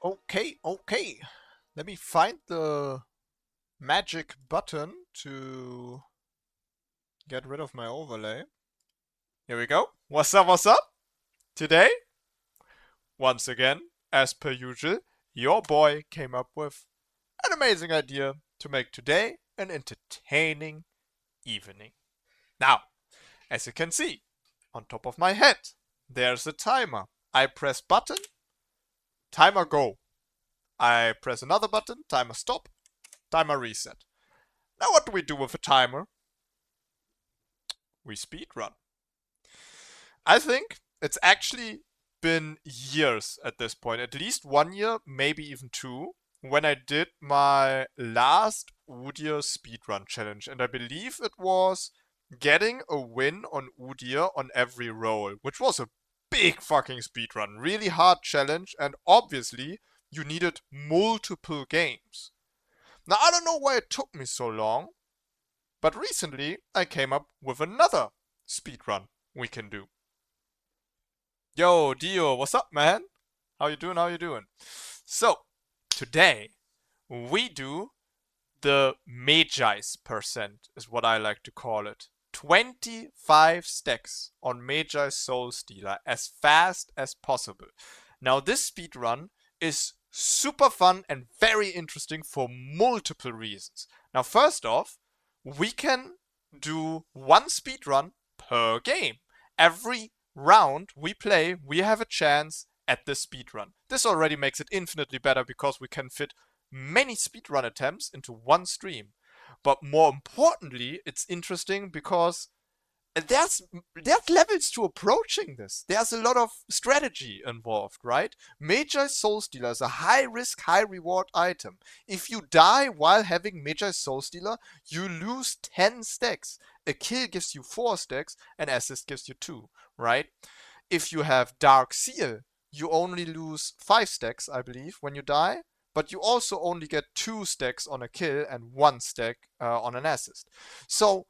Okay. Let me find the magic button to get rid of my overlay. Here we go. What's up? Today, once again, as per usual, your boy came up with an amazing idea to make today an entertaining evening. Now, as you can see, on top of my head, there's a timer. I press button, timer go. I press another button, timer stop, timer reset. Now what do we do with a timer? We speedrun. I think it's actually been years at this point, at least 1 year, maybe even two, when I did my last Udyr speedrun challenge. And I believe it was getting a win on Udyr on every roll, which was a big fucking speedrun. Really hard challenge, and obviously you needed multiple games. Now I don't know why it took me so long, but recently I came up with another speedrun we can do. Yo, Dio, what's up, man? How you doing? So, today we do the Mejai's percent, is what I like to call it. 25 stacks on Mejai's Soul Stealer as fast as possible. Now, this speedrun is super fun and very interesting for multiple reasons. Now, first off, we can do one speedrun per game. Every round we play, we have a chance at the speedrun. This already makes it infinitely better because we can fit many speedrun attempts into one stream. But more importantly, it's interesting because there's levels to approaching this. There's a lot of strategy involved, right? Mejai's Soul Stealer is a high risk, high reward item. If you die while having Mejai's Soul Stealer, you lose 10 stacks. A kill gives you 4 stacks, an assist gives you 2, right? If you have Dark Seal, you only lose 5 stacks, I believe, when you die. But you also only get 2 stacks on a kill and 1 stack on an assist. So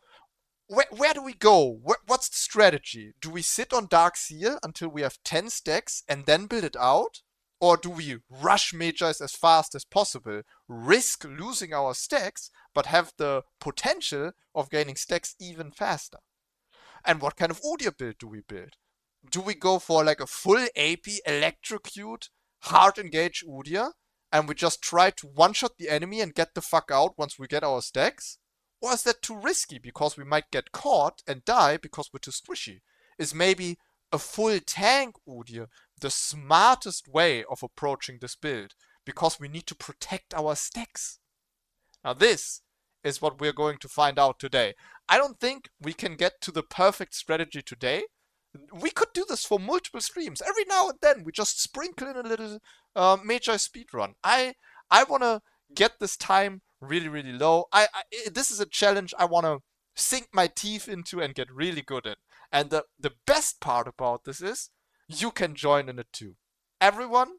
where do we go? What's the strategy? Do we sit on Dark Seal until we have 10 stacks and then build it out? Or do we rush Mejai's as fast as possible, risk losing our stacks, but have the potential of gaining stacks even faster? And what kind of Udyr build do we build? Do we go for like a full AP electrocute, hard engage Udyr, and we just try to one-shot the enemy and get the fuck out once we get our stacks? Or is that too risky because we might get caught and die because we're too squishy? Is maybe a full tank Udyr the smartest way of approaching this build because we need to protect our stacks? Now this is what we're going to find out today. I don't think we can get to the perfect strategy today. We could do this for multiple streams. Every now and then we just sprinkle in a little Mejai speedrun. I want to get this time really low. This is a challenge I want to sink my teeth into and get really good at. And the best part about this is you can join in it too. Everyone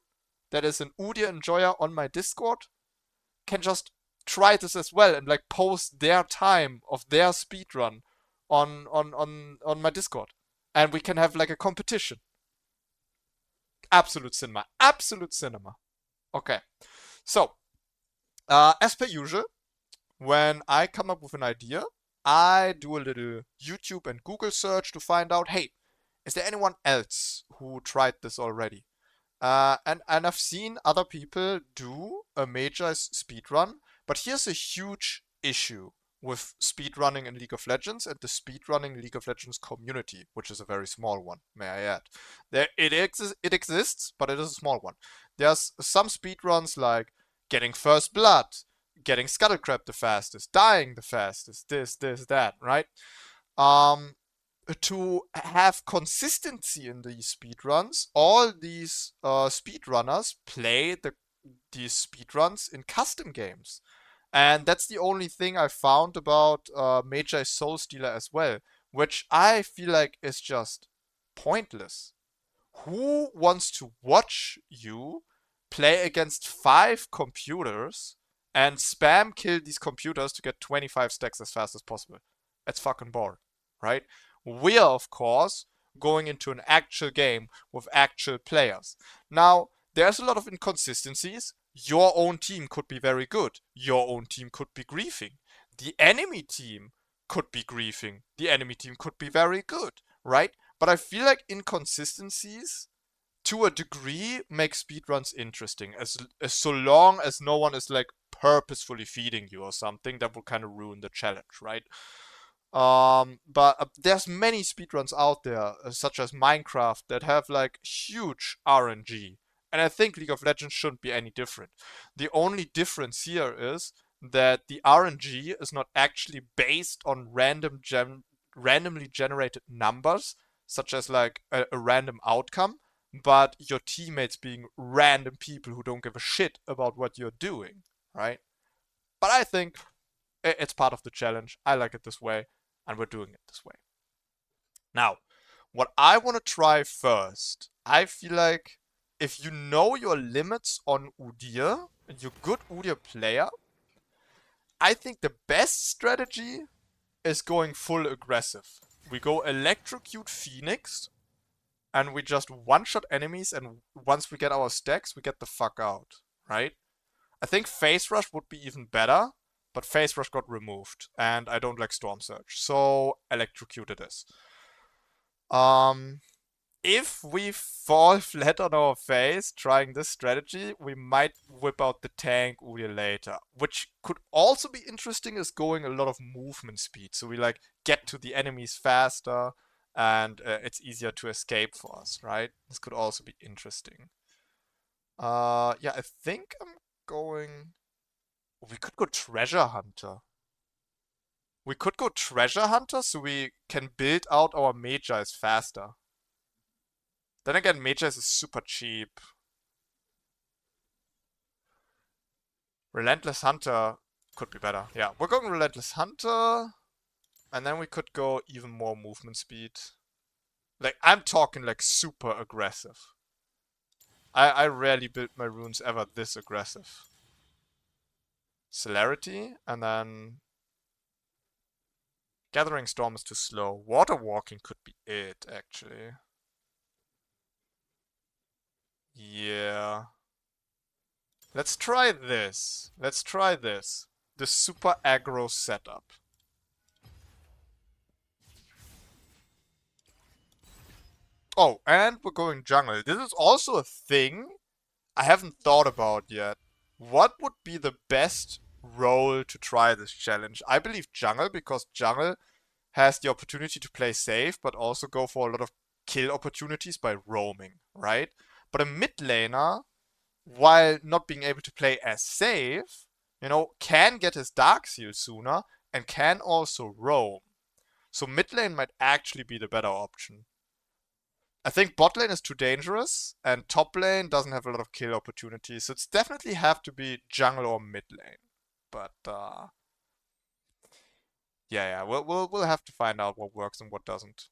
that is an Udyr enjoyer on my Discord can just try this as well and like post their time of their speedrun on my Discord. And we can have like a competition. Absolute cinema. Okay. So, as per usual, when I come up with an idea, I do a little YouTube and Google search to find out, hey, is there anyone else who tried this already? And I've seen other people do a major speedrun, but here's a huge issue with speedrunning in League of Legends and the speedrunning League of Legends community, which is a very small one, may I add. It exists, but it is a small one. There's some speedruns like getting first blood, getting Scuttlecrab the fastest, dying the fastest, this, that, right? To have consistency in these speedruns, all these speedrunners play these speedruns in custom games. And that's the only thing I found about Mejai's Soul Stealer as well, which I feel like is just pointless. Who wants to watch you play against 5 computers and spam kill these computers to get 25 stacks as fast as possible? It's fucking boring, right? We are, of course, going into an actual game with actual players. Now, there's a lot of inconsistencies. Your own team could be very good. Your own team could be griefing. The enemy team could be griefing. The enemy team could be very good, right? But I feel like inconsistencies, to a degree, make speedruns interesting. As so long as no one is like purposefully feeding you or something, that would kind of ruin the challenge, right? But there's many speedruns out there, such as Minecraft, that have like huge RNG. And I think League of Legends shouldn't be any different. The only difference here is that the RNG is not actually based on randomly generated numbers, such as like a random outcome, but your teammates being random people who don't give a shit about what you're doing, right? But I think it's part of the challenge. I like it this way, and we're doing it this way. Now, what I want to try first, I feel like if you know your limits on Udyr, and you're a good Udyr player, I think the best strategy is going full aggressive. We go Electrocute Phoenix, and we just one-shot enemies, and once we get our stacks, we get the fuck out, right? I think Phase Rush would be even better, but Phase Rush got removed, and I don't like Storm Surge, so Electrocute it is. If we fall flat on our face trying this strategy, we might whip out the tank Udyr later. Which could also be interesting is going a lot of movement speed. So we like get to the enemies faster and it's easier to escape for us, right? This could also be interesting. Yeah, I think I'm going... We could go Treasure Hunter. We could go Treasure Hunter so we can build out our Mejais faster. Then again, Mejais is super cheap. Relentless Hunter could be better. Yeah, we're going Relentless Hunter. And then we could go even more movement speed. Like, I'm talking like super aggressive. I rarely build my runes ever this aggressive. Celerity, and then... Gathering Storm is too slow. Water Walking could be it, actually. Yeah. Let's try this. Let's try this. The super aggro setup. Oh, and we're going jungle. This is also a thing I haven't thought about yet. What would be the best role to try this challenge? I believe jungle, because jungle has the opportunity to play safe, but also go for a lot of kill opportunities by roaming, right? But a mid laner, while not being able to play as safe, you know, can get his Dark Seal sooner and can also roam. So mid lane might actually be the better option. I think bot lane is too dangerous, and top lane doesn't have a lot of kill opportunities, so it's definitely have to be jungle or mid lane. But yeah, we'll have to find out what works and what doesn't.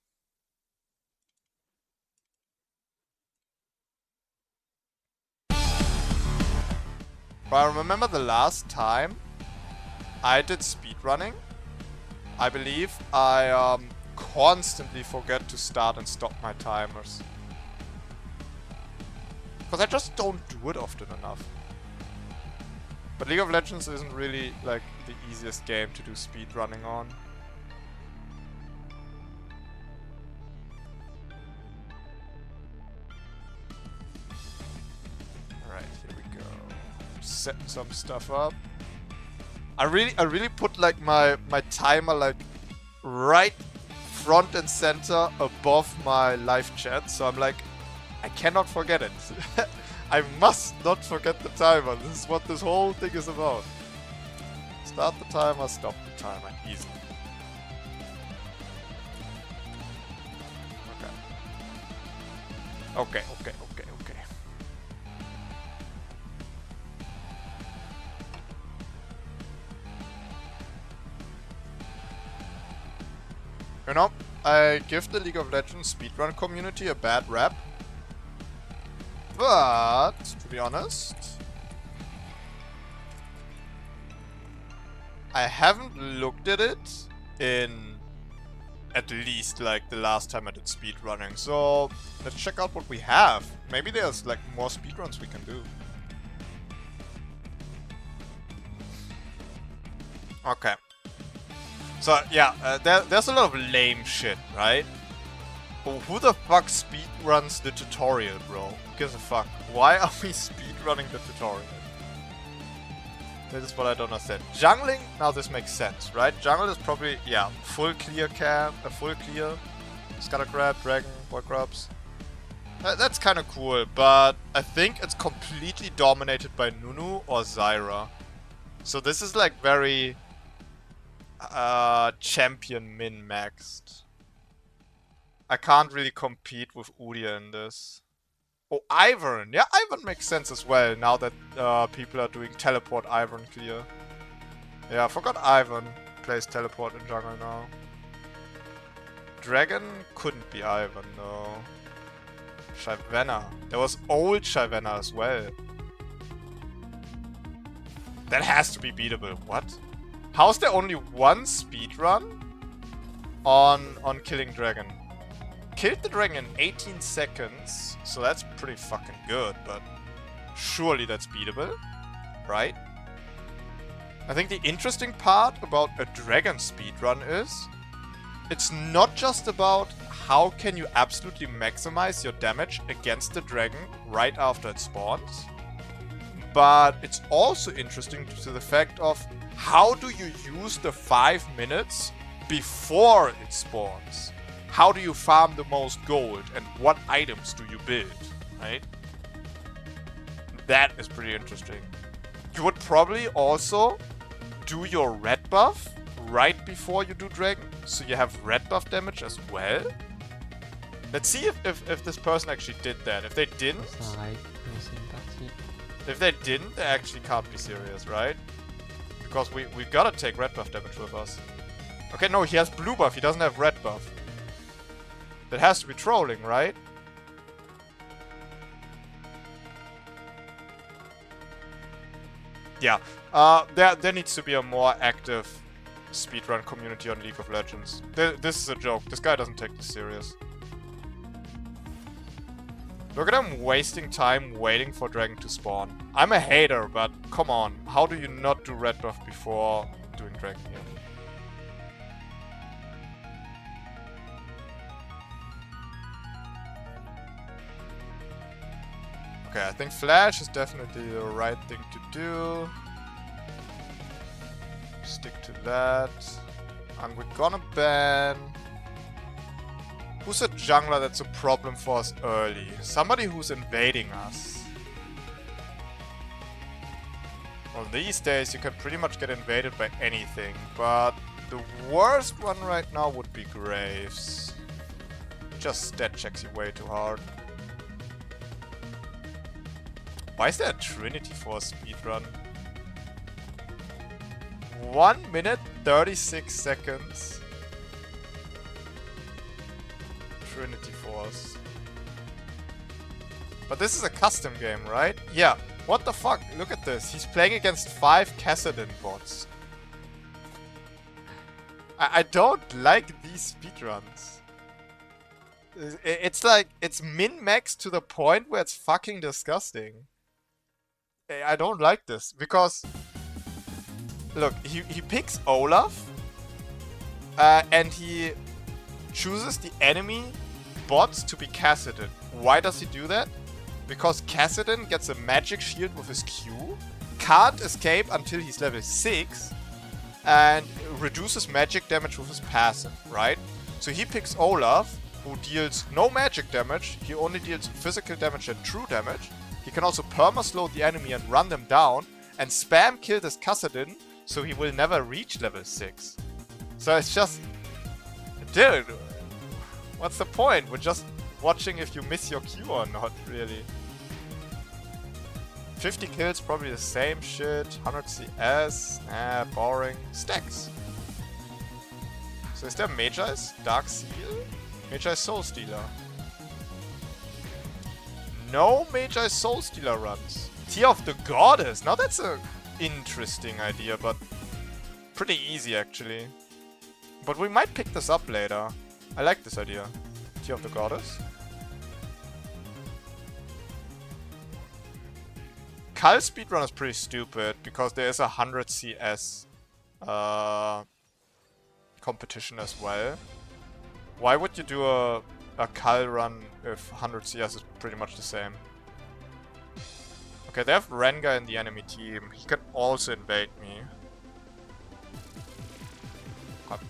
But I remember the last time I did speedrunning, I believe I constantly forget to start and stop my timers. Because I just don't do it often enough. But League of Legends isn't really like the easiest game to do speedrunning on. Alright, here we go. Setting some stuff up. I really put like my timer like right front and center above my live chat, so I'm like, I cannot forget it. I must not forget the timer. This is what this whole thing is about. Start the timer, stop the timer. Easy. Okay. Okay. You know, I give the League of Legends speedrun community a bad rap. But, to be honest, I haven't looked at it in at least like the last time I did speedrunning. So let's check out what we have. Maybe there's like more speedruns we can do. Okay. So yeah, there's a lot of lame shit, right? But who the fuck speedruns the tutorial, bro? Who gives a fuck? Why are we speedrunning the tutorial? This is what I don't understand. Jungling, now this makes sense, right? Jungle is probably, yeah, full clear camp, a full clear. Scatter grab, dragon, boy grubs. That's kind of cool, but I think it's completely dominated by Nunu or Zyra. So this is like very champion min-maxed. I can't really compete with Udyr in this. Oh, Ivern. Yeah, Ivern makes sense as well, now that people are doing teleport Ivern clear. Yeah, I forgot Ivern plays teleport in jungle now. Dragon couldn't be Ivern, no. Shyvana. There was old Shyvana as well. That has to be beatable. What? How's there only one speedrun on killing dragon? Killed the dragon in 18 seconds, so that's pretty fucking good, but surely that's beatable, right? I think the interesting part about a dragon speedrun is it's not just about how can you absolutely maximize your damage against the dragon right after it spawns, but it's also interesting to the fact of how do you use the 5 minutes before it spawns? How do you farm the most gold and what items do you build, right? That is pretty interesting. You would probably also do your red buff right before you do dragon, so you have red buff damage as well. Let's see if this person actually did that. If they didn't, they actually can't be serious, right? Because we gotta take red buff damage with us. Okay, no, he has blue buff, he doesn't have red buff. That has to be trolling, right? Yeah, there needs to be a more active speedrun community on League of Legends. This is a joke. This guy doesn't take this serious. Look at him wasting time waiting for dragon to spawn. I'm a hater, but come on. How do you not do red buff before doing dragon here? Okay, I think flash is definitely the right thing to do. Stick to that. And we're gonna ban... Who's a jungler that's a problem for us early? Somebody who's invading us. Well, these days you can pretty much get invaded by anything, but the worst one right now would be Graves. Just stat checks you way too hard. Why is there a Trinity for a speedrun? 1 minute 36 seconds. Trinity Force. But this is a custom game, right? Yeah. What the fuck? Look at this. He's playing against 5 Kassadin bots. I don't like these speedruns. It's like, it's min-max to the point where it's fucking disgusting. I don't like this, because... Look, he picks Olaf, and he chooses the enemy bots to be Kassadin. Why does he do that? Because Kassadin gets a magic shield with his Q, can't escape until he's level 6, and reduces magic damage with his passive, right? So he picks Olaf, who deals no magic damage, he only deals physical damage and true damage. He can also perma-slow the enemy and run them down, and spam kill this Kassadin, so he will never reach level 6. So it's just... Dude, what's the point? We're just watching if you miss your Q or not, really. 50 kills, probably the same shit. 100 CS, boring. Stacks. So is there Mejai's Dark Seal? Mejai's Soul Stealer. No Mejai's Soul Stealer runs. Tear of the Goddess. Now that's a interesting idea, but pretty easy actually. But we might pick this up later. I like this idea. Tear of the Goddess. Kyle Speedrun is pretty stupid because there is a 100 CS competition as well. Why would you do a Kyle run if 100 CS is pretty much the same? Okay, they have Rengar in the enemy team. He can also invade me. Okay.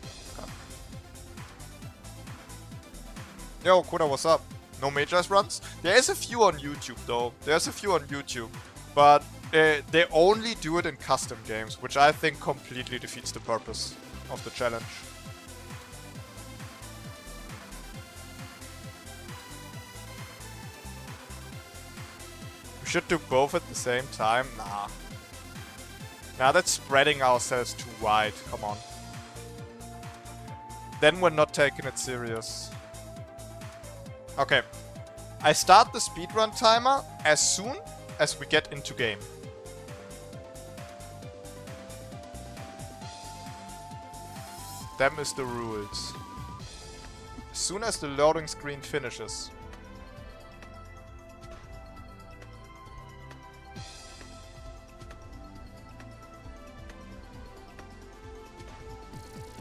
Yo, Kuda, what's up? No Mejai's runs? There is a few on YouTube though. There's a few on YouTube. But they only do it in custom games, which I think completely defeats the purpose of the challenge. We should do both at the same time? Nah. Nah, that's spreading ourselves too wide. Come on. Then we're not taking it serious. Okay. I start the speedrun timer as soon as we get into game. Them is the rules. As soon as the loading screen finishes.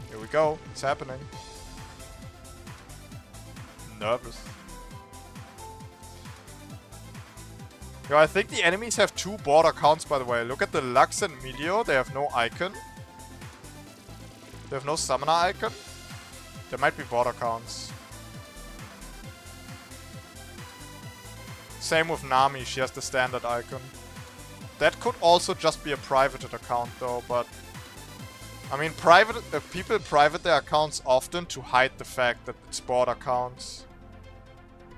Here we go. It's happening. Nervous. Yo, I think the enemies have 2 border counts, by the way. Look at the Lux and Melio. They have no icon. They have no summoner icon. There might be border counts. Same with Nami. She has the standard icon. That could also just be a privated account, though. But I mean, people private their accounts often to hide the fact that it's border counts.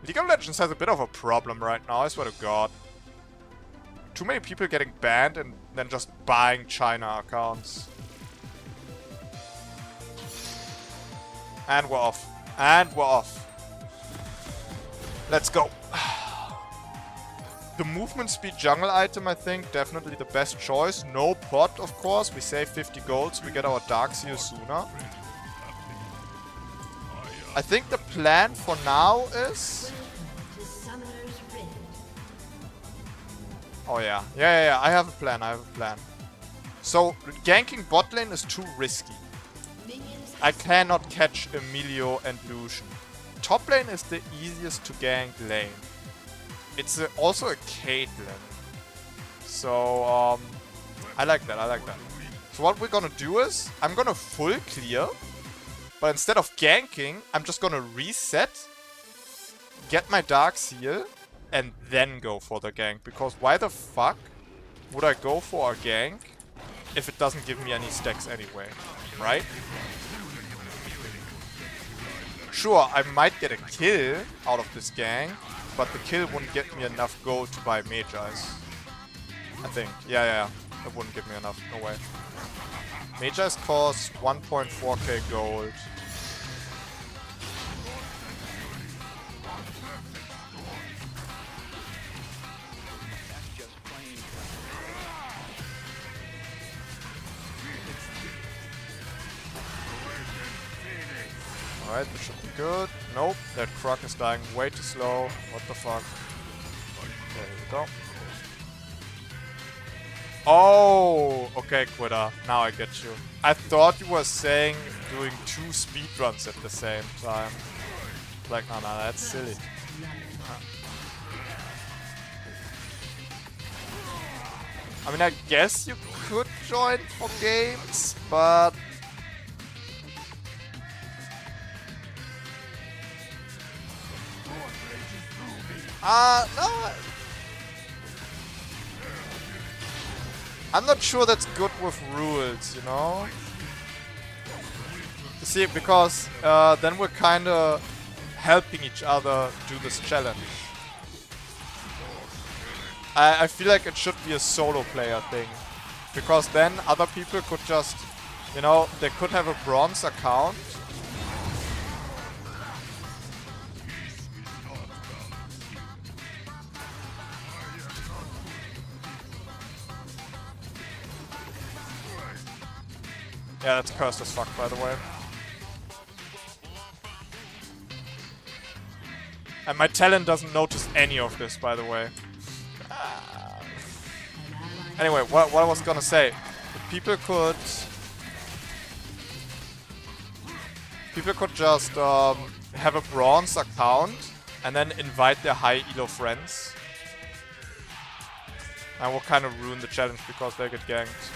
League of Legends has a bit of a problem right now. I swear to God. Too many people getting banned and then just buying China accounts. And we're off. And we're off. Let's go. The movement speed jungle item, I think, definitely the best choice. No pot, of course. We save 50 golds. We get our Dark Seal sooner. I think the plan for now is... Oh yeah. Yeah. I have a plan. So, ganking bot lane is too risky. I cannot catch Emilio and Lucian. Top lane is the easiest to gank lane. It's also a Caitlyn. So, I like that. So what we're gonna do is, I'm gonna full clear. But instead of ganking, I'm just gonna reset. Get my Dark Seal. And then go for the gank. Because why the fuck would I go for a gank if it doesn't give me any stacks anyway? Right? Sure, I might get a kill out of this gank. But the kill wouldn't get me enough gold to buy Mejai's. I think. Yeah. It wouldn't give me enough. No way. Mejai's cost 1.4k gold. Alright, this should be good. Nope, that Croc is dying way too slow. What the fuck? There we go. Oh! Okay, Quitter. Now I get you. I thought you were saying doing 2 speedruns at the same time. Like, no, that's silly. I mean, I guess you could join for games, but... no. I'm not sure that's good with rules, you know? You see, because then we're kinda helping each other do this challenge. I feel like it should be a solo player thing. Because then other people could just, you know, they could have a bronze account. Yeah, that's cursed as fuck, by the way. And my talent doesn't notice any of this, by the way. Anyway, what I was gonna say. People could just have a bronze account and then invite their high elo friends. And will kind of ruin the challenge because they get ganked.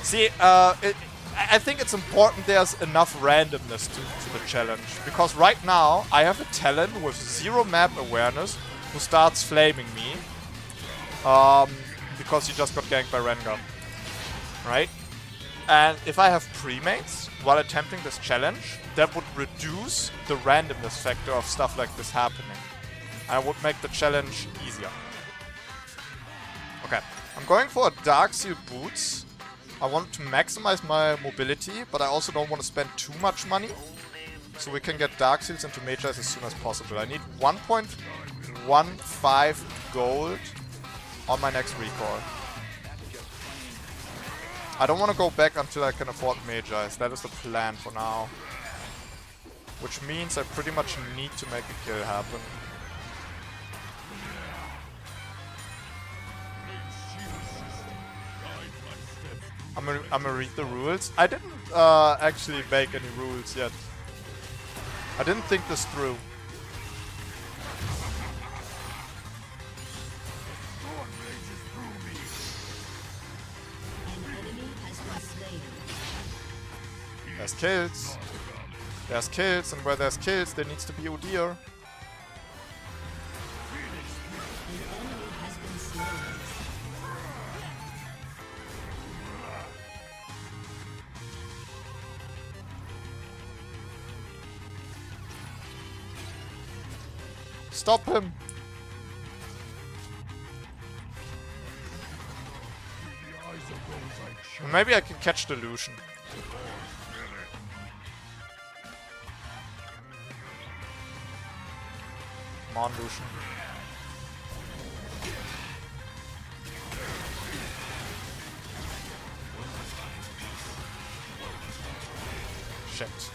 See, I think it's important there's enough randomness to the challenge. Because right now, I have a talent with 0 map awareness who starts flaming me. Because he just got ganked by Rengar. Right? And if I have pre-mates while attempting this challenge, that would reduce the randomness factor of stuff like this happening. And would make the challenge easier. Okay, I'm going for a Dark Seal Boots. I want to maximize my mobility, but I also don't want to spend too much money. So we can get Dark Seals into Mejai as soon as possible. I need 1.15 gold on my next recall. I don't want to go back until I can afford Mejai. That is the plan for now. Which means I pretty much need to make a kill happen. I'm gonna read the rules. I didn't actually make any rules yet. I didn't think this through. There's kills. There's kills, and where there's kills, there needs to be Udyr. Stop him! Maybe I can catch the Lucian. Come on, Lucian. Shit.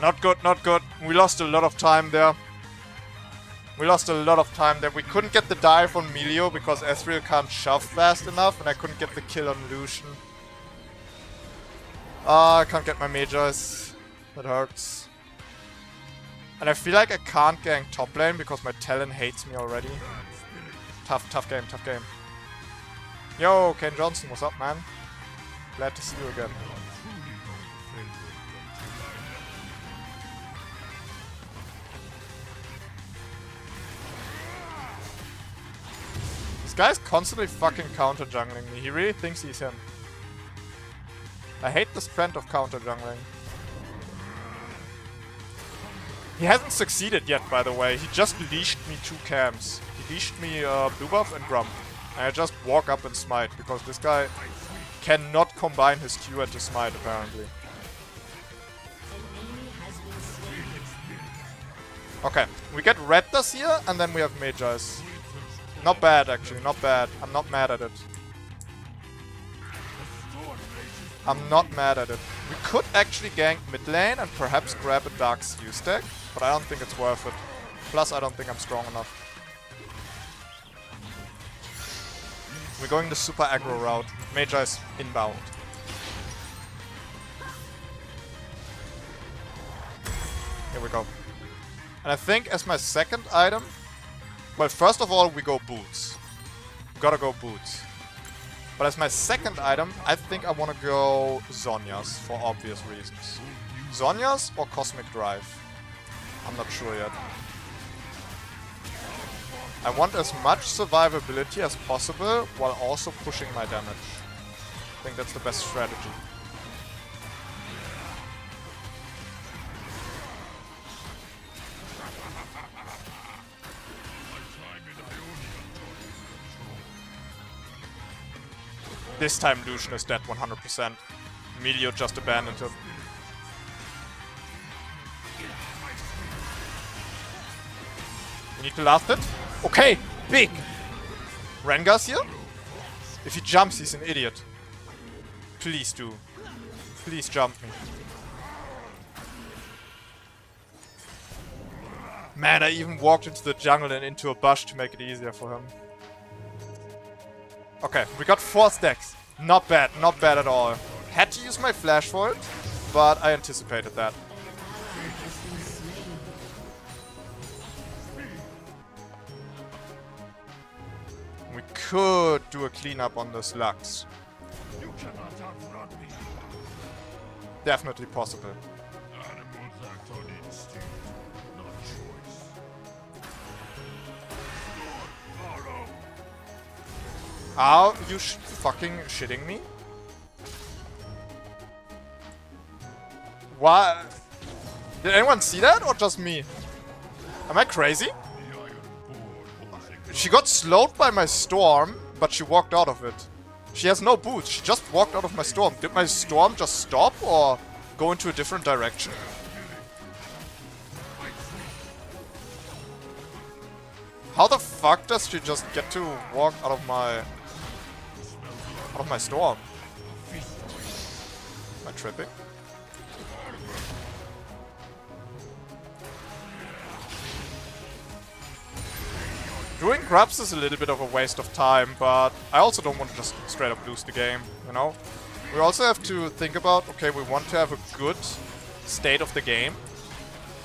Not good, not good. We lost a lot of time there. We couldn't get the dive on Melio because Ezreal can't shove fast enough, and I couldn't get the kill on Lucian. I can't get my Mejais. That hurts. And I feel like I can't gank top lane because my talent hates me already. Tough game, tough game. Yo, Ken Johnson, what's up, man? Glad to see you again. This guy's constantly fucking counter jungling me. He really thinks he's him. I hate this trend of counter jungling. He hasn't succeeded yet, by the way. He just leashed me 2 camps. He leashed me blue buff and Grump. And I just walk up and smite, because this guy cannot combine his Q and his smite, apparently. Okay, we get red dust here, and then we have Mejai's. Not bad, actually, not bad. I'm not mad at it. I'm not mad at it. We could actually gank mid lane and perhaps grab a Dark Seal stack, but I don't think it's worth it. Plus, I don't think I'm strong enough. We're going the super aggro route. Mejai's inbound. Here we go. And I think as my second item... Well, first of all, we go boots. Gotta go boots. But as my second item, I think I want to go Zhonya's for obvious reasons. Zhonya's or Cosmic Drive? I'm not sure yet. I want as much survivability as possible while also pushing my damage. I think that's the best strategy. This time Lucian is dead 100%. Melio just abandoned him. We need to last hit. Okay, big! Rengar's here? If he jumps, he's an idiot. Please do. Please jump me. Man, I even walked into the jungle and into a bush to make it easier for him. Okay, we got 4 stacks. Not bad at all. Had to use my flash for it, but I anticipated that. We could do a cleanup on this Lux. Definitely possible. Are you fucking shitting me? What? Did anyone see that or just me? Am I crazy? She got slowed by my storm, but she walked out of it. She has no boots. She just walked out of my storm. Did my storm just stop or go into a different direction? How the fuck does she just get to walk out of my storm? Am I tripping? Doing grabs is a little bit of a waste of time, but I also don't want to just straight up lose the game, you know? We also have to think about, okay, we want to have a good state of the game,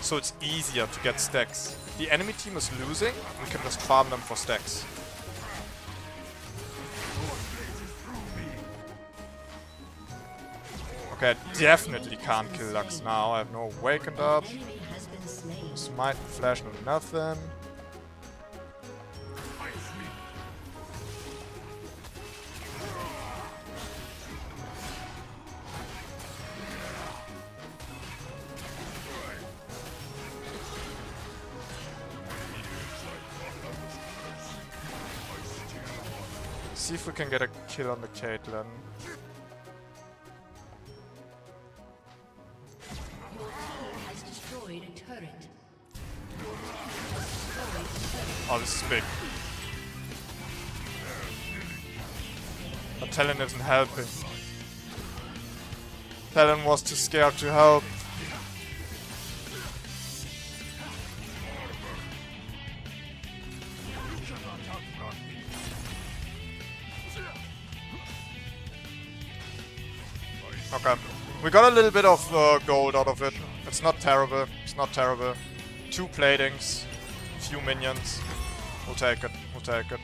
so it's easier to get stacks. The enemy team is losing, we can just farm them for stacks. Okay, I definitely can't kill Lux now. I have no Awakened up. Smite, Flash, no nothing. See if we can get a kill on the Caitlyn. Oh, this is big. But Talon isn't helping. Talon was too scared to help. Okay, we got a little bit of gold out of it. It's not terrible. It's not terrible. 2 platings, few minions. We'll take it. We'll take it.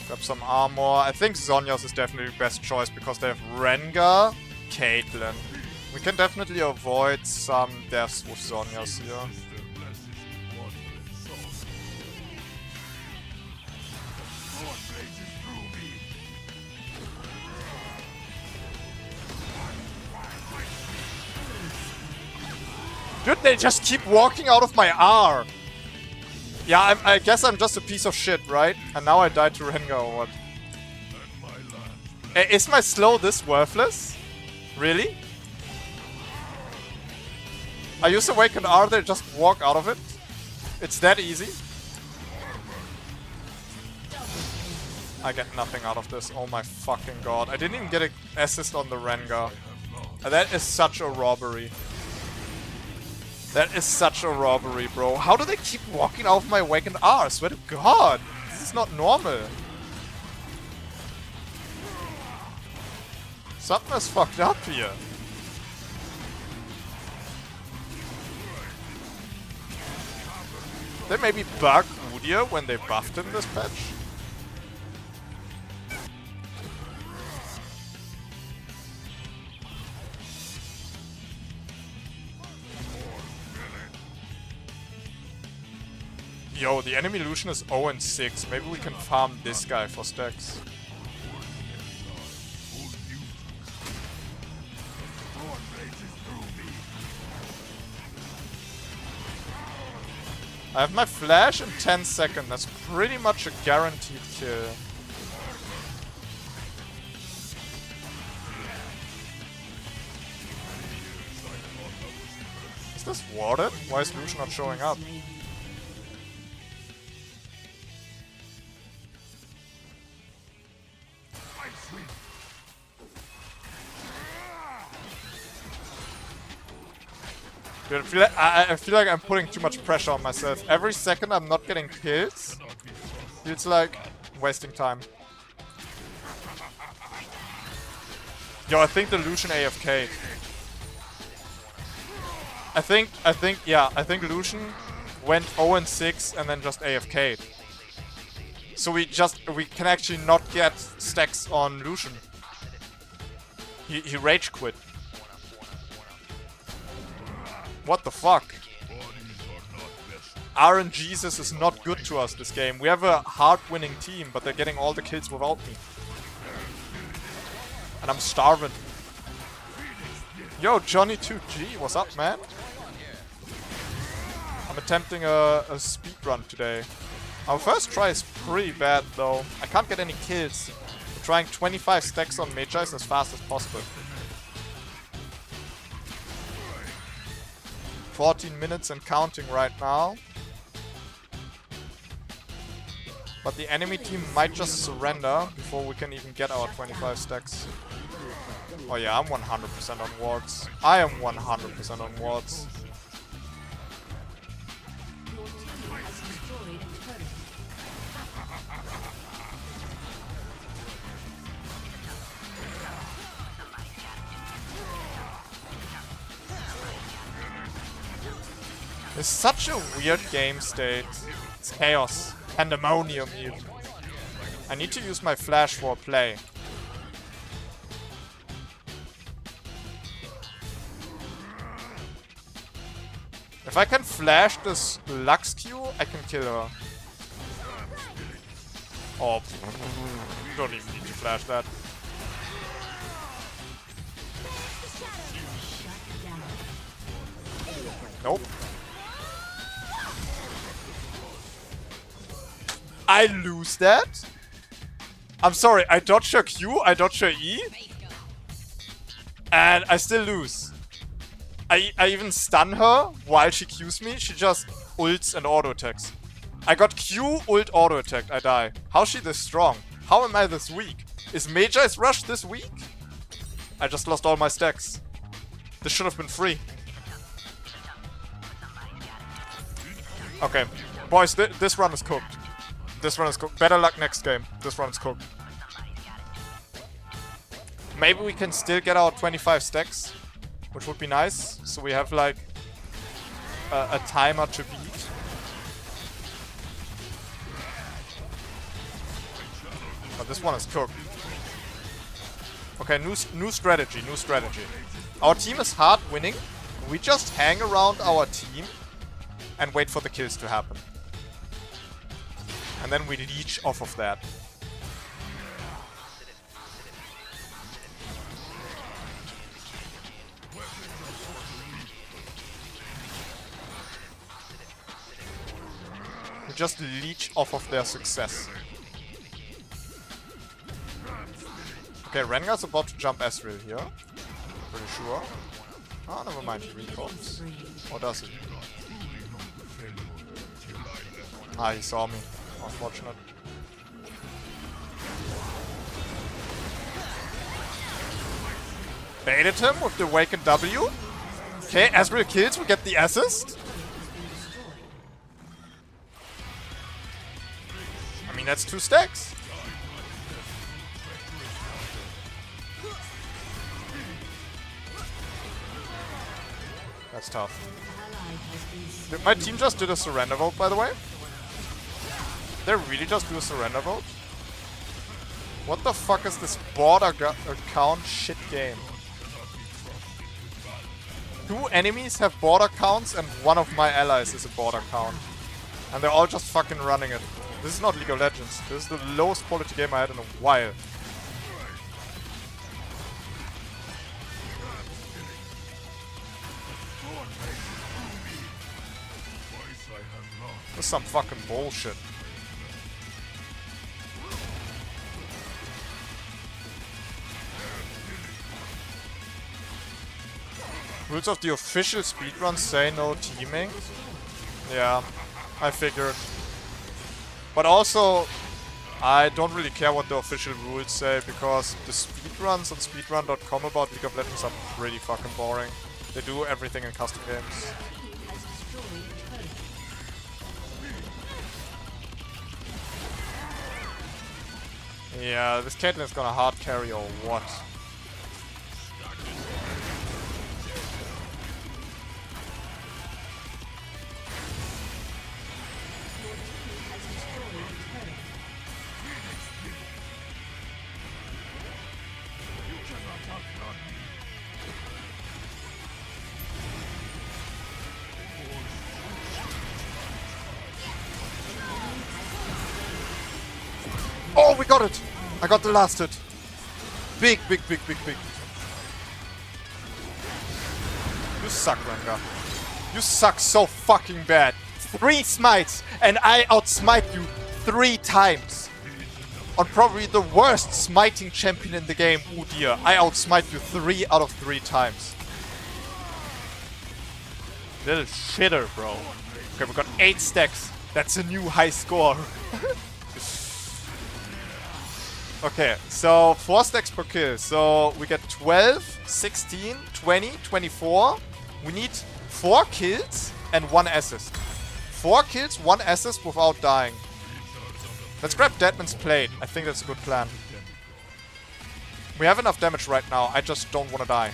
Grab some armor. I think Zhonya's is definitely the best choice because they have Rengar, Caitlyn. We can definitely avoid some deaths with Zhonya's here. Dude, they just keep walking out of my R. Yeah, I guess I'm just a piece of shit, right? And now I died to Rengar or what? Is my slow this worthless? Really? I use Awakened R, they just walk out of it? It's that easy? I get nothing out of this, oh my fucking god. I didn't even get an assist on the Rengar. That is such a robbery. That is such a robbery, bro. How do they keep walking out of my Awakened R? I swear to god. This is not normal. Something is fucked up here. They maybe bug Udyr when they buffed him this patch? Yo, the enemy Lucian is 0-6. Maybe we can farm this guy for stacks. I have my flash in 10 seconds. That's pretty much a guaranteed kill. Is this warded? Why is Lucian not showing up? Dude, I feel like I'm putting too much pressure on myself. Every second I'm not getting kills, it's like wasting time. Yo, I think the Lucian AFK. I think Lucian went 0-6 and then just AFK'd. So we can actually not get stacks on Lucian. He rage quit. What the fuck? RNGesus is not good to us this game. We have a hard winning team, but they're getting all the kills without me. And I'm starving. Yo, Johnny2G, what's up, man? I'm attempting a speedrun today. Our first try is pretty bad, though. I can't get any kills. I'm trying 25 stacks on Mejai as fast as possible. 14 minutes and counting right now. But the enemy team might just surrender before we can even get our 25 stacks. Oh yeah, I'm 100% on wards. I am 100% on wards. It's such a weird game state. It's chaos. Pandemonium even. I need to use my flash for a play. If I can flash this Lux Q, I can kill her. Oh, don't even need to flash that. Nope. I lose that? I'm sorry, I dodge her Q, I dodge her E, and I still lose. I even stun her while she Qs me, she just ults and auto attacks. I got Q, ult, auto attacked, I die. How's she this strong? How am I this weak? Is Mejai's rush this weak? I just lost all my stacks. This should have been free. Okay, boys, this run is cooked. This run is cooked. Better luck next game. This run is cooked. Maybe we can still get our 25 stacks, which would be nice. So we have like a timer to beat. But this one is cooked. Okay, new strategy, new strategy. Our team is hard winning. We just hang around our team and wait for the kills to happen. And then we leech off of that. We just leech off of their success. Okay, Rengar's about to jump Ezreal here. Pretty sure. Oh, never mind, he recalls. Or does he? Ah, he saw me. Unfortunate. Baited him with the Awakened W. Okay, Ezreal kills, we get the assist. I mean, that's 2 stacks. That's tough. Did my team just did a surrender vote, by the way? They really just do a surrender vote? What the fuck is this border account shit game? 2 enemies have border counts and one of my allies is a border count. And they're all just fucking running it. This is not League of Legends. This is the lowest quality game I had in a while. This is some fucking bullshit. Rules of the official speedrun say no teaming. Yeah, I figured. But also, I don't really care what the official rules say, because the speedruns on speedrun.com about League of Legends are pretty fucking boring. They do everything in custom games. Yeah, this Caitlyn is gonna hard carry or what? Oh, we got it! I got the last hit. Big, big, big, big, big. You suck, Rengar. You suck so fucking bad. 3 smites, and I outsmite you 3 times. On probably the worst smiting champion in the game, Udyr. I outsmite you 3 out of 3 times. Little shitter, bro. Okay, we got 8 stacks. That's a new high score. Okay, so 4 stacks per kill. So we get 12, 16, 20, 24. We need 4 kills and 1 assist. 4 kills, 1 assist without dying. Let's grab Deadman's Plate. I think that's a good plan. We have enough damage right now. I just don't want to die.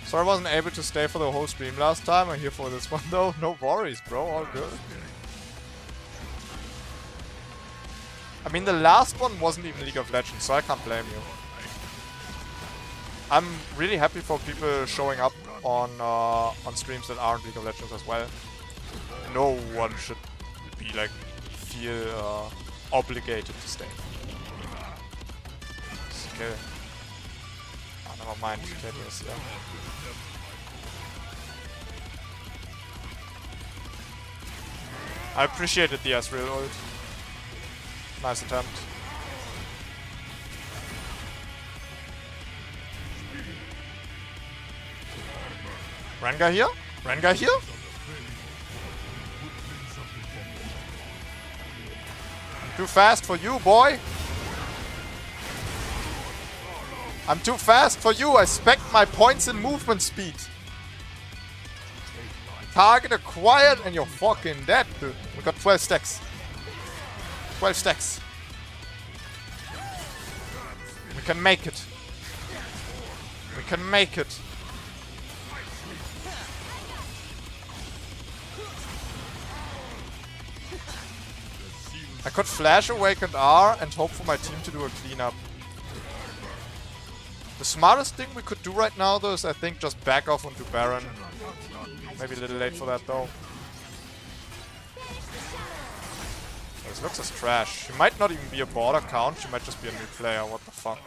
So I wasn't able to stay for the whole stream last time. I'm here for this one though. No worries, bro. All good. I mean, the last one wasn't even League of Legends, so I can't blame you. I'm really happy for people showing up on streams that aren't League of Legends as well. No one should be like feel obligated to stay. Okay. Oh, never mind. Is, yeah. I appreciated the Ezreal ult. Nice attempt. Rengar here? Rengar here? Too fast for you, boy! I'm too fast for you! I spec my points in movement speed! Target acquired and you're fucking dead, dude. We got 12 stacks. 12 stacks. We can make it. We can make it. I could flash Awakened R and hope for my team to do a cleanup. The smartest thing we could do right now though is I think just back off onto Baron. Maybe a little late for that though. This looks as trash. She might not even be a border count, she might just be a new player, what the fuck.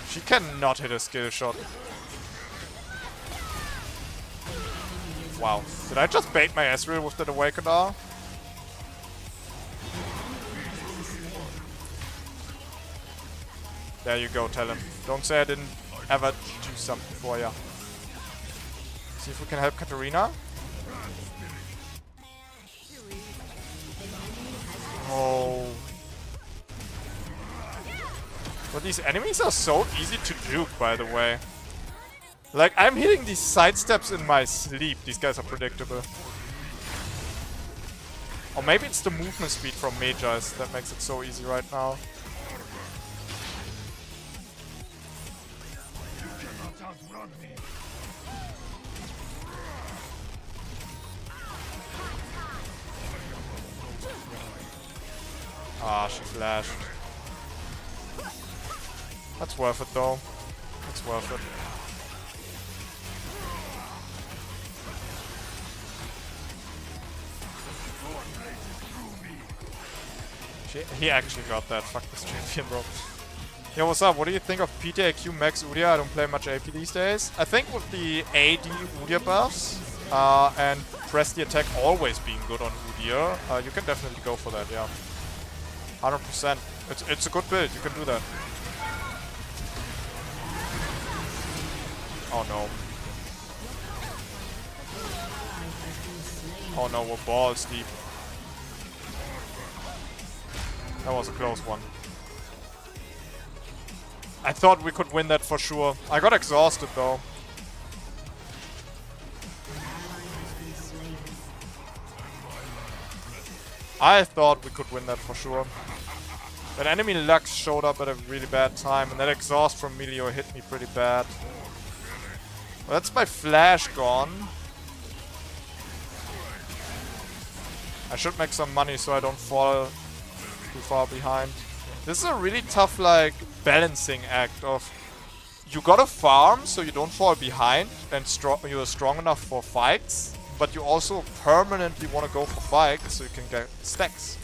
She cannot hit a skill shot. Wow. Did I just bait my Ezreal with that Awakened R? There you go, tell him. Don't say I didn't ever do something for ya. See if we can help Katarina. Oh. Well, these enemies are so easy to juke, by the way. Like, I'm hitting these sidesteps in my sleep. These guys are predictable. Or maybe it's the movement speed from Mejai's that makes it so easy right now. Ah, she flashed. That's worth it though. That's worth it. He actually got that. Fuck this champion, bro. Yo, what's up? What do you think of PTAQ Max Udyr? I don't play much AP these days. I think with the AD Udyr buffs and press the attack always being good on Udyr, you can definitely go for that, yeah. 100%. It's a good build, you can do that. Oh no. Oh no, we're balls deep. That was a close one. I thought we could win that for sure. I got exhausted though. I thought we could win that for sure. That enemy Lux showed up at a really bad time, and that exhaust from Melio hit me pretty bad. Well, that's my flash gone. I should make some money so I don't fall too far behind. This is a really tough, like, balancing act of... You gotta farm so you don't fall behind and you're strong enough for fights, but you also permanently want to go for fights so you can get stacks.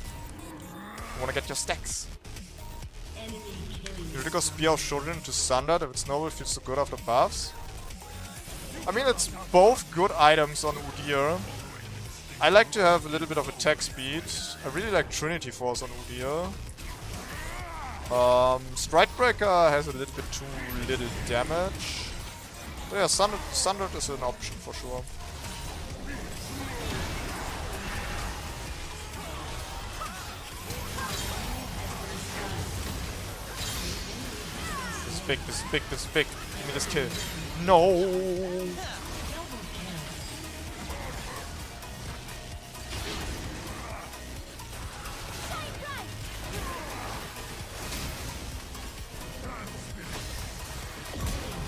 You want to get your stacks. You really go Spear of Shorin into Sundered if it's noble, feels so good after buffs. I mean, it's both good items on Udyr. I like to have a little bit of attack speed. I really like Trinity Force on Udyr. Strikebreaker has a little bit too little damage. But yeah, Sundered is an option for sure. This is big, this is big, this is big. Give me this kill. No!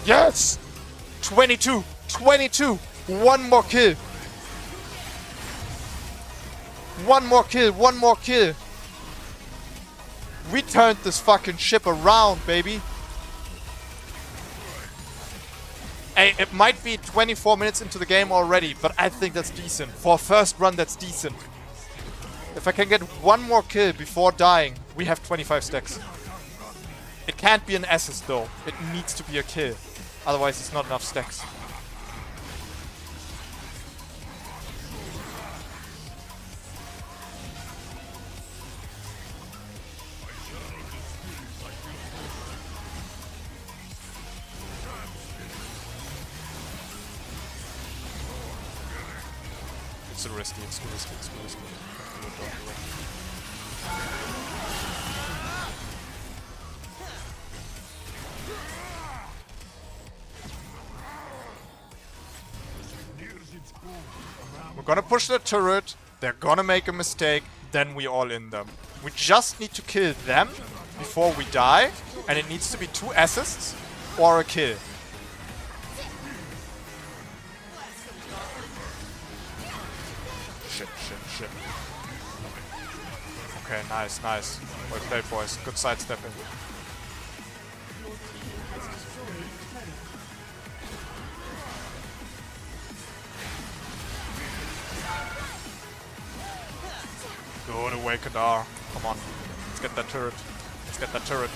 Yes! 22! 22! One more kill! One more kill! One more kill! We turned this fucking ship around, baby! Hey, it might be 24 minutes into the game already, but I think that's decent. For a first run, that's decent. If I can get one more kill before dying, we have 25 stacks. It can't be an assist though. It needs to be a kill. Otherwise it's not enough stacks. It's too risky, it's too risky, it's too risky. Don't do it. We're gonna push the turret, they're gonna make a mistake, then we all in them. We just need to kill them before we die, and it needs to be 2 assists or a kill. Shit, shit, shit. Okay, nice, nice. Well played, boys. Good sidestepping. Good away, Kadar. Come on. Let's get that turret. Let's get that turret.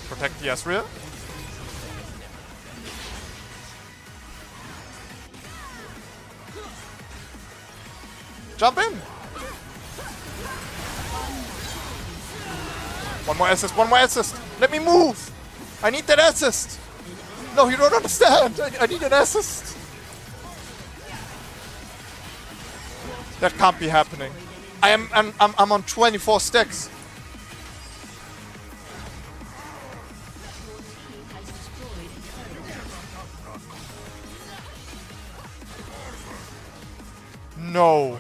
Protect the Ezreal. Jump in! One more assist, one more assist! Let me move! I need that assist! No, you don't understand! I need an assist! That can't be happening. I'm on 24 stacks. No.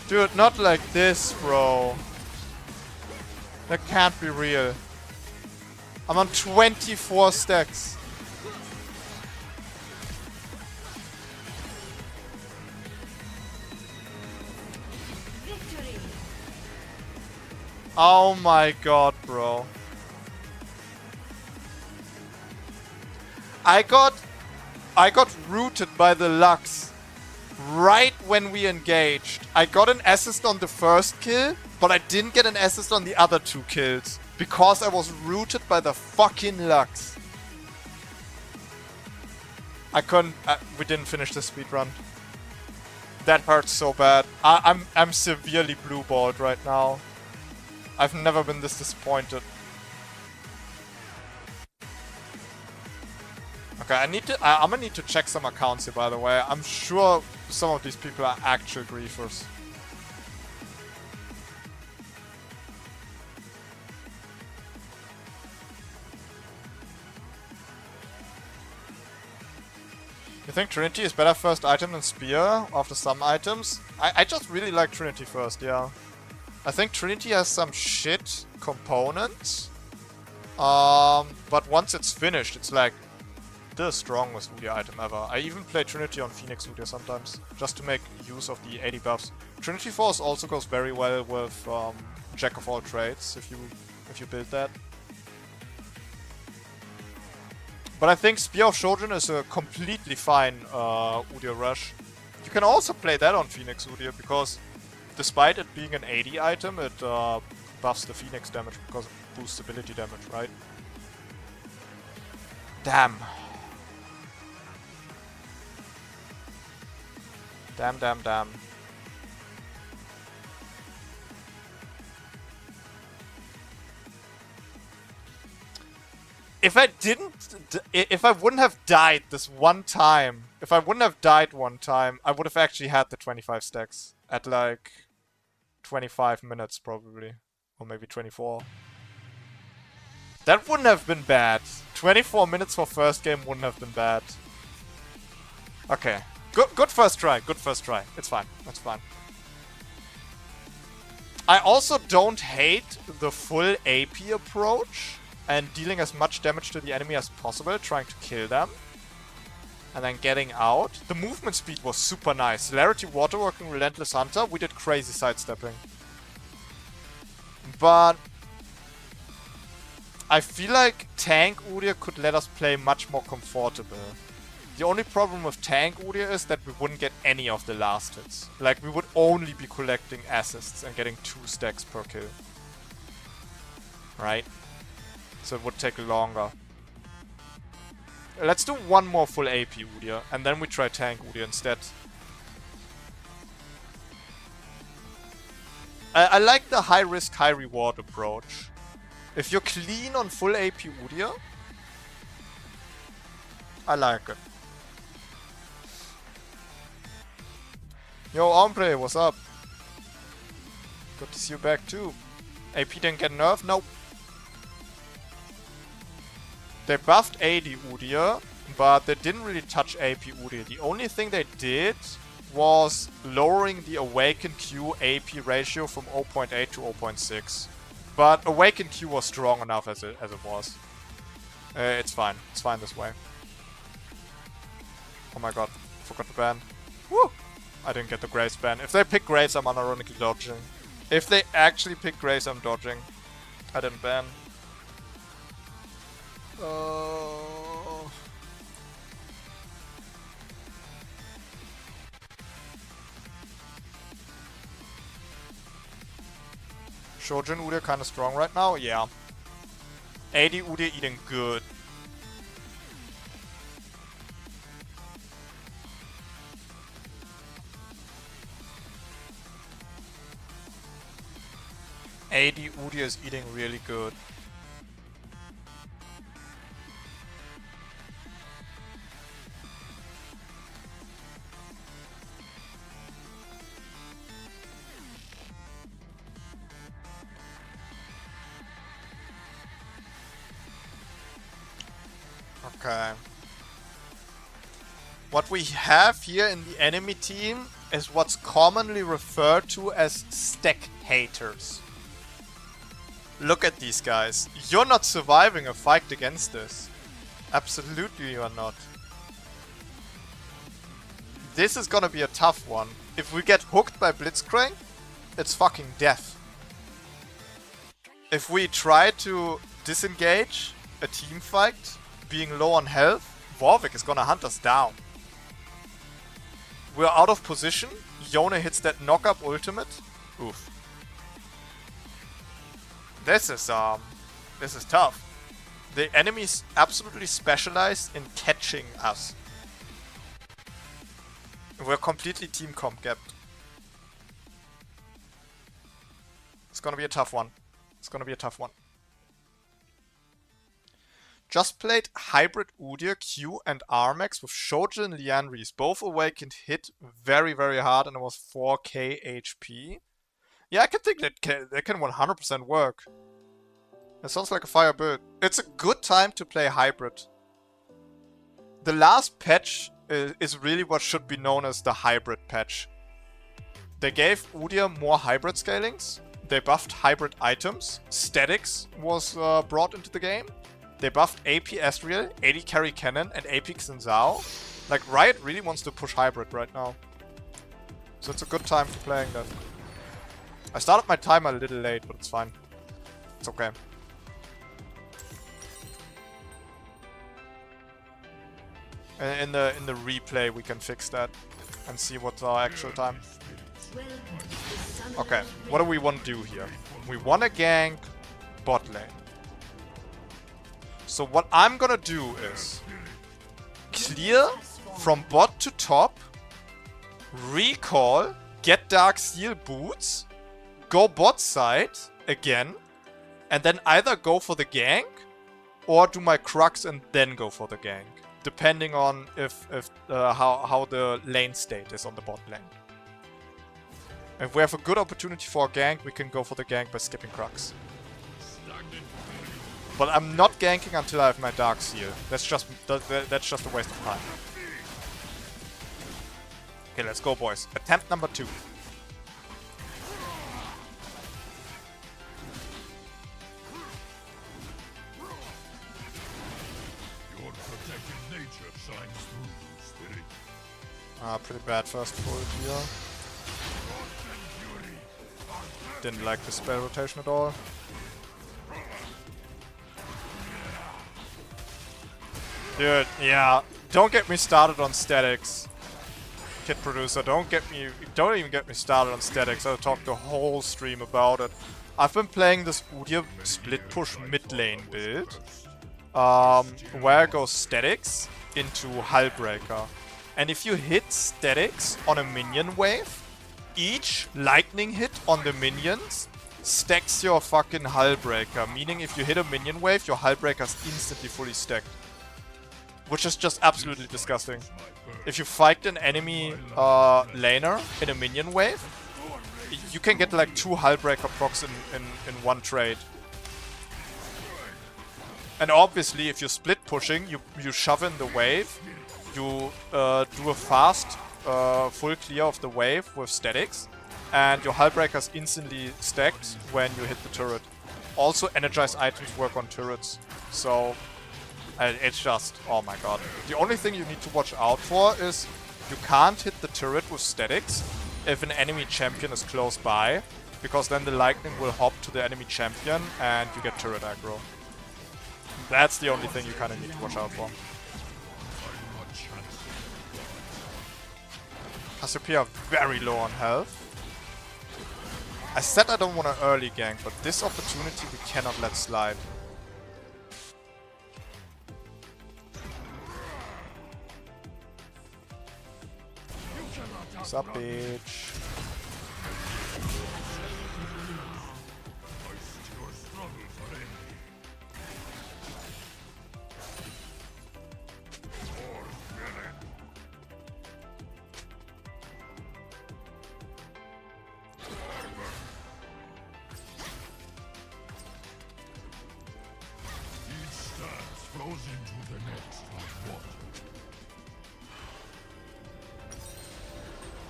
Dude, not like this, bro. That can't be real. I'm on 24 stacks. Oh my god, bro. I got rooted by the Lux right when we engaged. I got an assist on the first kill, but I didn't get an assist on the other 2 kills because I was rooted by the fucking Lux. I couldn't. We didn't finish the speedrun. That hurts so bad. I'm severely blue-balled right now. I've never been this disappointed. Okay, I'm gonna need to check some accounts here, by the way. I'm sure some of these people are actual griefers. You think Trinity is better first item than Spear after some items? I just really like Trinity first, yeah. I think Trinity has some shit components. But once it's finished, it's like the strongest Udyr item ever. I even play Trinity on Phoenix Udyr sometimes, just to make use of the 80 buffs. Trinity Force also goes very well with Jack of all trades, if you build that. But I think Spear of Shojin is a completely fine Udyr rush. You can also play that on Phoenix Udyr, because despite it being an 80 item, it buffs the Phoenix damage because it boosts ability damage, right? Damn. Damn. If I wouldn't have died this one time, I would have actually had the 25 stacks at like 25 minutes probably, or maybe 24. That wouldn't have been bad. 24 minutes for first game wouldn't have been bad. Okay, good first try. It's fine. That's fine. I also don't hate the full AP approach and dealing as much damage to the enemy as possible, trying to kill them. And then getting out. The movement speed was super nice. Celerity, Waterworking, Relentless Hunter, we did crazy sidestepping. But I feel like Tank Udyr could let us play much more comfortable. The only problem with Tank Udyr is that we wouldn't get any of the last hits. Like, we would only be collecting assists and getting 2 stacks per kill. Right? So it would take longer. Let's do one more full AP Udyr, and then we try Tank Udyr instead. I like the high risk, high reward approach. If you're clean on full AP Udyr, I like it. Yo, Ombre, what's up? Good to see you back too. AP didn't get nerfed? Nope. They buffed AD Udyr, but they didn't really touch AP Udyr. The only thing they did was lowering the Awaken Q AP ratio from 0.8 to 0.6. But Awaken Q was strong enough as it was. It's fine. It's fine this way. Oh my god. Forgot to ban. Woo! I didn't get the Graves ban. If they pick Graves, I'm unironically dodging. If they actually pick Graves, I'm dodging. I didn't ban. Shojin Udyr kinda strong right now? Yeah. AD Udyr eating good. AD Udyr is eating really good. Okay. What we have here in the enemy team is what's commonly referred to as stack haters. Look at these guys. You're not surviving a fight against this. Absolutely you are not. This is gonna be a tough one. If we get hooked by Blitzcrank, it's fucking death. If we try to disengage a team fight, being low on health, Warwick is gonna hunt us down. We're out of position. Yone hits that knock-up ultimate. Oof. This is tough. The enemy's absolutely specialized in catching us. We're completely team comp gapped. It's gonna be a tough one. Just played Hybrid Udyr, Q, and Armax with Shojin and Lianris. Both awakened hit very, very hard and it was 4k HP. Yeah, I can think that can 100% work. It sounds like a fire build. It's a good time to play Hybrid. The last patch is really what should be known as the Hybrid patch. They gave Udyr more Hybrid scalings. They buffed Hybrid items. Statics was brought into the game. They buffed AP Ezreal, AD Carry Cannon, and AP Xin Zhao. Like, Riot really wants to push Hybrid right now. So it's a good time for playing that. I started my timer a little late, but it's fine. It's okay. In the replay we can fix that and see what's our actual time. Okay, what do we want to do here? We want to gank bot lane. So what I'm gonna do is clear from bot to top, recall, get Dark Seal boots, go bot side again, and then either go for the gank or do my Crux and then go for the gank, depending on how the lane state is on the bot lane. If we have a good opportunity for a gank, we can go for the gank by skipping Crux. But I'm not ganking until I have my Dark Seal. That's just a waste of time. Okay, let's go, boys. Attempt number 2. Pretty bad first pull here. Didn't like the spell rotation at all. Dude, yeah. Don't get me started on statics. Kid producer, don't even get me started on statics. I'll talk the whole stream about it. I've been playing this Udyr split push mid lane build. Where I go statics into Hullbreaker. And if you hit statics on a minion wave, each lightning hit on the minions stacks your fucking Hullbreaker. Meaning if you hit a minion wave, your Hullbreaker is instantly fully stacked. Which is just absolutely disgusting. If you fight an enemy laner in a minion wave, you can get like 2 Hullbreaker procs in one trade. And obviously, if you're split pushing, you shove in the wave, you do a fast full clear of the wave with statics, and your Hullbreaker is instantly stacked when you hit the turret. Also, energized items work on turrets, so it's just, oh my god. The only thing you need to watch out for is you can't hit the turret with statics if an enemy champion is close by, because then the lightning will hop to the enemy champion and you get turret aggro. That's the only thing you kind of need to watch out for. Cassiopeia very low on health. I said I don't want an early gank, but this opportunity we cannot let slide. What's up, bitch?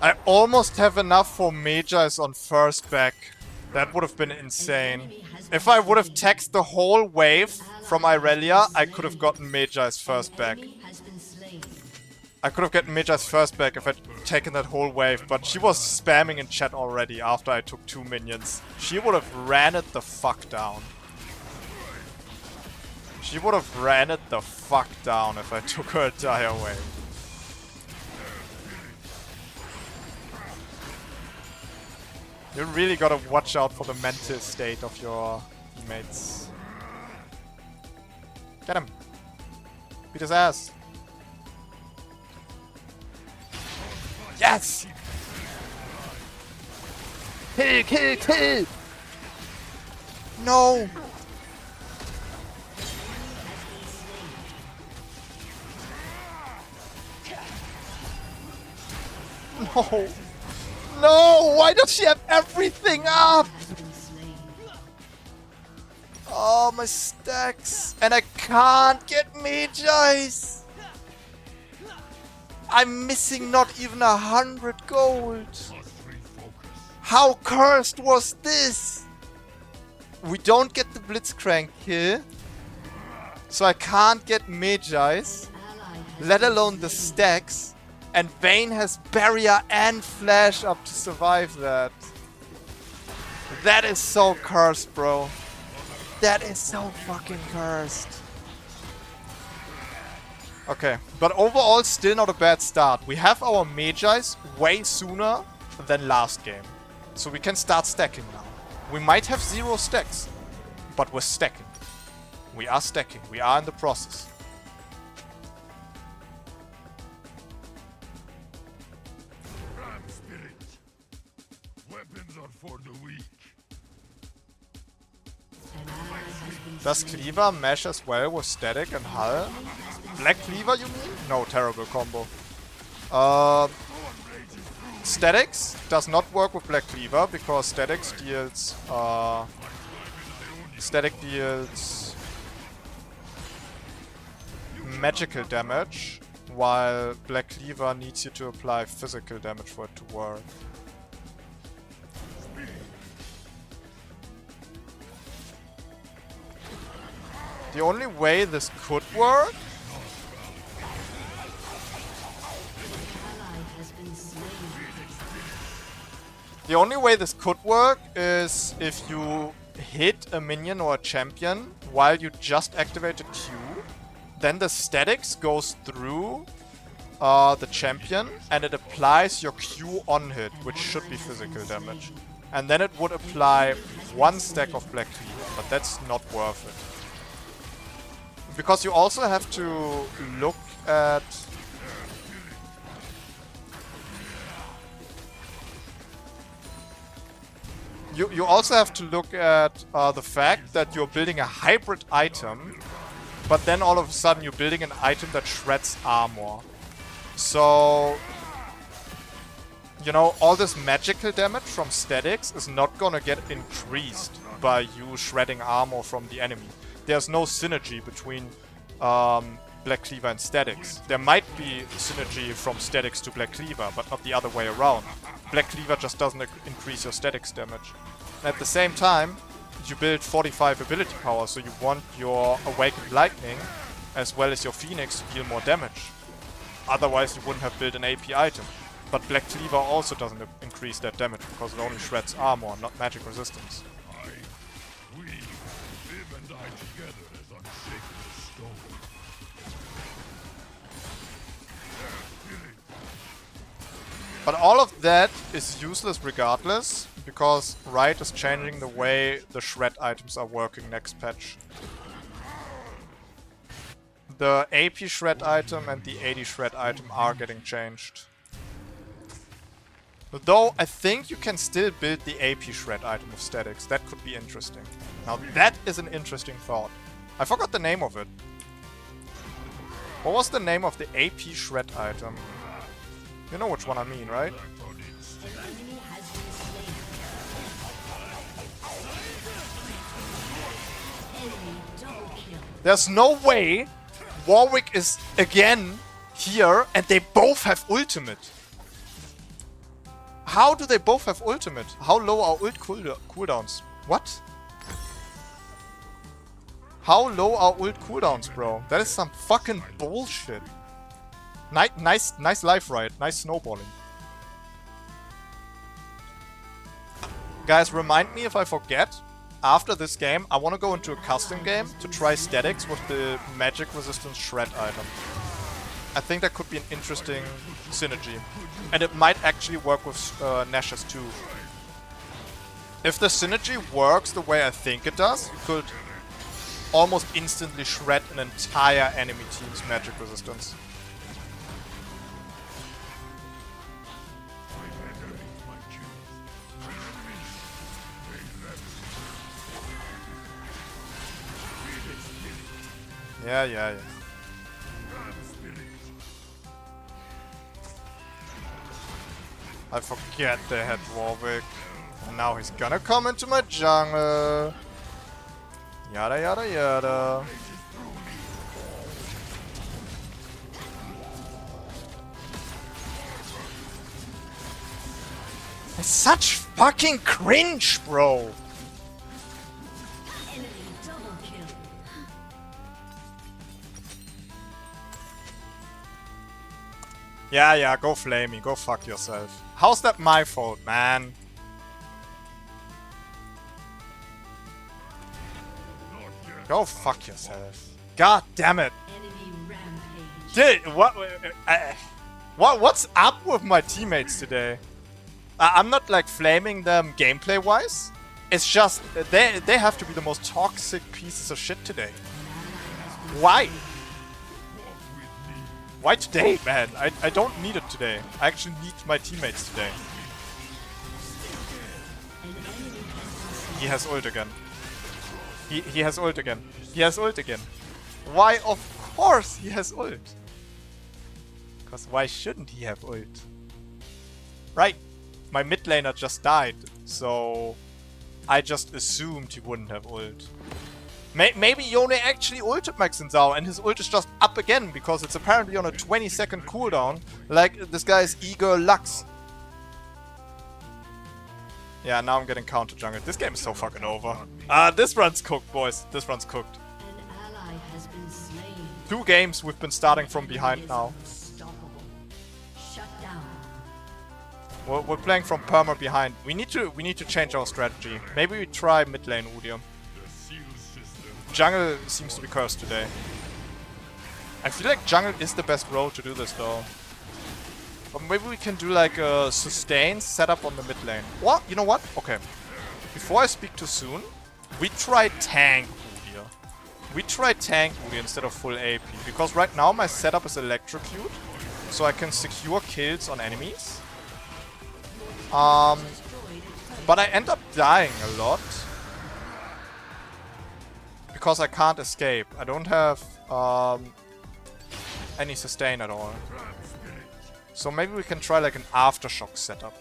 I almost have enough for Mejai's on first back. That would have been insane. If I would have taxed the whole wave from Irelia, I could have gotten Mejai's first back. I could have gotten Mejai's first back if I'd taken that whole wave, but she was spamming in chat already after I took 2 minions. She would have ran it the fuck down. She would have ran it the fuck down if I took her entire wave. You really gotta watch out for the mental state of your teammates. Get him! Beat his ass! Yes! Kill, kill, kill! No! No! No! Why does she have everything up? Oh, my stacks. And I can't get Mejai's. I'm missing not even 100 gold. How cursed was this? We don't get the Blitzcrank kill. So I can't get Mejai's. Let alone the stacks. And Vayne has barrier and flash up to survive that. That is so cursed, bro. That is so fucking cursed. Okay, but overall still not a bad start. We have our Mejai's way sooner than last game. So we can start stacking now. We might have 0 stacks, but we're stacking. We are stacking. We are in the process. Weapons are for the weak. Does Cleaver mesh as well with Static and Hull? Black Cleaver, you mean? No, terrible combo. Statics does not work with Black Cleaver because Statics deals magical damage, while Black Cleaver needs you to apply physical damage for it to work. The only way this could work is if you hit a minion or a champion while you just activate a Q, then the statics goes through the champion and it applies your Q on hit, which should be physical damage. And then it would apply 1 stack of Black Cleaver, but that's not worth it. Because you also have to look at... You also have to look at the fact that you're building a hybrid item, but then all of a sudden you're building an item that shreds armor. So, you know, all this magical damage from statics is not gonna get increased by you shredding armor from the enemy. There's no synergy between Black Cleaver and statics. There might be synergy from statics to Black Cleaver, but not the other way around. Black Cleaver just doesn't increase your statics damage. And at the same time, you build 45 ability power, so you want your Awakened Lightning as well as your Phoenix to deal more damage. Otherwise you wouldn't have built an AP item. But Black Cleaver also doesn't increase that damage because it only shreds armor, not magic resistance. We live and die together as unshakable stone. But all of that is useless regardless, because Riot is changing the way the shred items are working next patch. The AP shred item and the AD shred item are getting changed. Though I think you can still build the AP shred item with statics. That could be interesting. Now that is an interesting thought. I forgot the name of it. What was the name of the AP shred item? You know which one I mean, right? There's no way Warwick is again here and they both have ultimate. How do they both have ultimate? How low are ult cooldowns? What? How low are ult cooldowns, bro? That is some fucking bullshit. Nice life Riot. Nice snowballing. Guys, remind me if I forget. After this game, I want to go into a custom game to try statics with the magic resistance shred item. I think that could be an interesting synergy. And it might actually work with Nash's too. If the synergy works the way I think it does, you could almost instantly shred an entire enemy team's magic resistance. Yeah. I forget they had Warwick. And now he's gonna come into my jungle. Yada yada yada. It's such fucking cringe, bro. Yeah, go flamey, go fuck yourself. How's that my fault, man? Go fuck yourself. God damn it. Dude, what's up with my teammates today? I'm not like flaming them gameplay-wise. It's just they have to be the most toxic pieces of shit today. Why? Why today, man? I don't need it today. I actually need my teammates today. He has ult again. He has ult again. He has ult again. Why? Of course he has ult. Because why shouldn't he have ult? Right. My mid laner just died, so I just assumed he wouldn't have ult. Maybe Yone actually ulted Max Zhao and his ult is just up again because it's apparently on a 20-second cooldown, like this guy is eager Lux. Yeah, now I'm getting counter jungle. This game is so fucking over. This run's cooked, boys. This run's cooked. 2 games we've been starting from behind now. We're playing from perma behind. We need to change our strategy. Maybe we try mid lane Udyr. Jungle seems to be cursed today. I feel like jungle is the best role to do this though. But maybe we can do like a sustain setup on the mid lane. What? You know what? Okay. Before I speak too soon, we try tank Udyr. We try tank Udyr instead of full AP. Because right now my setup is electrocute. So I can secure kills on enemies. But I end up dying a lot. Because I can't escape. I don't have any sustain at all. So maybe we can try like an aftershock setup.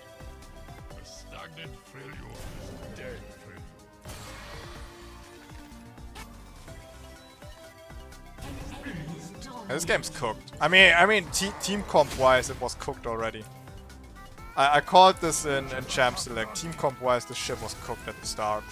This game's cooked. I mean, team comp wise, it was cooked already. I called this in Champ Select. Team comp wise, the ship was cooked at the start.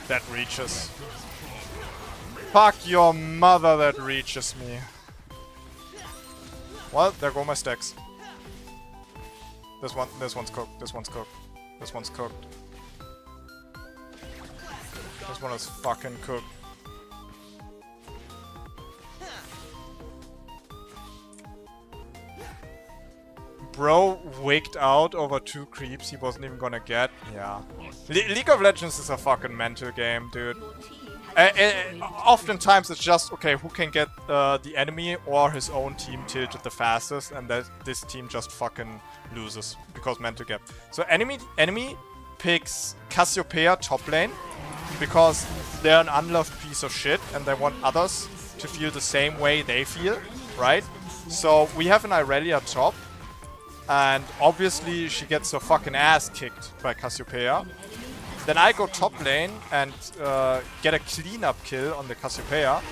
That reaches. Fuck your mother, that reaches me. Well, there go my stacks. This one's cooked, this one's cooked, this one's cooked. This one is fucking cooked. Bro wigged out over 2 creeps he wasn't even gonna get. Yeah. League of Legends is a fucking mental game, dude. Oftentimes it's just, okay, who can get the enemy or his own team tilted the fastest, and that this team just fucking loses because mental gap. So enemy picks Cassiopeia top lane because they're an unloved piece of shit and they want others to feel the same way they feel, right? So we have an Irelia top. And obviously she gets her fucking ass kicked by Cassiopeia. Then I go top lane and get a cleanup kill on the Cassiopeia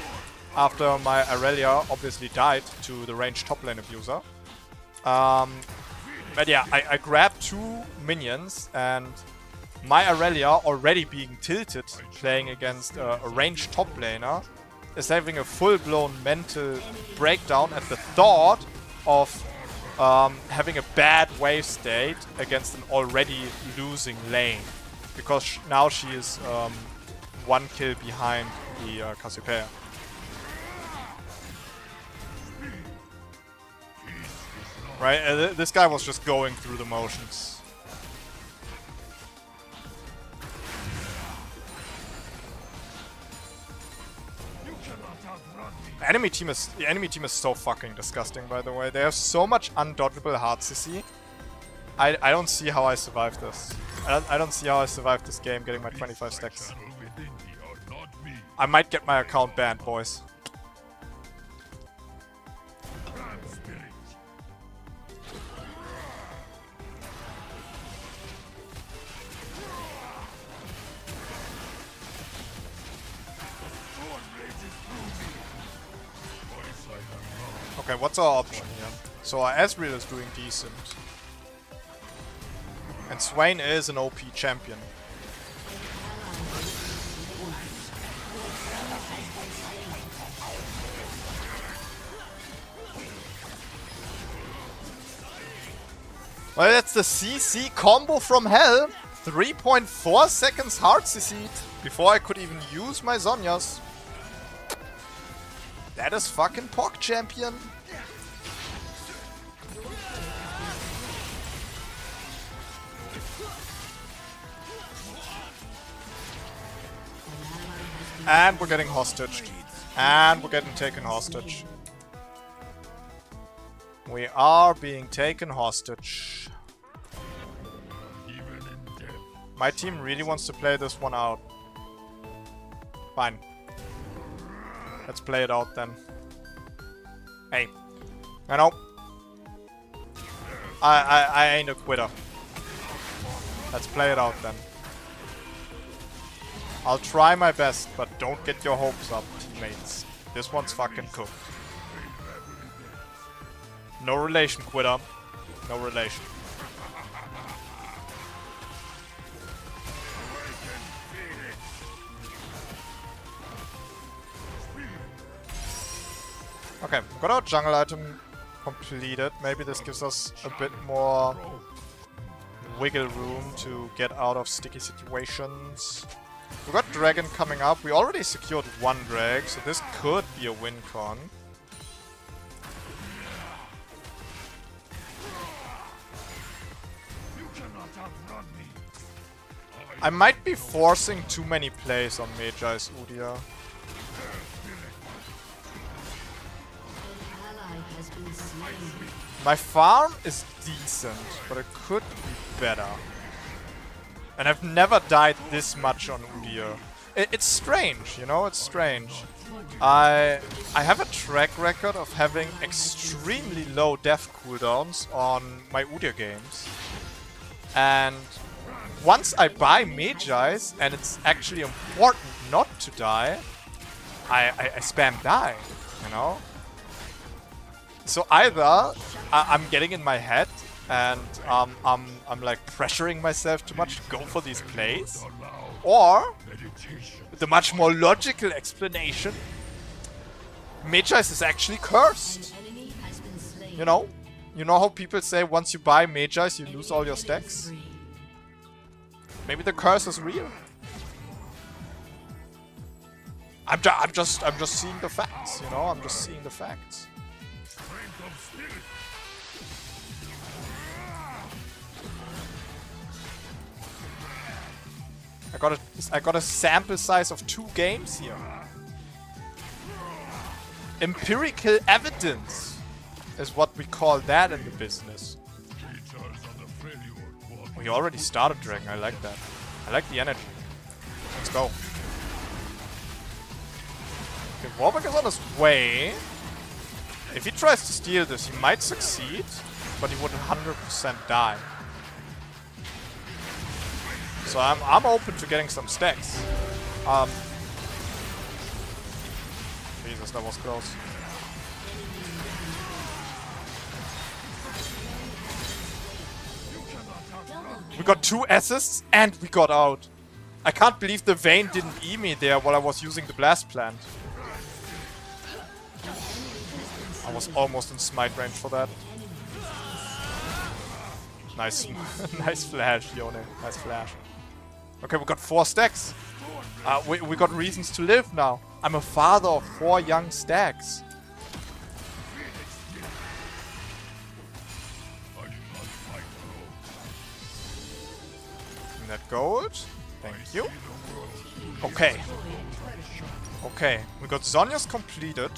after my Irelia obviously died to the ranged top lane abuser. But yeah, I grabbed 2 minions and my Irelia, already being tilted playing against a ranged top laner, is having a full-blown mental breakdown at the thought of having a bad wave state against an already losing lane. Because now she is 1 kill behind the Cassiopeia. Right? This guy was just going through the motions. The enemy team is so fucking disgusting, by the way. They have so much undodgeable hard CC. I don't see how I survived this. I don't see how I survived this game getting my 25 stacks. I might get my account banned, boys. Okay, what's our option here? So our Ezreal is doing decent. And Swain is an OP champion. Well, that's the CC combo from hell. 3.4 seconds hard CC'd before I could even use my Zhonya's. That is fucking POC champion. And we're getting hostaged. And we're getting taken hostage. We are being taken hostage. My team really wants to play this one out. Fine. Let's play it out then. Hey. I know. I ain't a quitter. Let's play it out then. I'll try my best, but don't get your hopes up, teammates. This one's fucking cooked. No relation, quitter. No relation. Okay, got our jungle item completed. Maybe this gives us a bit more wiggle room to get out of sticky situations. We got Dragon coming up. We already secured one drag, so this could be a win con. I might be forcing too many plays on Mejai's Udyr. My farm is decent, but it could be better. And I've never died this much on Udyr. It's strange, you know, it's strange. I have a track record of having extremely low death cooldowns on my Udyr games. And once I buy Mejai's, and it's actually important not to die, I spam die, you know? So either I'm getting in my head and I'm like pressuring myself too much to go for these plays, or the much more logical explanation, Mejai's is actually cursed. You know how people say once you buy Mejai's you lose all your stacks? Maybe the curse is real. I'm just seeing the facts, you know? I'm just seeing the facts. I got a sample size of 2 games here. Empirical evidence is what we call that in the business. We already started Dragon, I like that. I like the energy. Let's go. Okay, Warwick is on his way. If he tries to steal this, he might succeed, but he would 100% die. So I'm open to getting some stacks. Jesus, that was close. We got 2 assists and we got out. I can't believe the Vayne didn't E me there while I was using the blast plant. I was almost in smite range for that. Nice, nice flash, Yone. Nice flash. Okay, we got 4 stacks. We got reasons to live now. I'm a father of 4 young stacks. That gold. Thank you. Okay. Okay, we got Zhonya's completed.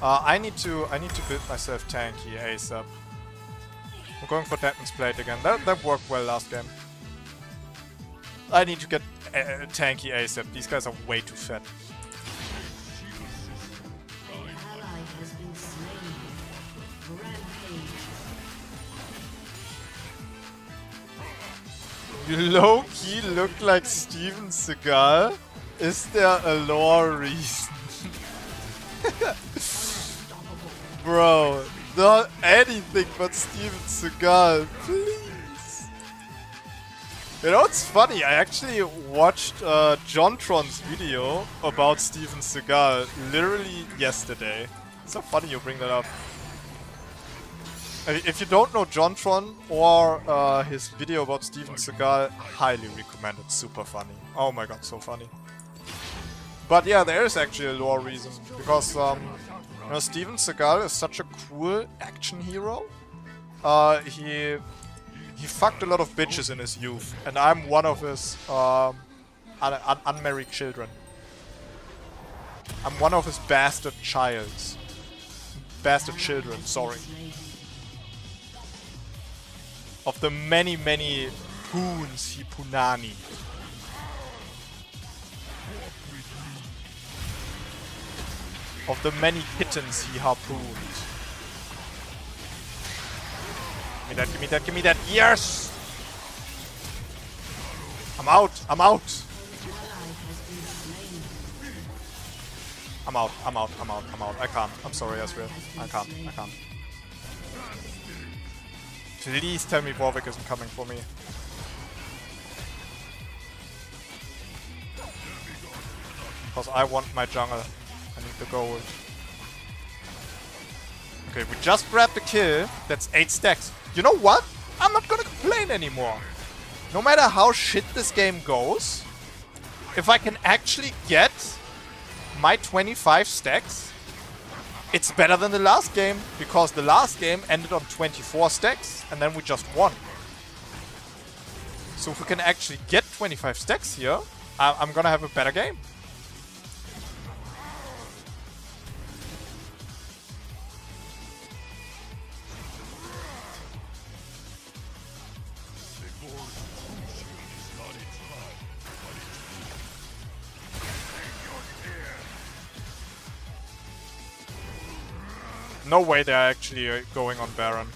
I need to build myself tanky ASAP. I'm going for Demon's Plate again. That worked well last game. I need to get tanky ASAP. These guys are way too fat. You low-key look like Steven Seagal? Is there a lore reason? Bro, not anything but Steven Seagal, please. You know, it's funny, I actually watched Jontron's video about Steven Seagal literally yesterday. It's so funny you bring that up. If you don't know Jontron or his video about Steven Seagal, highly recommend it. Super funny. Oh my god, so funny. But yeah, there is actually a lore reason. Because, you know, Steven Seagal is such a cool action hero. He fucked a lot of bitches in his youth. And I'm one of his unmarried children. I'm one of his bastard childs. Bastard children, sorry. Of the many, many poons he punani. Of the many kittens he harpooned. Give me that, give me that, give me that, yes! I'm out, I'm out! I'm out, I'm out, I'm out, I'm out. I can't. I'm sorry, Ezreal. I can't, I can't. Please tell me Warwick isn't coming for me. Because I want my jungle. I need the gold. Okay, we just grabbed the kill. That's 8 stacks. You know what? I'm not gonna complain anymore. No matter how shit this game goes, if I can actually get my 25 stacks, it's better than the last game, because the last game ended on 24 stacks, and then we just won. So if we can actually get 25 stacks here, I'm gonna have a better game. No way they're actually going on Baron.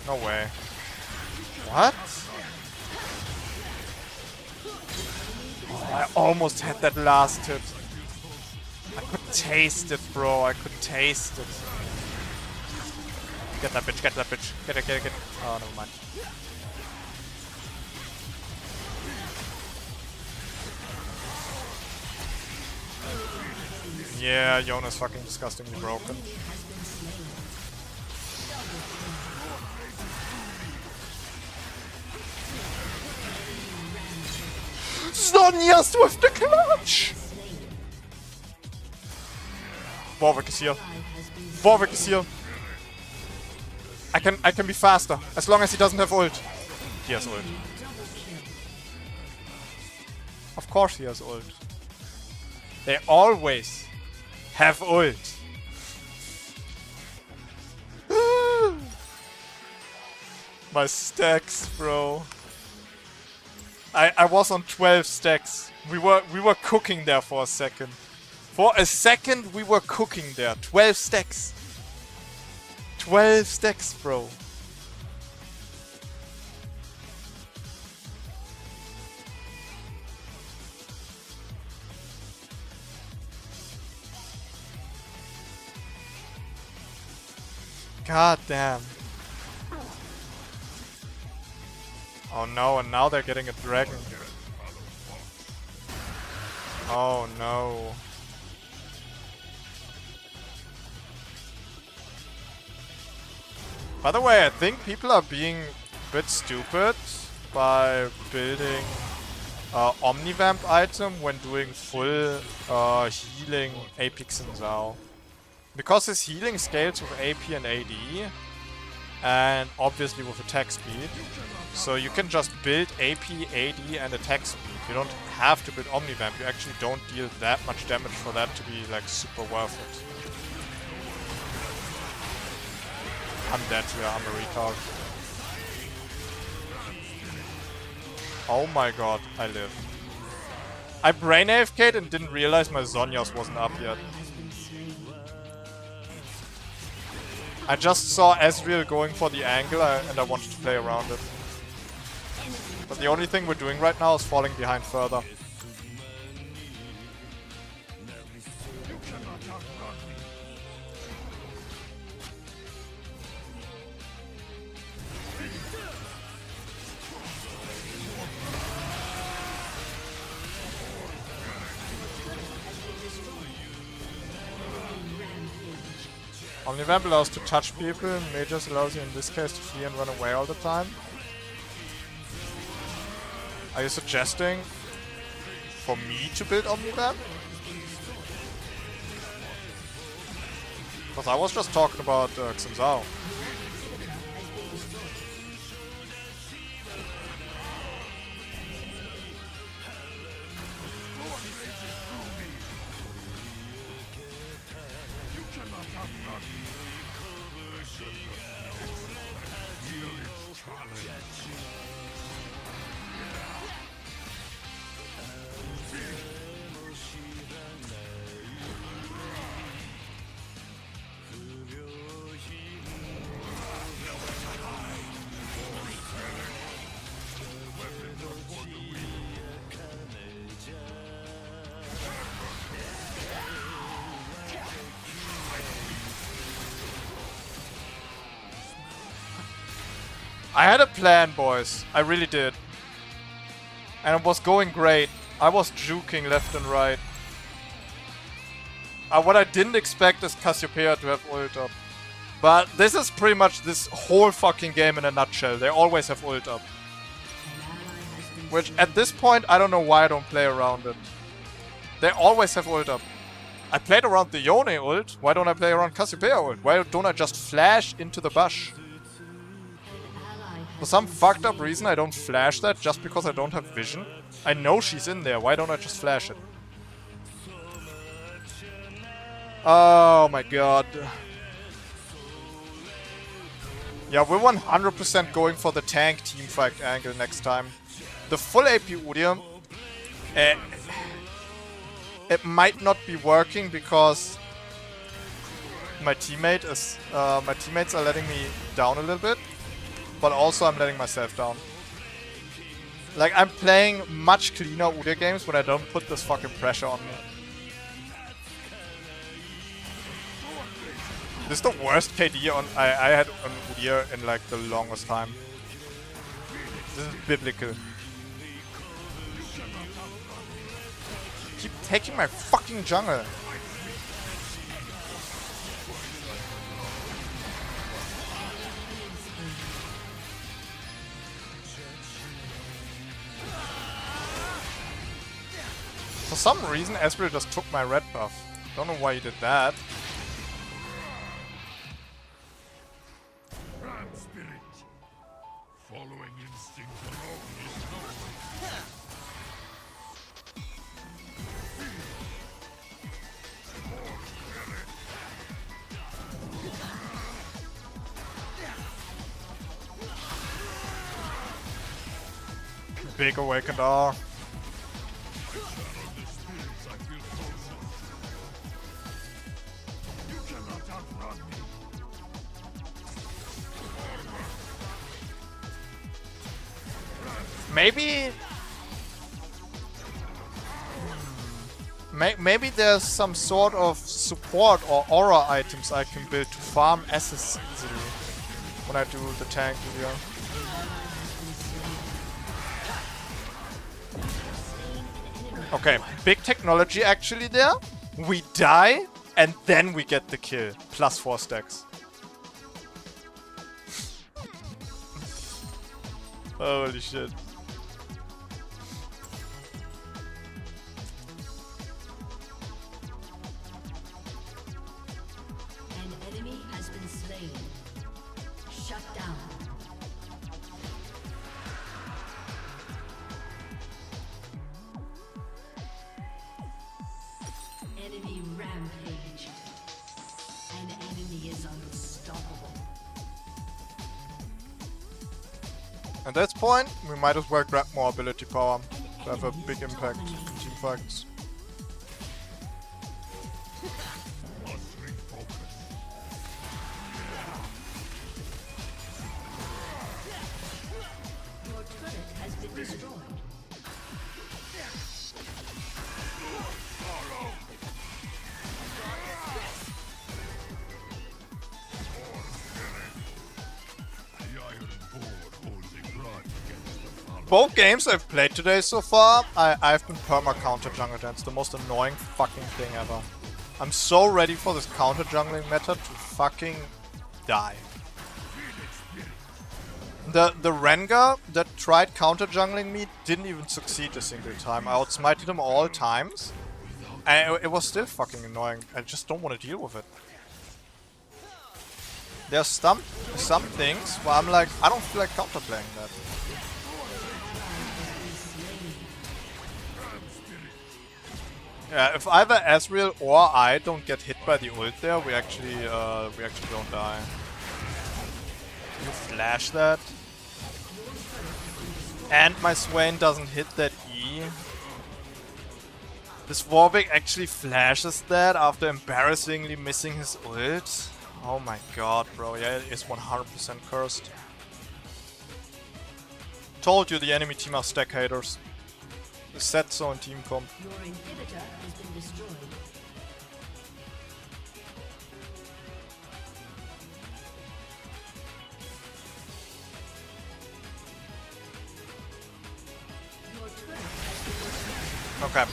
No way. What? Oh, I almost had that last hit. I could taste it, bro. I could taste it. Get that bitch, get that bitch. Get it, get it, get it. Oh, never mind. Yeah, Yona's fucking disgustingly broken. Zhonya's with the clutch! Warwick is here. Warwick is here. I can be faster, as long as he doesn't have ult. He has ult. Of course he has ult. They always have ult. My stacks, bro. I was on 12 stacks. We were cooking there for a second. For a second we were cooking there. 12 stacks. 12 stacks, bro. God damn. Oh no, and now they're getting a dragon. Oh no. By the way, I think people are being a bit stupid by building Omnivamp item when doing full healing Apix and Zao. Because his healing scales with AP and AD, and obviously with attack speed. So you can just build AP, AD, and attack speed. You don't have to build Omnivamp. You actually don't deal that much damage for that to be like super worth it. I'm dead here, I'm a retard. Oh my god, I live. I brain AFK'd and didn't realize my Zhonya's wasn't up yet. I just saw Ezreal going for the angle and I wanted to play around it. But the only thing we're doing right now is falling behind further. Omnivamp allows to touch people, Mages allows you in this case to flee and run away all the time. Are you suggesting for me to build Omnivamp? Because I was just talking about Xin Zhao. I had a plan, boys. I really did. And it was going great. I was juking left and right. What I didn't expect is Cassiopeia to have ult up. But this is pretty much this whole fucking game in a nutshell. They always have ult up. Which, at this point, I don't know why I don't play around it. They always have ult up. I played around the Yone ult. Why don't I play around Cassiopeia ult? Why don't I just flash into the bush? For some fucked up reason I don't flash that just because I don't have vision. I know she's in there, why don't I just flash it? Oh my god. Yeah, we're 100% going for the tank teamfight angle next time. The full AP Udyr, it might not be working because my teammates are letting me down a little bit. But also I'm letting myself down. Like, I'm playing much cleaner Udyr games when I don't put this fucking pressure on me. This is the worst KD I had on Udyr in like the longest time. This is biblical. Keep taking my fucking jungle. For some reason, Ezreal just took my red buff. Don't know why he did that. Following instinct alone is no Big awakened R. Maybe there's some sort of support or aura items I can build to farm assets easily when I do the tank video. Okay, big technology actually there. We die and then we get the kill. Plus 4 stacks. Holy shit. Shut down. Enemy rampage. An enemy is unstoppable. At this point, we might as well grab more ability power to have a big impact in team fights. Must refocus. Your turret has been destroyed. The iron board holds a grudge against the fallen. Both games I've played today so far, I've been perma-counter jungled. It's the most annoying fucking thing ever. I'm so ready for this counter jungling meta to fucking die. The Rengar that tried counter jungling me didn't even succeed a single time. I outsmited him all times. And it was still fucking annoying. I just don't want to deal with it. There's some things where I'm like, I don't feel like counterplaying that. Yeah, if either Ezreal or I don't get hit by the ult there, we actually don't die. You flash that. And my Swain doesn't hit that E. This Warwick actually flashes that after embarrassingly missing his ult. Oh my god, bro. Yeah, it is 100% cursed. Told you the enemy team are stack haters. They said so in team comp. Your inhibitor has been destroyed. Your turret has been destroyed. Okay. An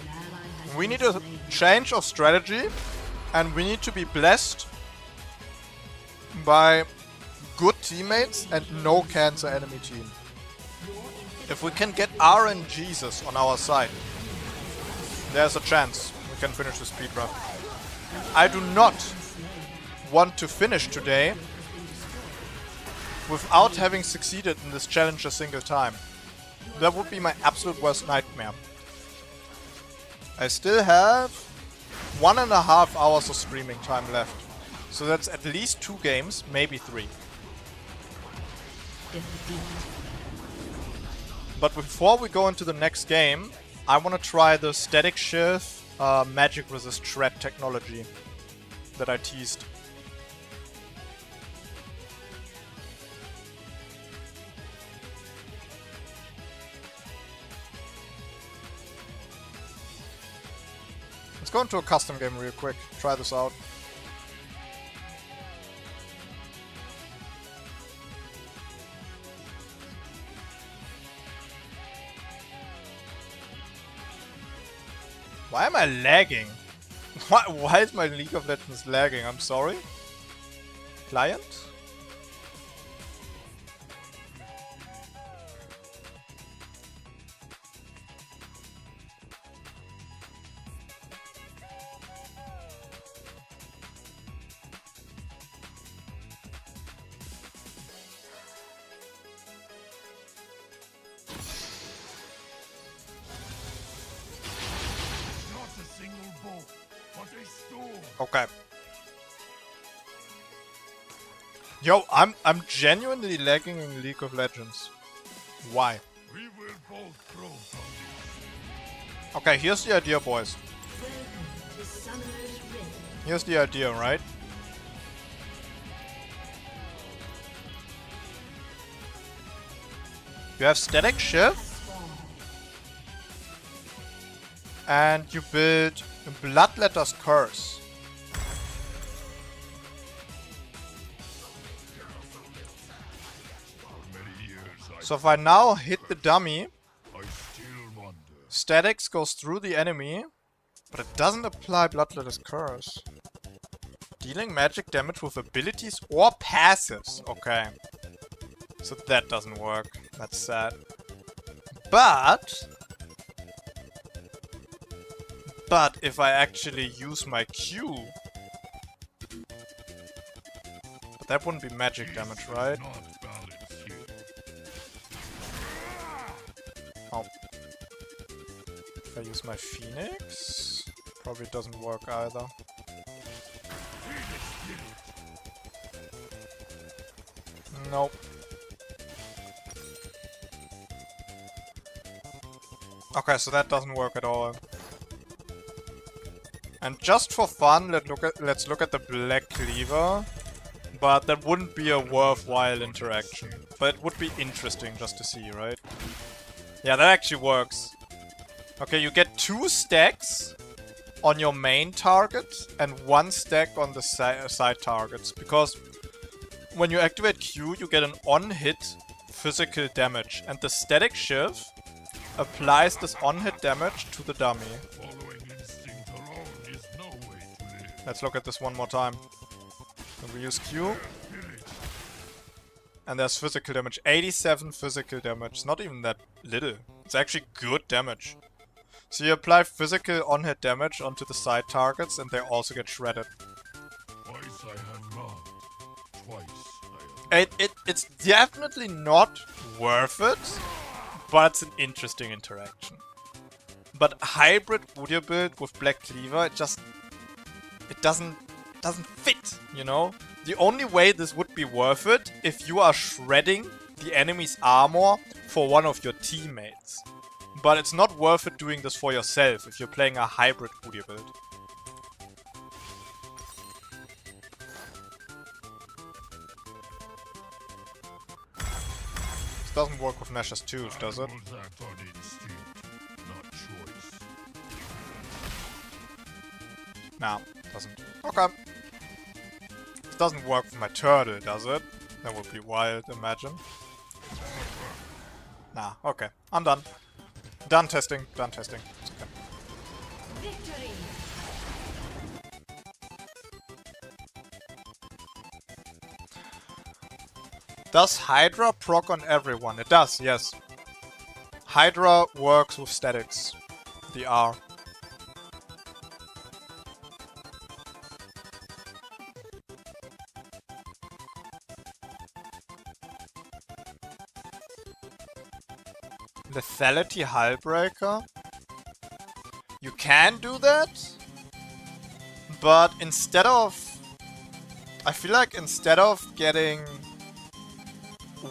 ally has We been need a slain. change of strategy, and we need to be blessed by good teammates and no cancer enemy team. If we can get RNGesus on our side, there's a chance we can finish the speedrun. I do not want to finish today without having succeeded in this challenge a single time. That would be my absolute worst nightmare. I still have 1.5 hours of streaming time left. So that's at least 2 games, maybe 3. But before we go into the next game, I want to try the static shift magic resist shred technology that I teased. Let's go into a custom game real quick, try this out. Why am I lagging? Why is my League of Legends lagging? I'm sorry. Client? Not a single bolt, but a storm. Okay. Yo, I'm genuinely lagging in League of Legends. Why? We will both grow from this. Okay, here's the idea, boys. Welcome to Summoner's Rift. Here's the idea, right? You have static shift, Spawn. and you build Bloodletter's Curse. For many years So if I now hit the dummy, I still wonder. statics goes through the enemy, but it doesn't apply Bloodletter's Curse. Dealing magic damage with abilities or passives. Okay. So that doesn't work. That's sad. But if I actually use my Q, That wouldn't be magic damage, right? Not balanced here. Oh. If I use my Phoenix, probably doesn't work either. Nope. Okay, so that doesn't work at all. And just for fun, let's look at the Black Cleaver. But that wouldn't be a worthwhile interaction. But it would be interesting just to see, right? Yeah, that actually works. Okay, you get 2 stacks on your main target and 1 stack on the side targets. Because when you activate Q, you get an on-hit physical damage. And the static shiv applies this on-hit damage to the dummy. Following instinct alone is no way to live. Let's look at this one more time. So we use Q. And there's physical damage. 87 physical damage. Not even that little. It's actually good damage. So you apply physical on-hit damage onto the side targets and they also get shredded. Twice I have loved. Twice I have. It's definitely not worth it, but it's an interesting interaction. But hybrid Udyr build with Black Cleaver, it doesn't fit, you know? The only way this would be worth it if you are shredding the enemy's armor for one of your teammates. But it's not worth it doing this for yourself if you're playing a hybrid Udyr build. This doesn't work with Nash's tooth, does it? Animals act on instinct, not choice. No, doesn't. Okay. This doesn't work with my turtle, does it? That would be wild, imagine. Nah, okay. I'm done. Done testing. Done testing. It's okay. Victory. Does Hydra proc on everyone? It does, yes. Hydra works with statics. The R. Lethality Hullbreaker? You can do that, but instead of... I feel like instead of getting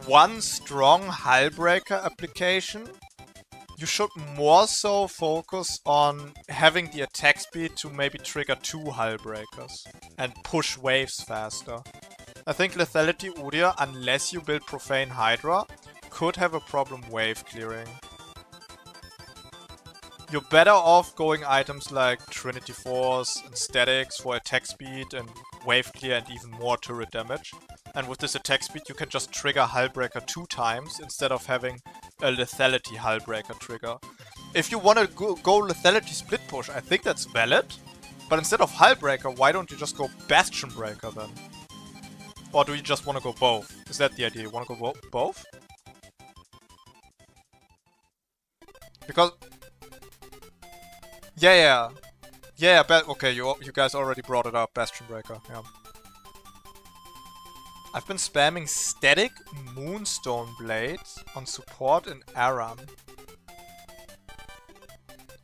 one strong Hullbreaker application, you should more so focus on having the attack speed to maybe trigger 2 Hullbreakers and push waves faster. I think Lethality Udyr, unless you build Profane Hydra, could have a problem wave clearing. You're better off going items like Trinity Force and Statics for attack speed and wave clear and even more turret damage. And with this attack speed you can just trigger Hullbreaker 2 times instead of having a Lethality Hullbreaker trigger. If you want to go Lethality Split Push, I think that's valid. But instead of Hullbreaker, why don't you just go Bastion Breaker then? Or do you just want to go both? Is that the idea? You want to go both? Because... Yeah, okay, you guys already brought it up, Bastion Breaker, yeah. I've been spamming Static Moonstone Blade on support in Aram.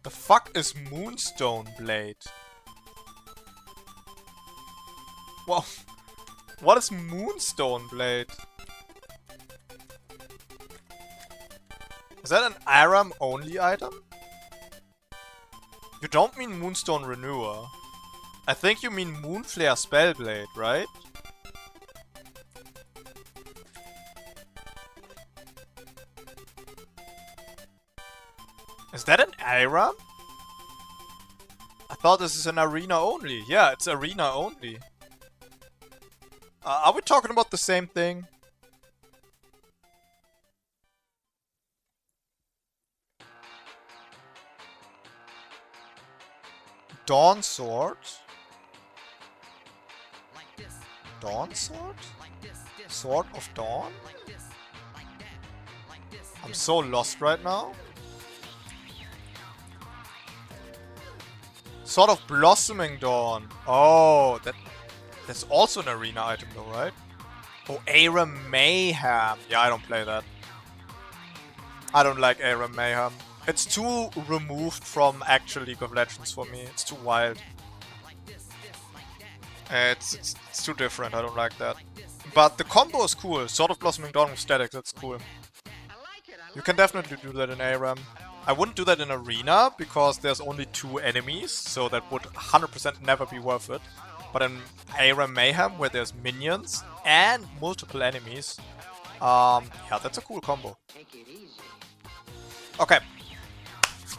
The fuck is Moonstone Blade? Well, what is Moonstone Blade? Is that an Aram only item? You don't mean Moonstone Renewer. I think you mean Moonflare Spellblade, right? Is that an Aram? I thought this is an arena only. Yeah, it's arena only. Are we talking about the same thing? Dawn Sword? Dawn Sword? Sword of Dawn? I'm so lost right now. Sword of Blossoming Dawn. Oh, that's also an arena item though, right? Oh, Aram Mayhem. Yeah, I don't play that. I don't like Aram Mayhem. It's too removed from actual League of Legends for me. It's too wild. It's too different. I don't like that. But the combo is cool. Sword of Blossoming Dawn with statics. That's cool. You can definitely do that in Aram. I wouldn't do that in Arena because there's only 2 enemies, so that would 100% never be worth it. But in Aram Mayhem, where there's minions and multiple enemies, yeah, that's a cool combo. Okay,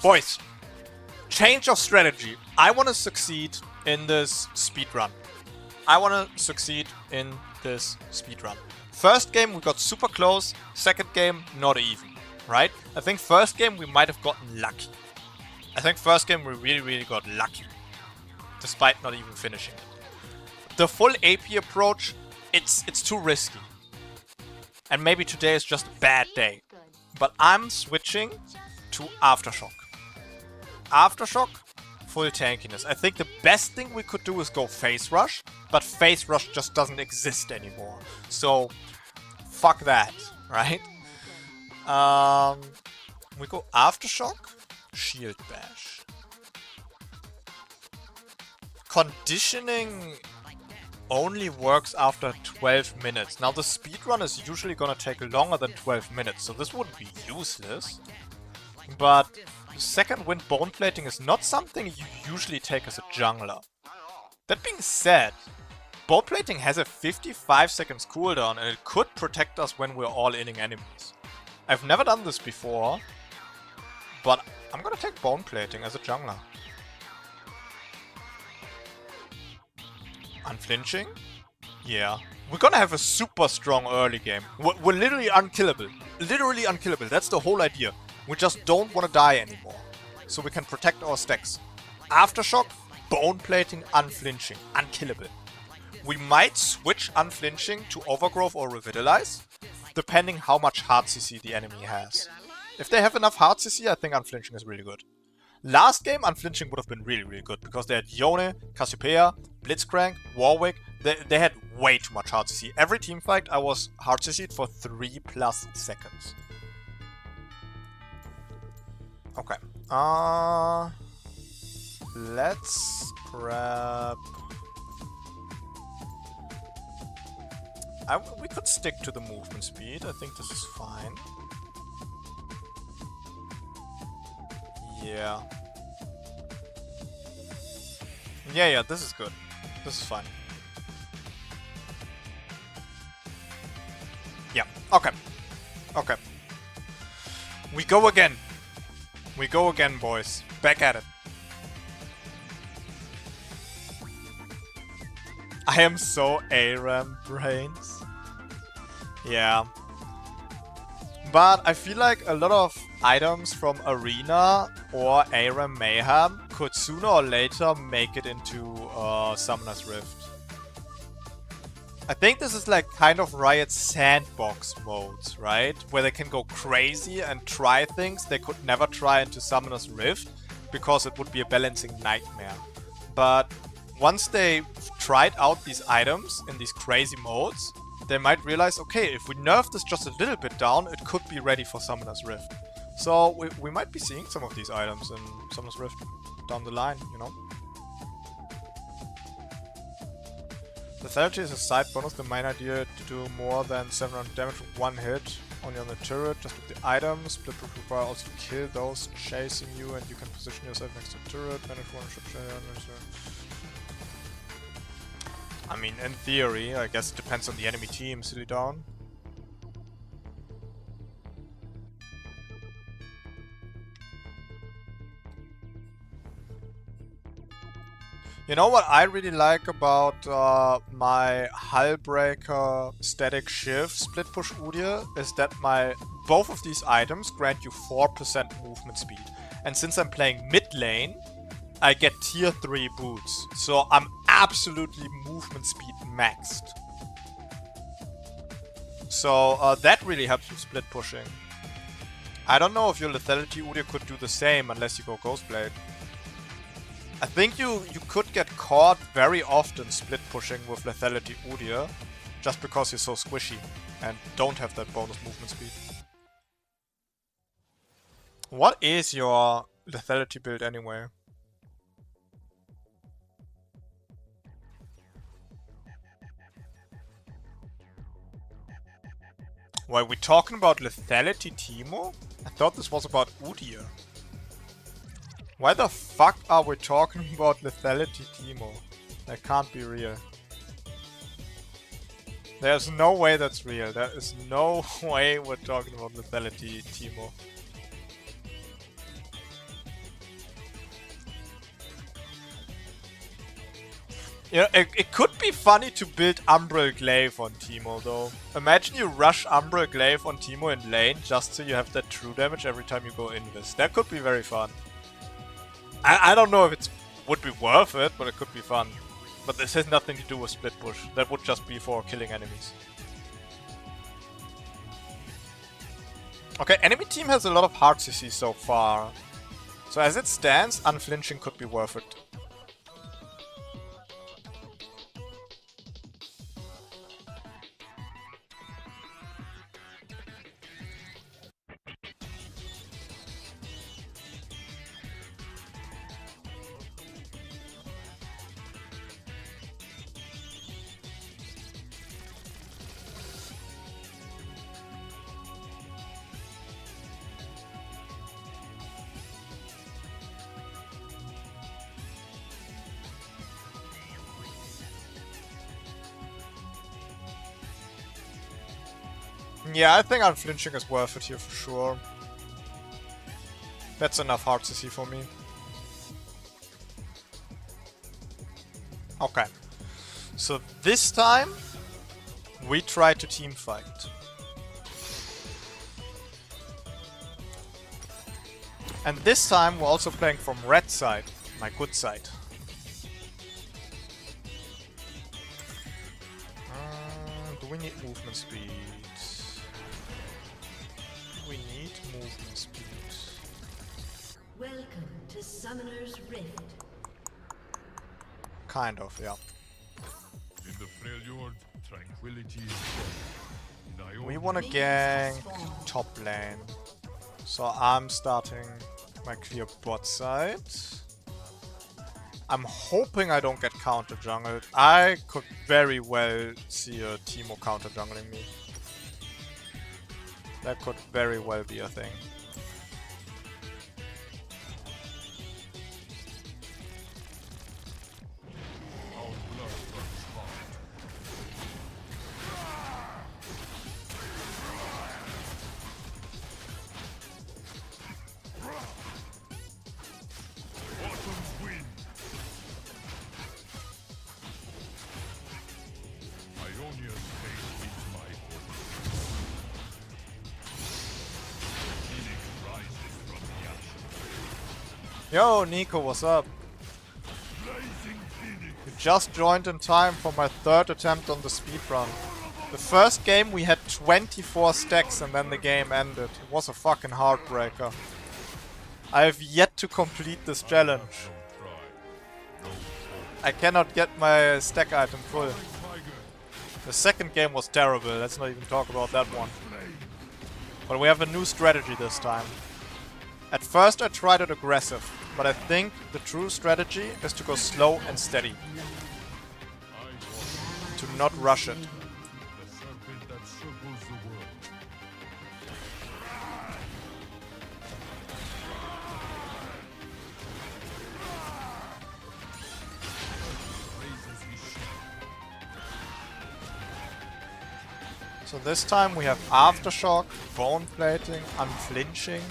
boys, change of strategy. I want to succeed in this speedrun. First game we got super close, second game not even, right? I think first game we might have gotten lucky. I think first game we really got lucky, despite not even finishing it. The full AP approach, it's too risky. And maybe today is just a bad day. But I'm switching to Aftershock. Aftershock, full tankiness. I think the best thing we could do is go Phase Rush, but Phase Rush just doesn't exist anymore. So, fuck that, right? We go Aftershock, Shield Bash. Conditioning only works after 12 minutes. Now the speedrun is usually gonna take longer than 12 minutes, so this wouldn't be useless. But second wind bone plating is not something you usually take as a jungler. That being said, bone plating has a 55 seconds cooldown and it could protect us when we're all-inning enemies. I've never done this before, but I'm gonna take bone plating as a jungler. Unflinching? Yeah. We're gonna have a super strong early game. We're literally unkillable. Literally unkillable. That's the whole idea. We just don't want to die anymore. So we can protect our stacks. Aftershock, bone plating, unflinching. Unkillable. We might switch unflinching to overgrowth or revitalize, depending how much hard CC the enemy has. If they have enough hard CC, I think unflinching is really good. Last game, unflinching would have been really good because they had Yone, Cassiopeia, Blitzcrank, Warwick. They had way too much hard CC. Every team fight, I was hard CC'd for 3+ seconds. Okay. Let's grab... we could stick to the movement speed. I think this is fine. Yeah. Yeah, this is good. This is fine. Yeah, okay. Okay. We go again. We go again, boys. Back at it. I am so ARAM brains. Yeah. But I feel like a lot of items from Arena or Aram Mayhem could sooner or later make it into Summoner's Rift. I think this is like kind of Riot's sandbox modes, right? Where they can go crazy and try things they could never try into Summoner's Rift because it would be a balancing nightmare. But once they tried out these items in these crazy modes, they might realize, okay, if we nerf this just a little bit down, it could be ready for Summoner's Rift. So we might be seeing some of these items in Summoner's Rift down the line, you know? Lethality is a side bonus. The main idea to do more than 700 damage with one hit, only on the turret, just with the item. Split proof require also to kill those chasing you, and you can position yourself next to the turret. Manage one shot. I mean, in theory, I guess it depends on the enemy team, silly down. You know what I really like about my Hullbreaker static shift split push Udyr is that both of these items grant you 4% movement speed. And since I'm playing mid lane, I get tier 3 boots. So I'm absolutely movement speed maxed. So that really helps with split pushing. I don't know if your lethality Udyr could do the same unless you go Ghostblade. I think you could get caught very often split pushing with lethality Udyr, just because you're so squishy and don't have that bonus movement speed. What is your lethality build anyway? Were we talking about lethality Teemo? I thought this was about Udyr. Why the fuck are we talking about lethality Teemo? That can't be real. There's no way that's real. There is no way we're talking about lethality Teemo. You know, it could be funny to build Umbral Glaive on Teemo though. Imagine you rush Umbral Glaive on Teemo in lane just so you have that true damage every time you go invis. That could be very fun. I don't know if it would be worth it, but it could be fun. But this has nothing to do with split push. That would just be for killing enemies. Okay, enemy team has a lot of hard CC so far. So as it stands, unflinching could be worth it. Yeah, I think unflinching is worth it here for sure. That's enough hard to see for me. Okay. So this time, we try to team fight. And this time, we're also playing from red side, my good side. Do we need movement speed? We need movement speed. Welcome to Summoner's Rift. Kind of, yeah. In the Freljord, tranquility is gone. We wanna gank top lane. So I'm starting my clear bot side. I'm hoping I don't get counter jungled. I could very well see a Teemo counter jungling me. That could very well be a thing. Our blood runs hot. Autumn's wind. Ionia's fate meets my order. Phoenix rises from the ashes. Yo, Nico, what's up? Blazing Phoenix. You just joined in time for my third attempt on the speedrun. The first game we had 24 stacks and then the game ended. It was a fucking heartbreaker. I have yet to complete this challenge. Don't try. No hope. I cannot get my stack item full. Tiger. The second game was terrible, let's not even talk about that one. Flame. But we have a new strategy this time. At first I tried it aggressive, but I think the true strategy is to go slow and steady. I walk To not rush it. the serpent that circles the world. Raises his shield. So this time we have Aftershock, Bone Plating, Unflinching.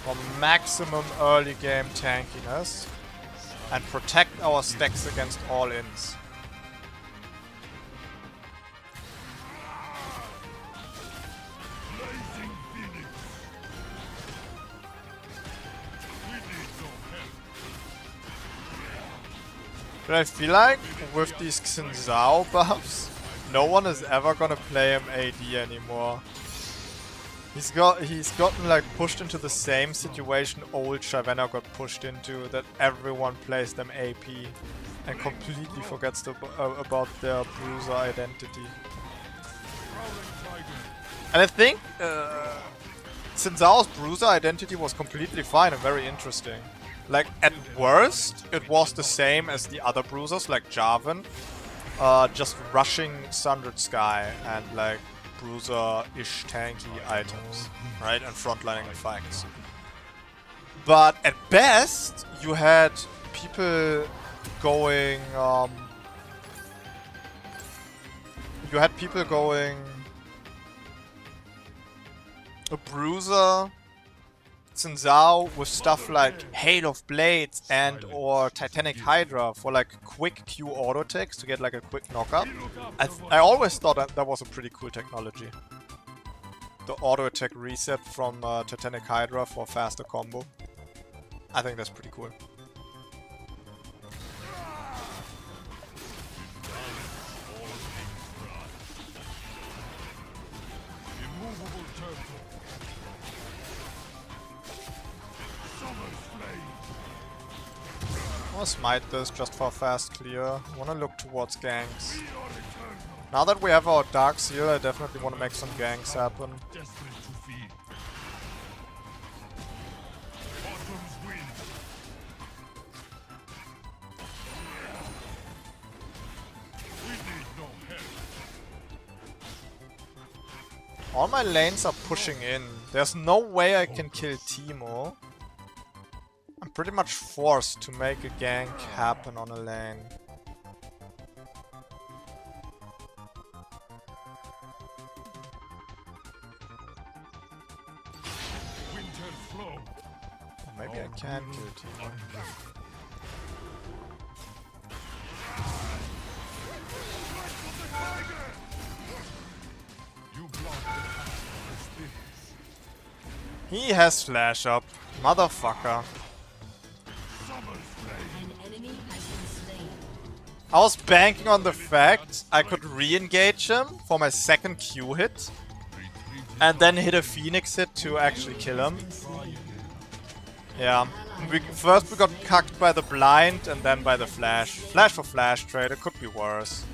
For maximum early game tankiness. And protect our stacks against all-ins. Blazing Phoenix. We need no help. But I feel like with these Xin Zhao buffs, no one is ever gonna play him AD anymore. He's gotten like pushed into the same situation old Shyvana got pushed into, that everyone plays them AP and completely forgets about their bruiser identity. And I think Sinzao's bruiser identity was completely fine and very interesting. Like, at worst, it was the same as the other bruisers, like Jarvan, just rushing Sundered Sky and like bruiser-ish tanky items, right? And frontlining in fights. But at best, you had people going, a bruiser, Sinzao with stuff like Hail of Blades and or Titanic Hydra for like quick Q auto attacks to get like a quick knockup. I always thought that was a pretty cool technology. The auto attack reset from Titanic Hydra for faster combo. I think that's pretty cool. I'll smite this just for a fast clear. Wanna look towards ganks. Now that we have our Dark Seal, I definitely wanna make some ganks happen. All my lanes are pushing in. There's no way I can kill Teemo. I'm pretty much forced to make a gank happen on a lane. Or maybe I can kill Teemo. He has flash up, motherfucker. I was banking on the fact I could re-engage him for my second Q hit and then hit a Phoenix hit to actually kill him. Yeah, first we got cucked by the blind and then by the flash. Flash for flash trade, it could be worse.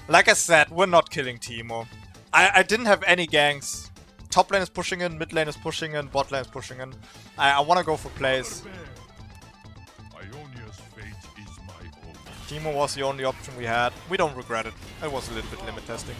Like I said, we're not killing Teemo. I didn't have any ganks. Top lane is pushing in, mid lane is pushing in, bot lane is pushing in. I want to go for plays. Teemo was the only option we had. We don't regret it. It was a little bit limit testing.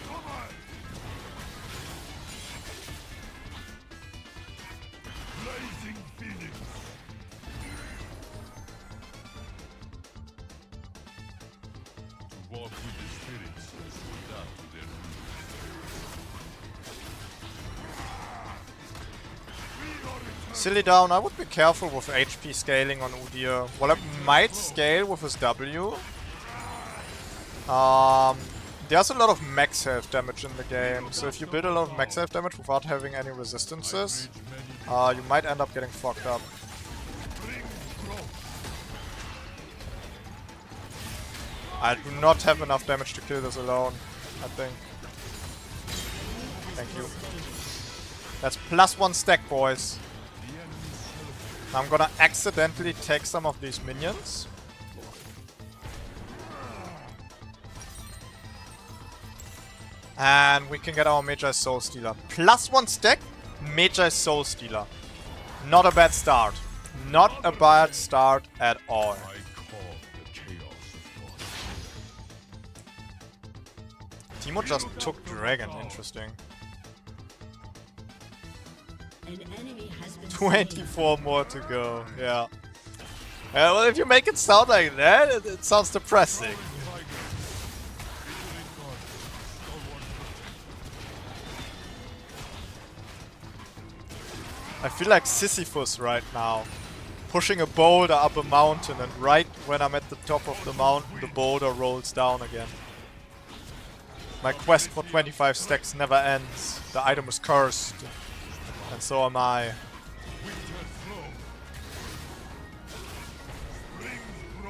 Silly down, I would be careful with HP scaling on Udyr. Well, I might scale with his W. There's a lot of max health damage in the game, so if you build a lot of max health damage without having any resistances, you might end up getting fucked up. I do not have enough damage to kill this alone, I think. Thank you. That's +1 stack, boys. I'm gonna accidentally take some of these minions. And we can get our Mejai Soul Stealer. +1 stack, Mejai Soul Stealer. Not a bad start. Not a bad start at all. Teemo just took Dragon, interesting. 24 more to go, yeah. Well, if you make it sound like that, it sounds depressing. I feel like Sisyphus right now, pushing a boulder up a mountain, and right when I'm at the top of the mountain, the boulder rolls down again. My quest for 25 stacks never ends. The item is cursed. And so am I.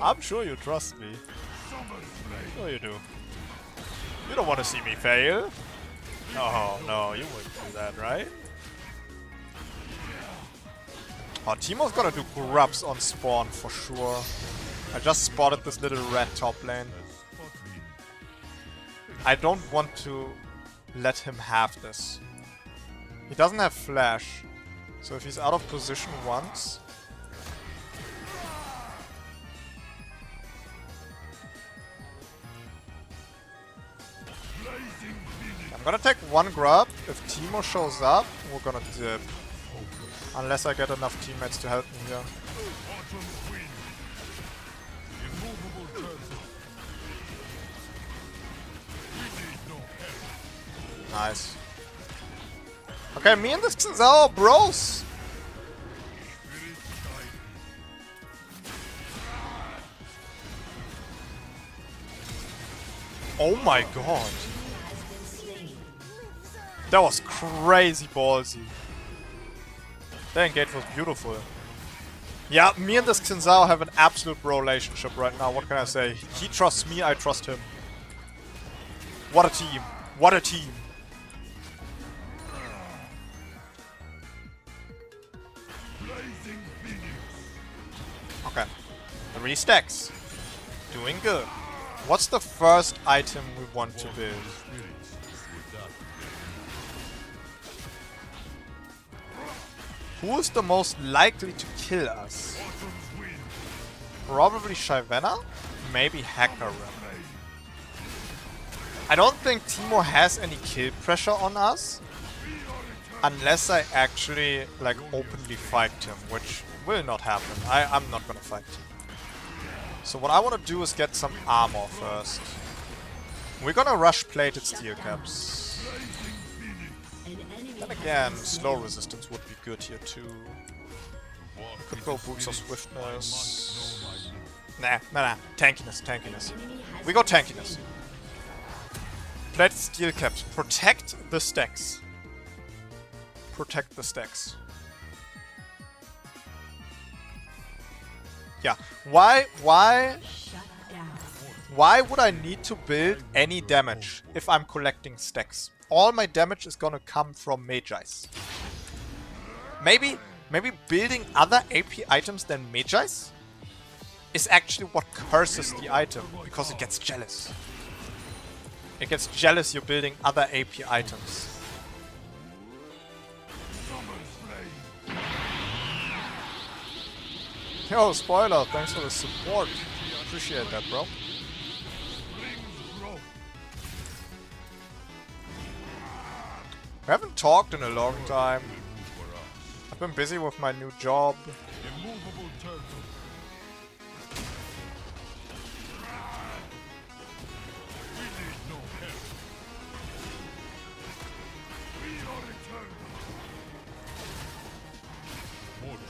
I'm sure you trust me. Sure you do. You don't want to see me fail. Oh no, you wouldn't do that, right? Oh, Teemo's gonna do grubs on spawn for sure. I just spotted this little red top lane. I don't want to let him have this. He doesn't have flash. So if he's out of position once... I'm gonna take one grub. If Teemo shows up, we're gonna dip. Unless I get enough teammates to help me here. Nice. Okay, me and this Xin bros. Oh my god. That was crazy ballsy. That engage was beautiful. Yeah, me and this Xin have an absolute bro relationship right now. What can I say? He trusts me, I trust him. What a team. What a team. Okay. 3 stacks. Doing good. What's the first item we want to build? Who is the most likely to kill us? Probably Shyvana? Maybe Hacker. I don't think Teemo has any kill pressure on us. Unless I actually, like, openly fight him, which will not happen. I'm not gonna fight him. So what I want to do is get some armor first. We're gonna rush plated steel caps. Then again, slow resistance would be good here too. We could go boots of swiftness. Nah. Tankiness. We go tankiness. Plated steel caps. Protect the stacks. Protect the stacks. Yeah. Why would I need to build any damage if I'm collecting stacks? All my damage is gonna come from Mejai's. Maybe building other AP items than Mejai's is actually what curses the item, because it gets jealous. It gets jealous you're building other AP items. Yo, spoiler, thanks for the support. Appreciate that, bro. We haven't talked in a long time. I've been busy with my new job.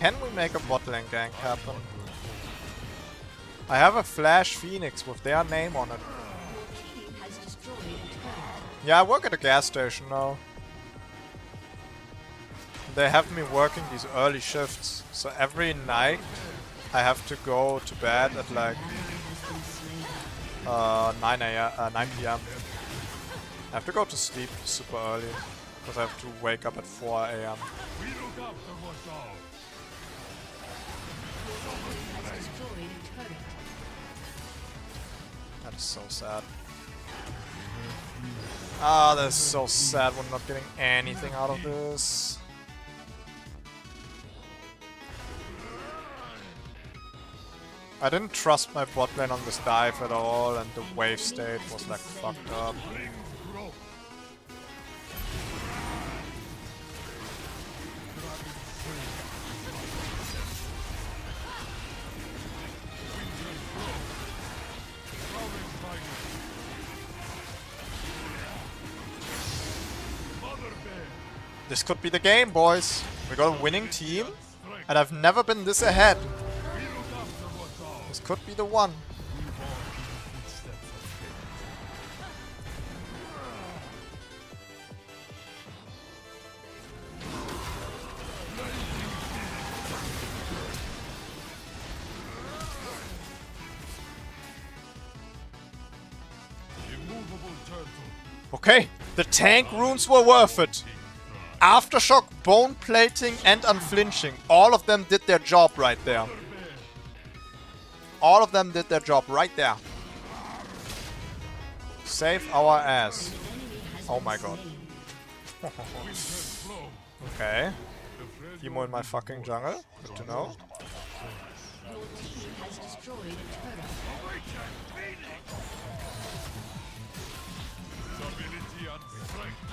Can we make a bot lane gank happen? I have a Flash Phoenix with their name on it. Yeah, I work at a gas station now. They have me working these early shifts, so every night I have to go to bed at like 9 PM. I have to go to sleep super early, because I have to wake up at 4 AM. That is so sad. Ah, that is so sad. We're not getting anything out of this. I didn't trust my bot lane on this dive at all, and the wave state was like fucked up. This could be the game, boys. We got a winning team, and I've never been this ahead. This could be the one. Okay, The tank runes were worth it. Aftershock, bone plating, and unflinching. All of them did their job right there. All of them did their job right there. Save our ass. Oh my god. Okay. Timo in my fucking jungle. Good to know. Your team has destroyed a turret. Stability and strength.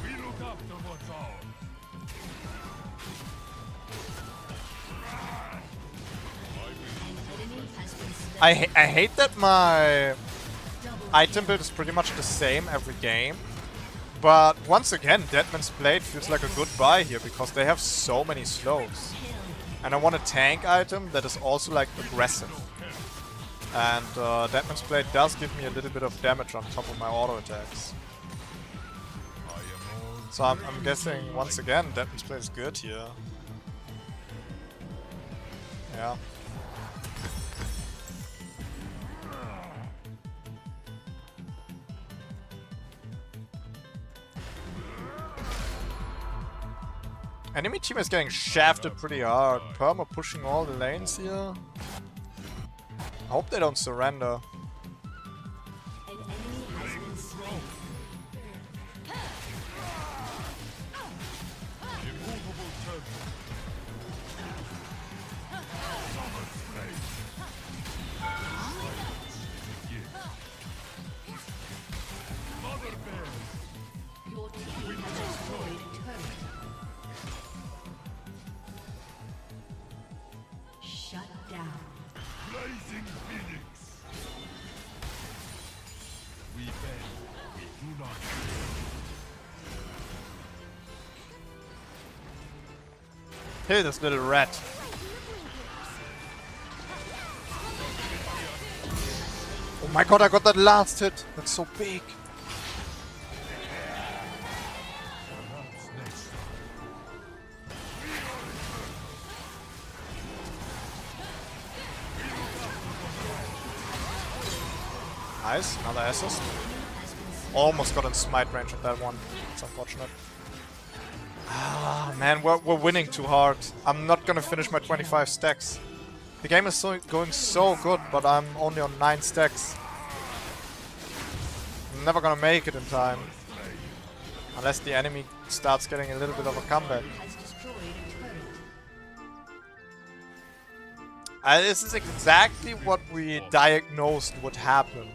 We look after what's ours. An enemy has been slain. I hate that my item build is pretty much the same every game. But once again, Deadman's Blade feels like a good buy here because they have so many slows. And I want a tank item that is also like aggressive. And Deadman's Blade does give me a little bit of damage on top of my auto attacks. So I'm guessing once again Deadman's Blade is good here. Yeah. Enemy team is getting shafted pretty hard. Perma pushing all the lanes here. I hope they don't surrender. An enemy has been slain. Immovable turtle. Summer flame. Mother bear. Your team has destroyed a turret. Shut down. Blazing phoenix. We bend. We do not fear. Hey, this little rat. Oh my god, I got that last hit. That's so big. Perhaps next time. Nice, another assist. Almost got in smite range with that one. It's unfortunate. Ah, man, we're winning too hard. I'm not gonna finish my 25 stacks. The game is going so good, but I'm only on 9 stacks. I'm never gonna make it in time. Unless the enemy starts getting a little bit of a comeback. Has destroyed a turret. This is exactly what we diagnosed would happen.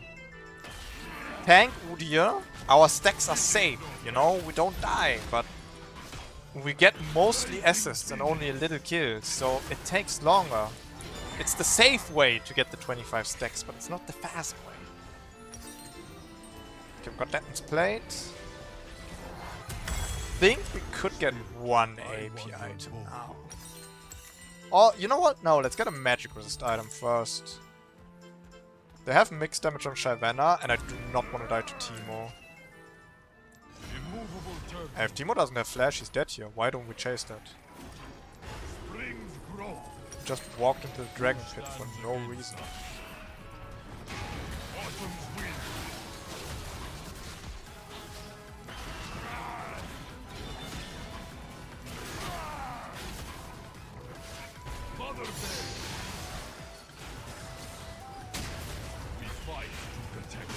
Tank Udyr, our stacks are safe, you know, we don't die, but we get mostly assists and only a little kills, so it takes longer. It's the safe way to get the 25 stacks, but it's not the fast way. Okay, we've got Deadman's Plate. Think we could get one AP item now. Oh, you know what? No, let's get a magic resist item first. They have mixed damage on Shyvana, and I do not want to die to Timo. Immovable turtle. If Timo doesn't have flash, he's dead here. Why don't we chase that? Springs grow. Just walked into the dragon pit for no reason. Autumn's wind. Mother bear. We fight to protect.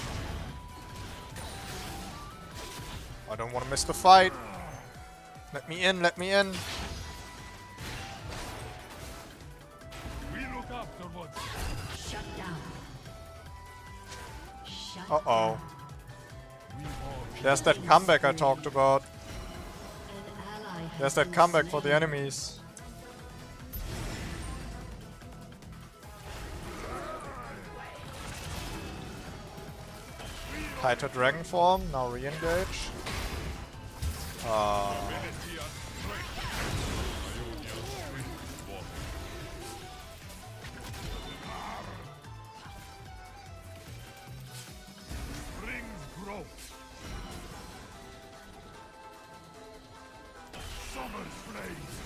I don't want to miss the fight. Let me in, let me in. We look after what's Shut down. Shut Uh-oh. down. we all There's that comeback I talked about. An ally has There's that been comeback for the slain. enemies. Tighter dragon form, now re-engage. ability and strength. Ionia's swift walk. Springs grow. Summer's blaze.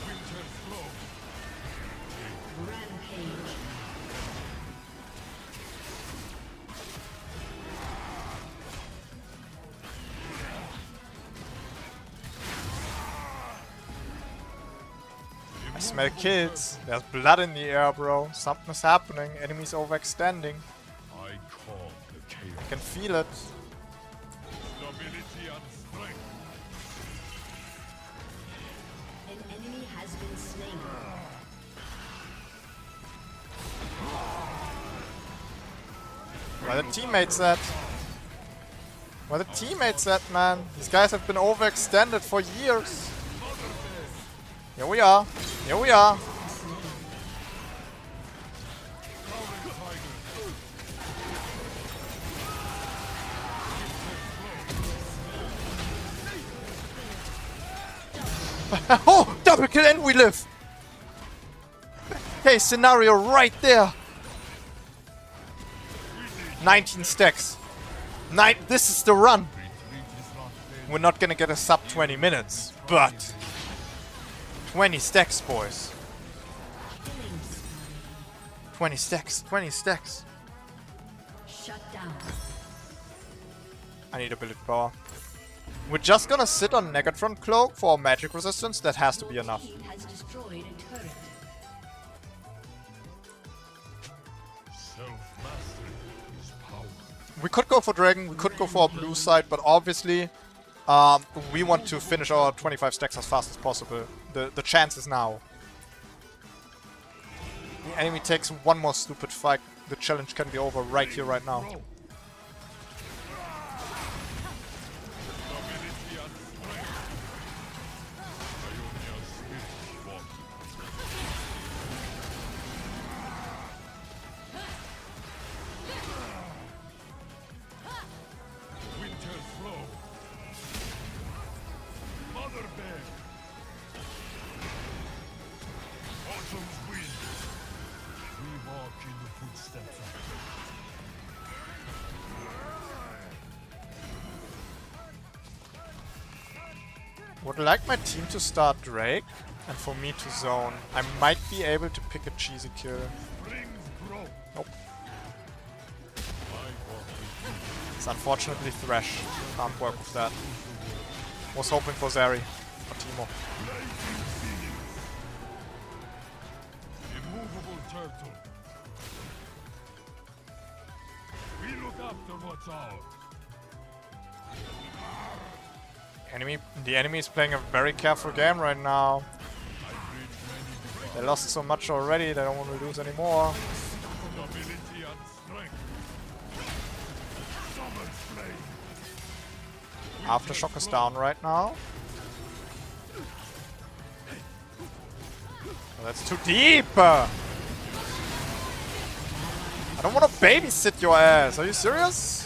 Winter's glow. Rampage. I smell kills. There's blood in the air, bro. Something's happening. Enemies overextending. I call the chaos. I can feel it. Stability and strength. An enemy has been slain. Where the teammates at? Where the teammates at, man? These guys have been overextended for years. Here we are. Here we are. Oh! Double kill and we live! Hey, scenario right there! 19 stacks. This is the run! We're not gonna get a sub 20 minutes, but 20 stacks, boys. 20 stacks, 20 stacks. Shut down. I need ability power. We're just gonna sit on Negatron Cloak for magic resistance. That has to be enough. Team has destroyed a turret. Self-mastery is power. We could go for Dragon, we could go for a blue side, but obviously we want to finish our 25 stacks as fast as possible. The chance is now. The enemy takes one more stupid fight. The challenge can be over right here, right now. Stability and strength. Ionia's spirit one. Winter flow. Mother bear. Autumn's wind. We walk in the footsteps of Would like my team to start Drake and for me to zone. I might be able to pick a cheesy kill. springs grow. Nope. I walk with you. It's unfortunately Thresh. Can't work with that. Was hoping for Zeri or Timo. Immovable turtle. We look after what's ours. The enemy is playing a very careful game right now. I bridge many They lost so much already, they don't want to lose anymore. stability and strength. Summon's flame. Aftershock is down right now. Oh, that's too deep! I don't want to babysit your ass, are you serious?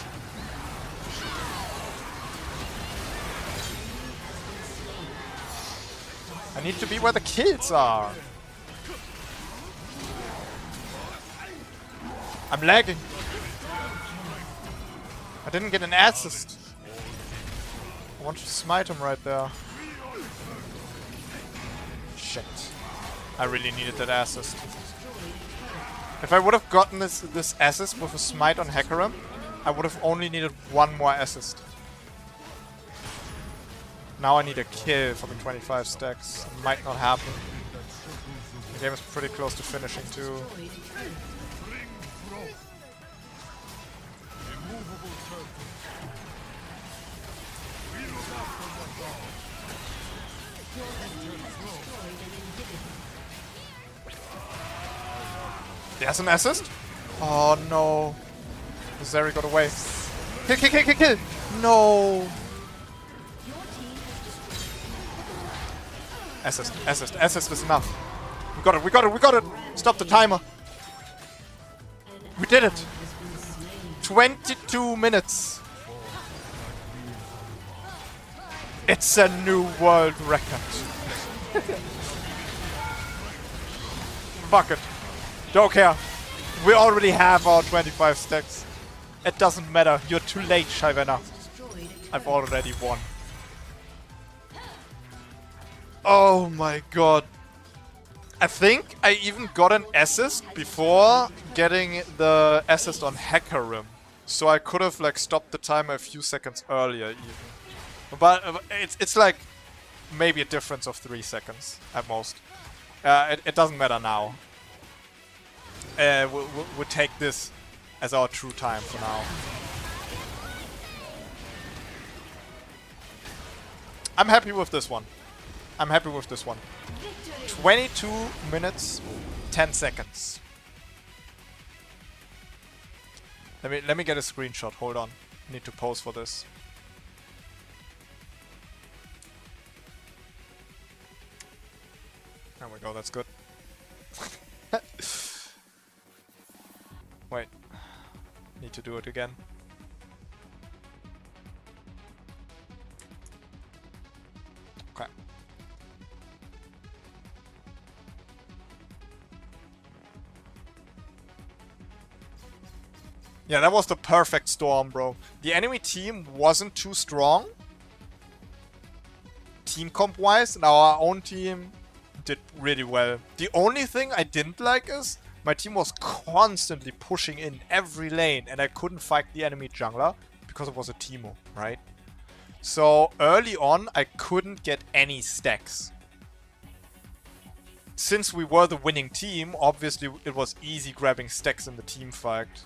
I need to be where the kills are. I'm lagging. I didn't get an assist. I want to smite him right there. Shit. I really needed that assist. If I would have gotten this assist with a smite on Hecarim, I would have only needed one more assist. Now I need a kill for the 25 stacks. It might not happen. The game is pretty close to finishing too. Immovable turtle. We look after what's ours. There's an assist? Oh no. Zeri got away. Kill, kill, kill, kill, kill! No! Assist, assist, assist is enough. We got it, we got it, we got it! Stop the timer. We did it! 22 minutes! It's a new world record. Fuck it. Don't care. We already have our 25 stacks. It doesn't matter. You're too late, Shyvana. I've already won. Oh my god. I think I even got an assist before getting the assist on Hecarim. So I could have like stopped the timer a few seconds earlier even. But it's like maybe a difference of 3 seconds at most. It doesn't matter now. We'll take this as our true time for now. I'm happy with this one. I'm happy with this one. 22 minutes, 10 seconds. Let me get a screenshot. Hold on. I need to pose for this. There we go. That's good. Wait. Need to do it again. Okay. Yeah, that was the perfect storm, bro. The enemy team wasn't too strong, team comp-wise, and our own team did really well. The only thing I didn't like is my team was constantly pushing in every lane, and I couldn't fight the enemy jungler because it was a Teemo, right? So early on, I couldn't get any stacks. Since we were the winning team, obviously it was easy grabbing stacks in the team fight.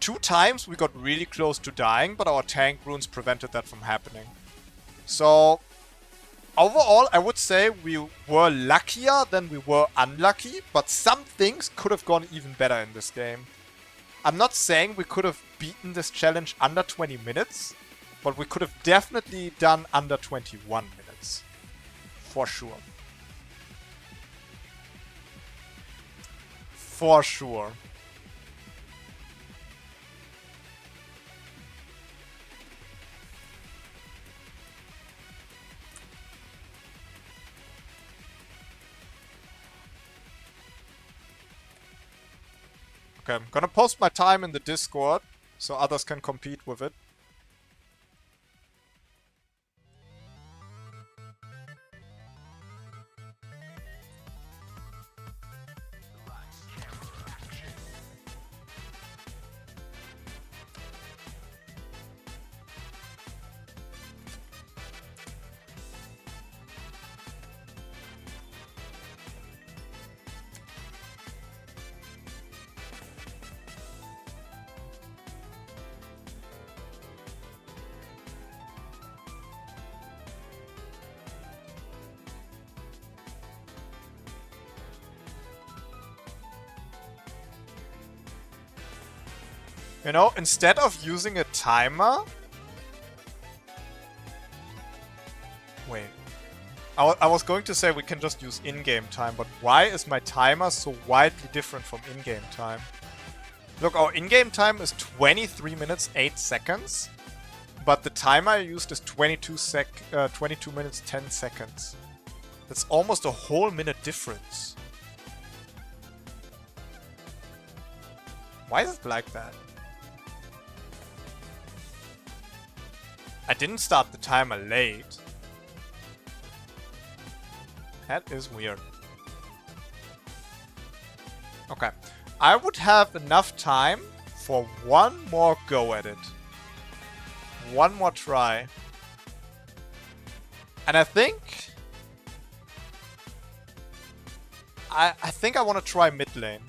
2 times we got really close to dying, but our tank runes prevented that from happening. So overall, I would say we were luckier than we were unlucky, but some things could have gone even better in this game. I'm not saying we could have beaten this challenge under 20 minutes, but we could have definitely done under 21 minutes. For sure. For sure. Okay, I'm gonna post my time in the Discord so others can compete with it. You know, instead of using a timer... Wait. I was going to say we can just use in-game time, but why is my timer so widely different from in-game time? Look, our in-game time is 23 minutes 8 seconds, but the timer I used is 22 minutes 10 seconds. That's almost a whole minute difference. Why is it like that? I didn't start the timer late. That is weird. Okay. I would have enough time for one more go at it. One more try. And I think... I think I want to try mid lane.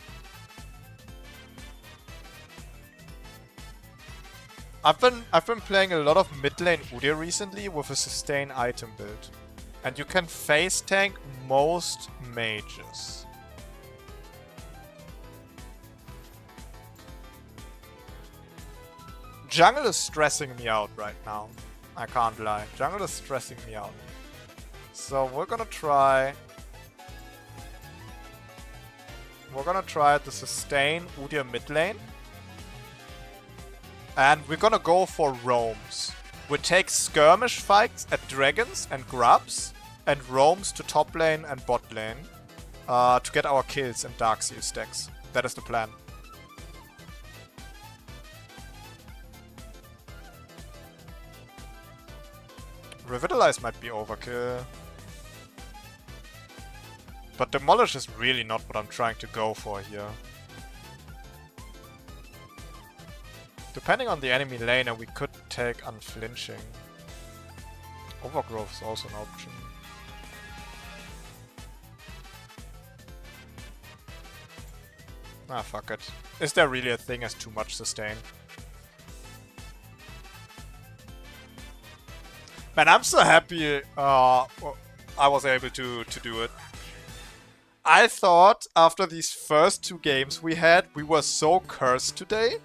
I've been playing a lot of mid lane Udyr recently with a sustain item build. And you can face tank most mages. Jungle is stressing me out right now. I can't lie. Jungle is stressing me out. So we're gonna try... We're gonna try the sustain Udyr mid lane. And we're gonna go for roams. We take skirmish fights at dragons and grubs, and roams to top lane and bot lane to get our kills and Darkseer stacks. That is the plan. Revitalize might be overkill. But Demolish is really not what I'm trying to go for here. Depending on the enemy laner, we could take Unflinching. Overgrowth is also an option. Ah, fuck it. Is there really a thing as too much sustain? Man, I'm so happy I was able to do it. I thought after these first 2 games we had, we were so cursed today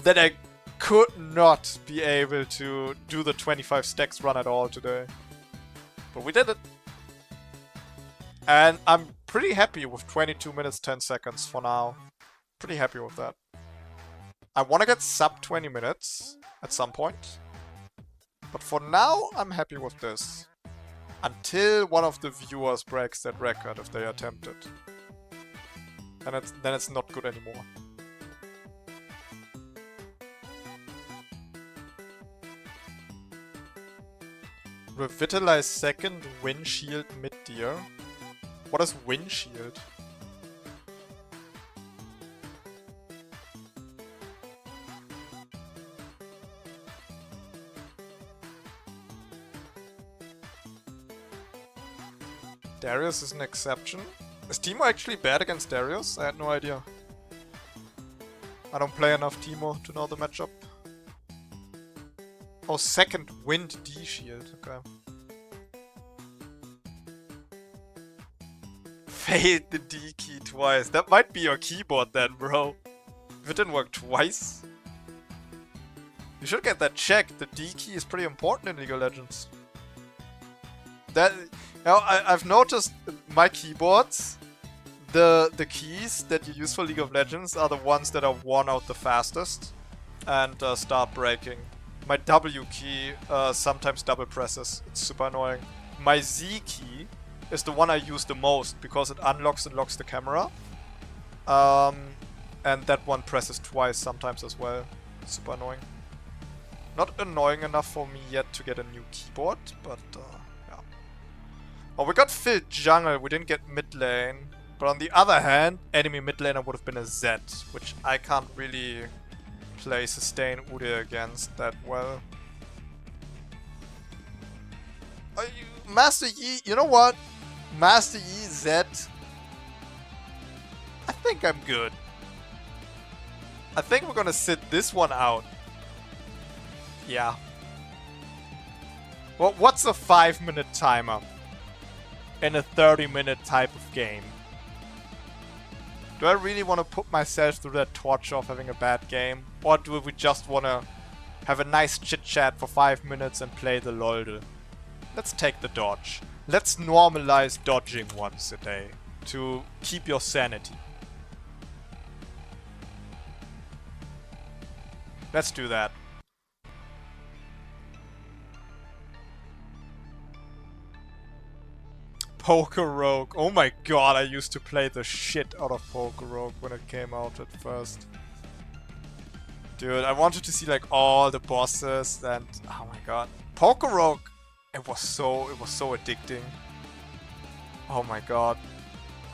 that I could not be able to do the 25 stacks run at all today. But we did it. And I'm pretty happy with 22 minutes 10 seconds for now. Pretty happy with that. I want to get sub 20 minutes at some point. But for now, I'm happy with this. Until one of the viewers breaks that record if they attempt it. Then it's not good anymore. Revitalize second, windshield mid-tier. What is windshield? Darius is an exception. Is Teemo actually bad against Darius? I had no idea. I don't play enough Teemo to know the matchup. Oh, second wind D shield. Okay. Failed the D key twice. That might be your keyboard then, bro. If it didn't work twice. You should get that checked. The D key is pretty important in League of Legends. That, you know, I've noticed my keyboards, the keys that you use for League of Legends are the ones that are worn out the fastest and start breaking. My W key sometimes double presses. It's super annoying. My Z key is the one I use the most because it unlocks and locks the camera. And that one presses twice sometimes as well. Super annoying. Not annoying enough for me yet to get a new keyboard, but yeah. Oh, we got filled jungle, we didn't get mid lane. But on the other hand, enemy mid laner would have been a Zed, which I can't really play sustain Udyr against that well. Master Yi, you know what? Master Yi, Zed. I think I'm good. I think we're gonna sit this one out. Yeah. Well, what's a 5-minute timer in a 30-minute type of game? Do I really want to put myself through that torture of having a bad game? Or do we just want to have a nice chit-chat for 5 minutes and play the LOL? Let's take the dodge. Let's normalize dodging once a day to keep your sanity. Let's do that. Poker Rogue. Oh my god, I used to play the shit out of Poker Rogue when it came out at first. Dude, I wanted to see like all the bosses and oh my god. Poker Rogue, it was so addicting. Oh my god.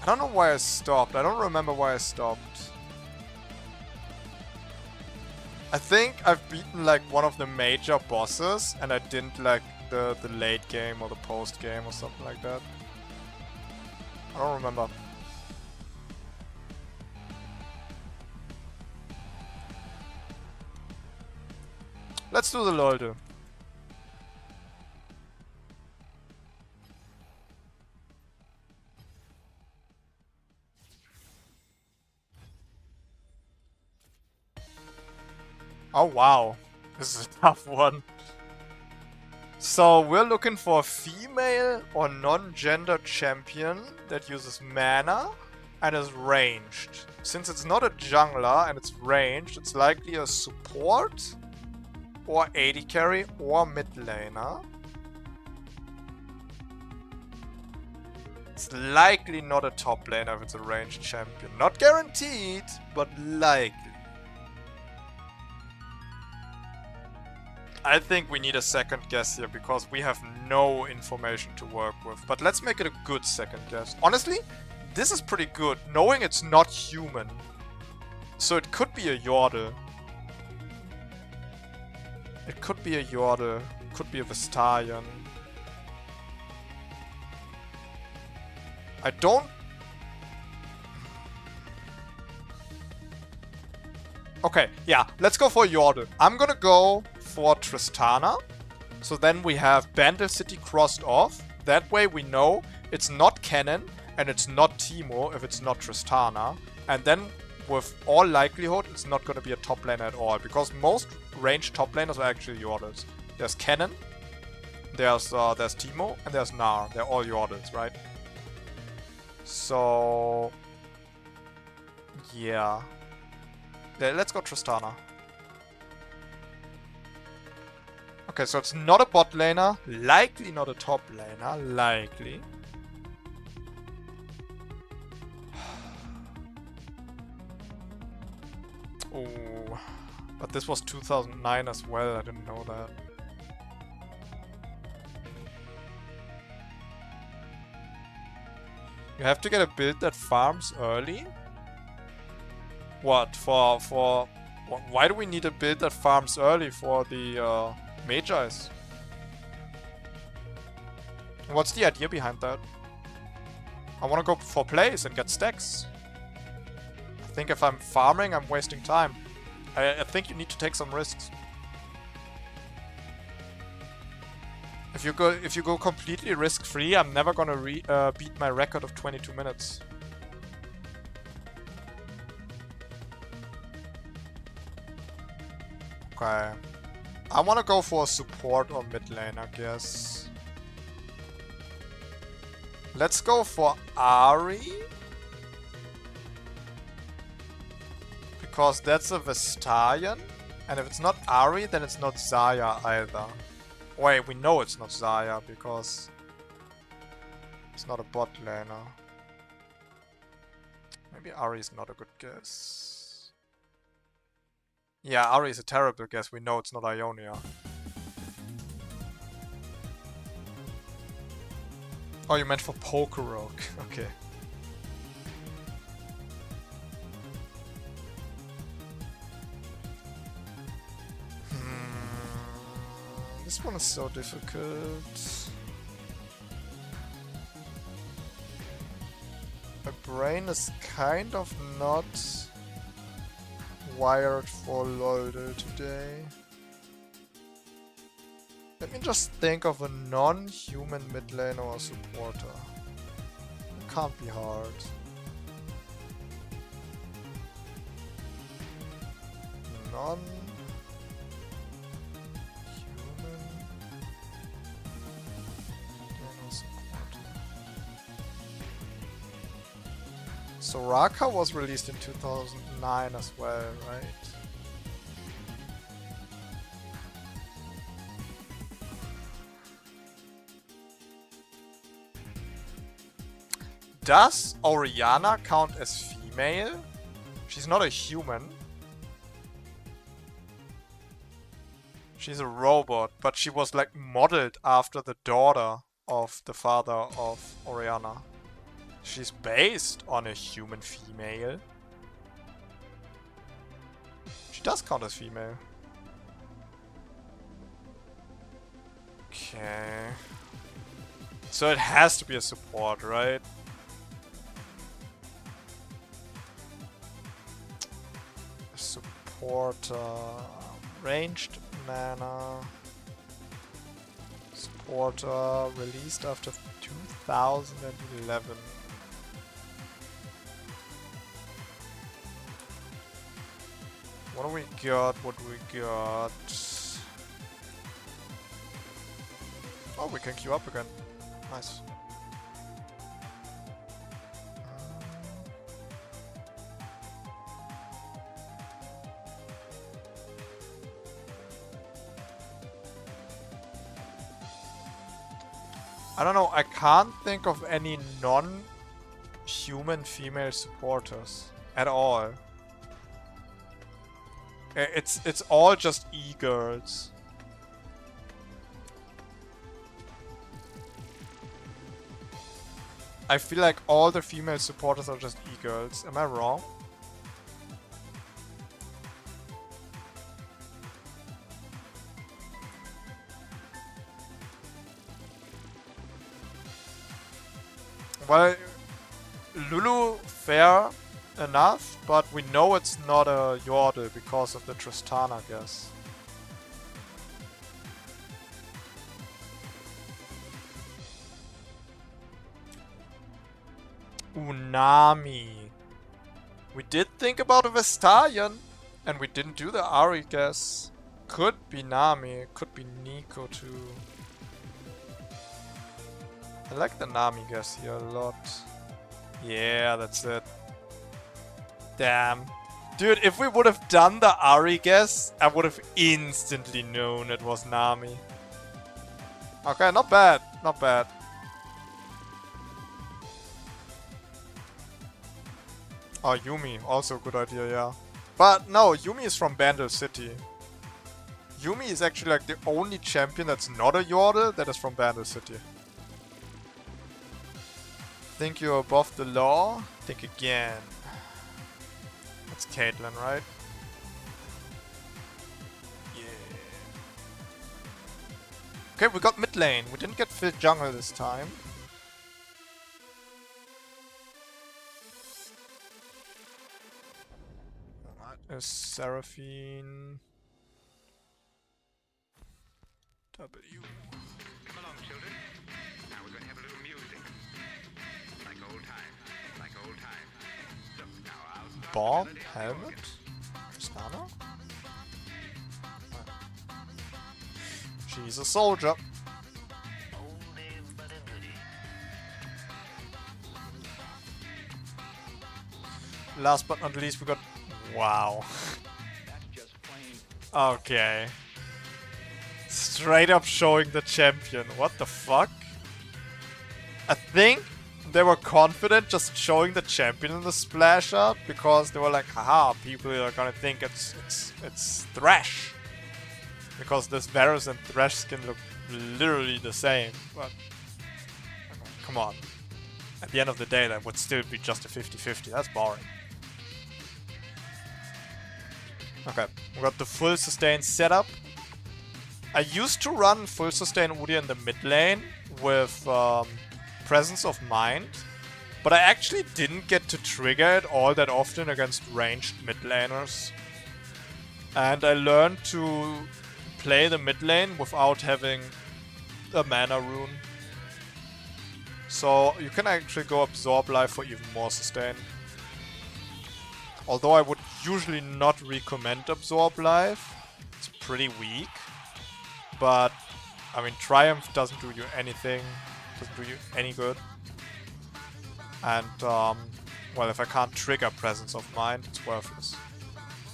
I don't know why I stopped. I don't remember why I stopped. I think I've beaten like one of the major bosses and I didn't like the late game or the post game or something like that. I don't remember. Let's do the LOL. Oh wow, this is a tough one. So we're looking for a female or non-gender champion that uses mana and is ranged. Since it's not a jungler and it's ranged, it's likely a support or AD carry or mid laner. It's likely not a top laner if it's a ranged champion. Not guaranteed, but likely. I think we need a second guess here because we have no information to work with. But let's make it a good second guess. Honestly, this is pretty good, knowing it's not human. So it could be a Yordle. It could be a Yordle. Could be a Vestalion. I don't... Okay, yeah, let's go for Udyr. I'm gonna go for Tristana. So then we have Bandle City crossed off. That way we know it's not Kennen and it's not Teemo if it's not Tristana. And then with all likelihood it's not gonna be a top laner at all. Because most ranged top laners are actually Udyrs. There's Kennen, there's Teemo, and there's Gnar. They're all Udyrs, right? So... yeah. Let's go Tristana. Okay, so it's not a bot laner. Likely not a top laner. Likely. Oh, but this was 2009 as well. I didn't know that. You have to get a build that farms early? What? Why do we need a build that farms early for the Mejais? What's the idea behind that? I want to go for plays and get stacks. I think if I'm farming, I'm wasting time. I think you need to take some risks. If you go completely risk-free, I'm never gonna beat my record of 22 minutes. Okay. I want to go for support or mid lane, I guess. Let's go for Ahri. Because that's a Vestalion. And if it's not Ahri, then it's not Zarya either. Wait, we know it's not Zarya because it's not a bot laner. Maybe Ahri is not a good guess. Yeah, Ahri is a terrible guess. We know it's not Ionia. Oh, you meant for Pokerogue. Okay. This one is so difficult. My brain is kind of not wired for LoL today. Let me just think of a non-human mid laner or supporter. It can't be hard. Non-human laner supporter. Soraka was released in 2009 as well, right? Does Orianna count as female? She's not a human. She's a robot, but she was like modeled after the daughter of the father of Orianna. She's based on a human female. She does count as female. Okay. So it has to be a support, right? Supporter, ranged mana, supporter, released after 2011. What do we got? What do we got? Oh, we can queue up again. Nice. I don't know, I can't think of any non-human female supporters at all. It's all just e-girls. I feel like all the female supporters are just e-girls. Am I wrong? Well, Lulu, fair. enough, but we know it's not a Yordle because of the Tristana, I guess. Unami. We did think about a Vestalion, and we didn't do the Ari guess. Could be Nami, could be Nico too. I like the Nami guess here a lot. Yeah, that's it. Damn. Dude, if we would have done the Ari guess, I would have instantly known it was Nami. Okay, not bad, not bad. Oh, Yumi, also a good idea, yeah. But no, Yumi is from Bandle City. Yumi is actually like the only champion that's not a Yordle that is from Bandle City. Think you're above the law? Think again. That's Caitlyn, right? Yeah. Okay, we got mid lane. We didn't get fifth jungle this time. That is Seraphine. W. Come along, children. Now we're going to have a little music. Like old times. Like old times. Look, now I'll start Bomb? the melody. Helmet? Tristana? She's a soldier. Last but not least, we got... Wow. Okay. Straight up showing the champion. What the fuck? I think they were confident just showing the champion in the splash art because they were like, haha, people are gonna think it's Thresh. Because this Varus and Thresh skin look literally the same. But come on. At the end of the day, that would still be just a 50-50. That's boring. Okay, we got the full sustain setup. I used to run full sustain Udyr in the mid lane with Presence of Mind, but I actually didn't get to trigger it all that often against ranged mid laners. And I learned to play the mid lane without having a mana rune. So you can actually go Absorb Life for even more sustain. Although I would usually not recommend Absorb Life. It's pretty weak. But, I mean, Triumph doesn't do you anything. Doesn't do you any good. And, well, if I can't trigger Presence of Mind, it's worthless.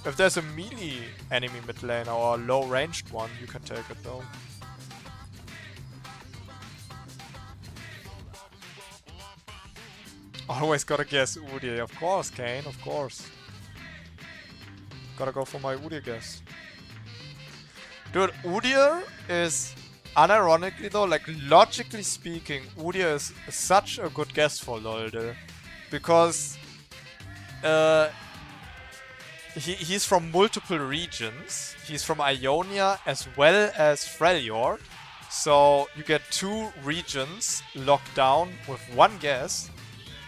If there's a melee enemy mid laner or a low ranged one, you can take it though. Always gotta guess Udyr. Of course, Kane, of course. Gotta go for my Udyr guess. Dude, Udyr is, unironically though, like logically speaking, Udyr is such a good guess for Lolde. Because he's from multiple regions. He's from Ionia as well as Freljord. So you get 2 regions locked down with 1 guess.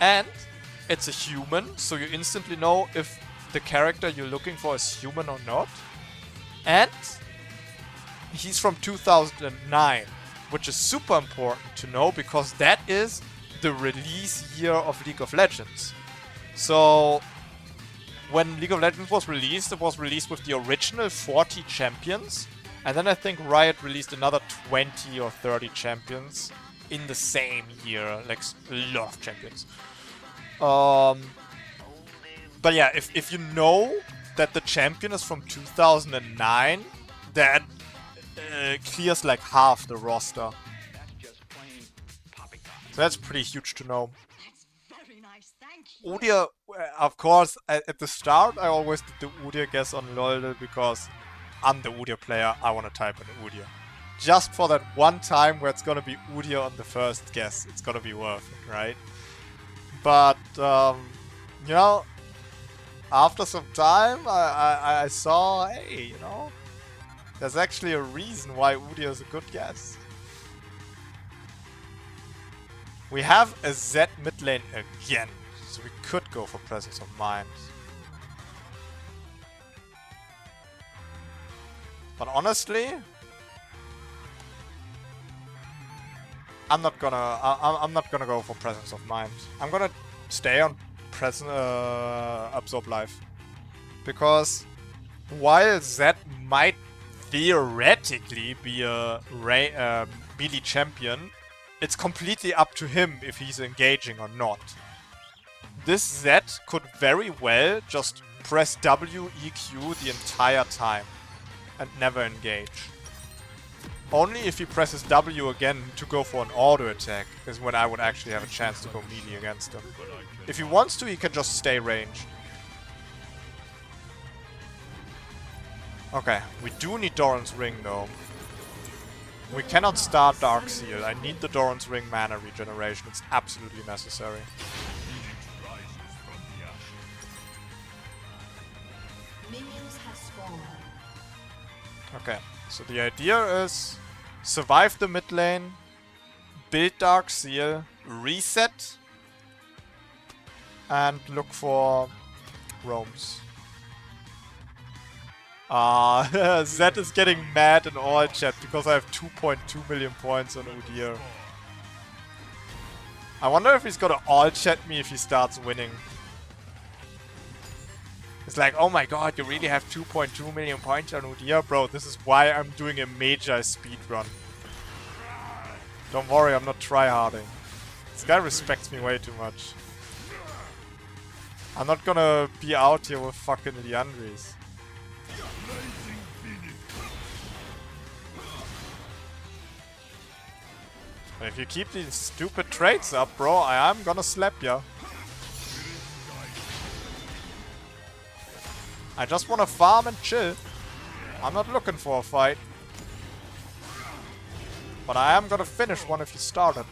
And it's a human, so you instantly know if the character you're looking for is human or not. And he's from 2009, which is super important to know because that is the release year of League of Legends. So when League of Legends was released, it was released with the original 40 champions. And then I think Riot released another 20 or 30 champions in the same year. Like, a lot of champions. But yeah, if you know that the champion is from 2009, that clears like half the roster. So that's pretty huge to know. That's very nice, thank you. Udyr, of course, at the start I always did the Udyr guess on Lolde because I'm the Udyr player, I want to type in Udyr. Just for that one time where it's gonna be Udyr on the first guess, it's gonna be worth it, right? But, you know, after some time, I saw, hey, you know, there's actually a reason why Udyr is a good guess. We have a Z mid lane again. So we could go for Presence of Mind. But honestly, I'm not gonna go for Presence of Mind. I'm gonna stay on Absorb Life. Because while Zed might theoretically be a melee champion, it's completely up to him if he's engaging or not. This Zed could very well just press W, EQ the entire time and never engage. Only if he presses W again to go for an auto attack is when I would actually have a chance to go melee against him. If he wants to, he can just stay ranged. Okay, we do need Doran's Ring though. We cannot start Dark Seal. I need the Doran's Ring mana regeneration. It's absolutely necessary. Minions have spawned. Okay, so the idea is survive the mid lane, build Dark Seal, reset, and look for roams. Zed is getting mad in all chat because I have 2.2 million points on Udyr. I wonder if he's gonna all chat me if he starts winning. It's like, oh my god, you really have 2.2 million points on Udyr? Bro, this is why I'm doing a Mejai speedrun. Don't worry, I'm not tryharding. This guy respects me way too much. I'm not gonna be out here with fucking Liandris. If you keep these stupid traits up, bro, I am gonna slap ya. I just wanna farm and chill. I'm not looking for a fight. But I am gonna finish one if you start it.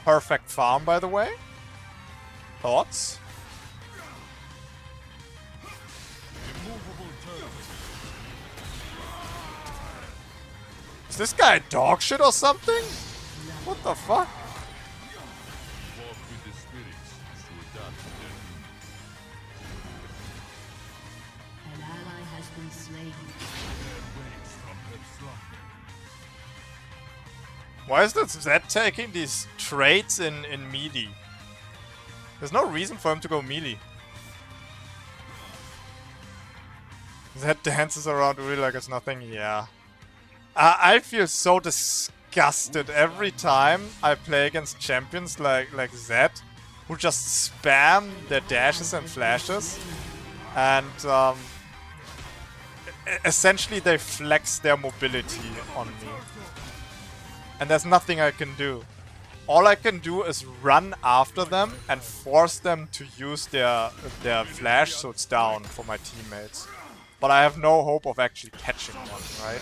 Perfect farm, by the way. Thoughts? Is this guy dog shit or something? What the fuck? An ally has been slain. Why is that Zed taking these traits in melee? There's no reason for him to go melee. Zed dances around really like it's nothing, yeah. I feel so disgusted every time I play against champions like Zed, who just spam their dashes and flashes, and essentially they flex their mobility on me. And there's nothing I can do. All I can do is run after them and force them to use their flash so it's down for my teammates. But I have no hope of actually catching one, right?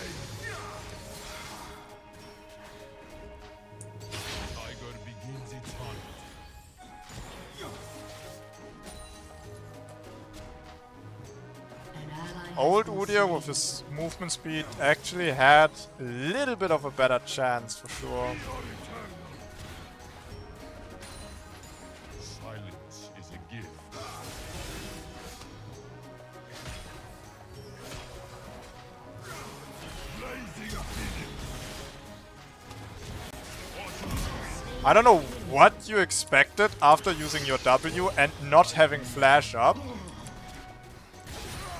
Old Udyr with his movement speed actually had a little bit of a better chance for sure. Silence is a gift. I don't know what you expected after using your W and not having flash up.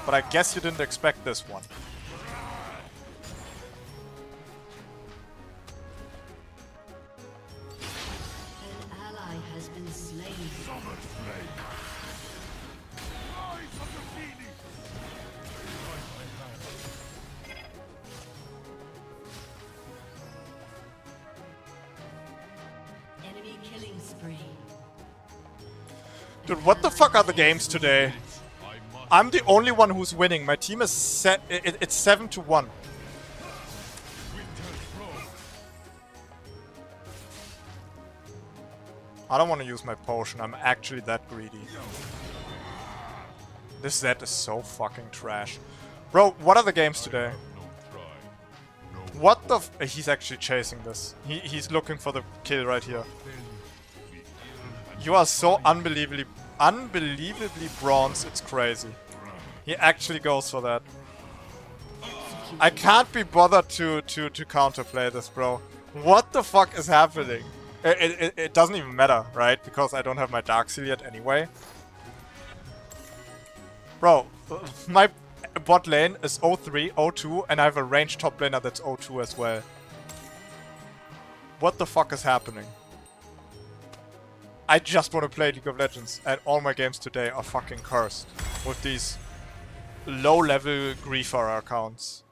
But I guess you didn't expect this one. An ally has been slain. Enemy killing spree. Dude, what the fuck are the games today? I'm the only one who's winning. My team is set. It's 7-1. I don't want to use my potion. I'm actually that greedy. This Zed is so fucking trash. Bro, what are the games today? No try. No What the he's actually chasing this. He's looking for the kill right here. You are so unbelievably bronze, it's crazy. He actually goes for that. I can't be bothered to counterplay this, bro. What the fuck is happening? It doesn't even matter, right? Because I don't have my Dark Seal yet anyway. Bro, my bot lane is 03, 02, and I have a ranged top laner that's 02 as well. What the fuck is happening? I just want to play League of Legends, and all my games today are fucking cursed with these low-level griefer accounts.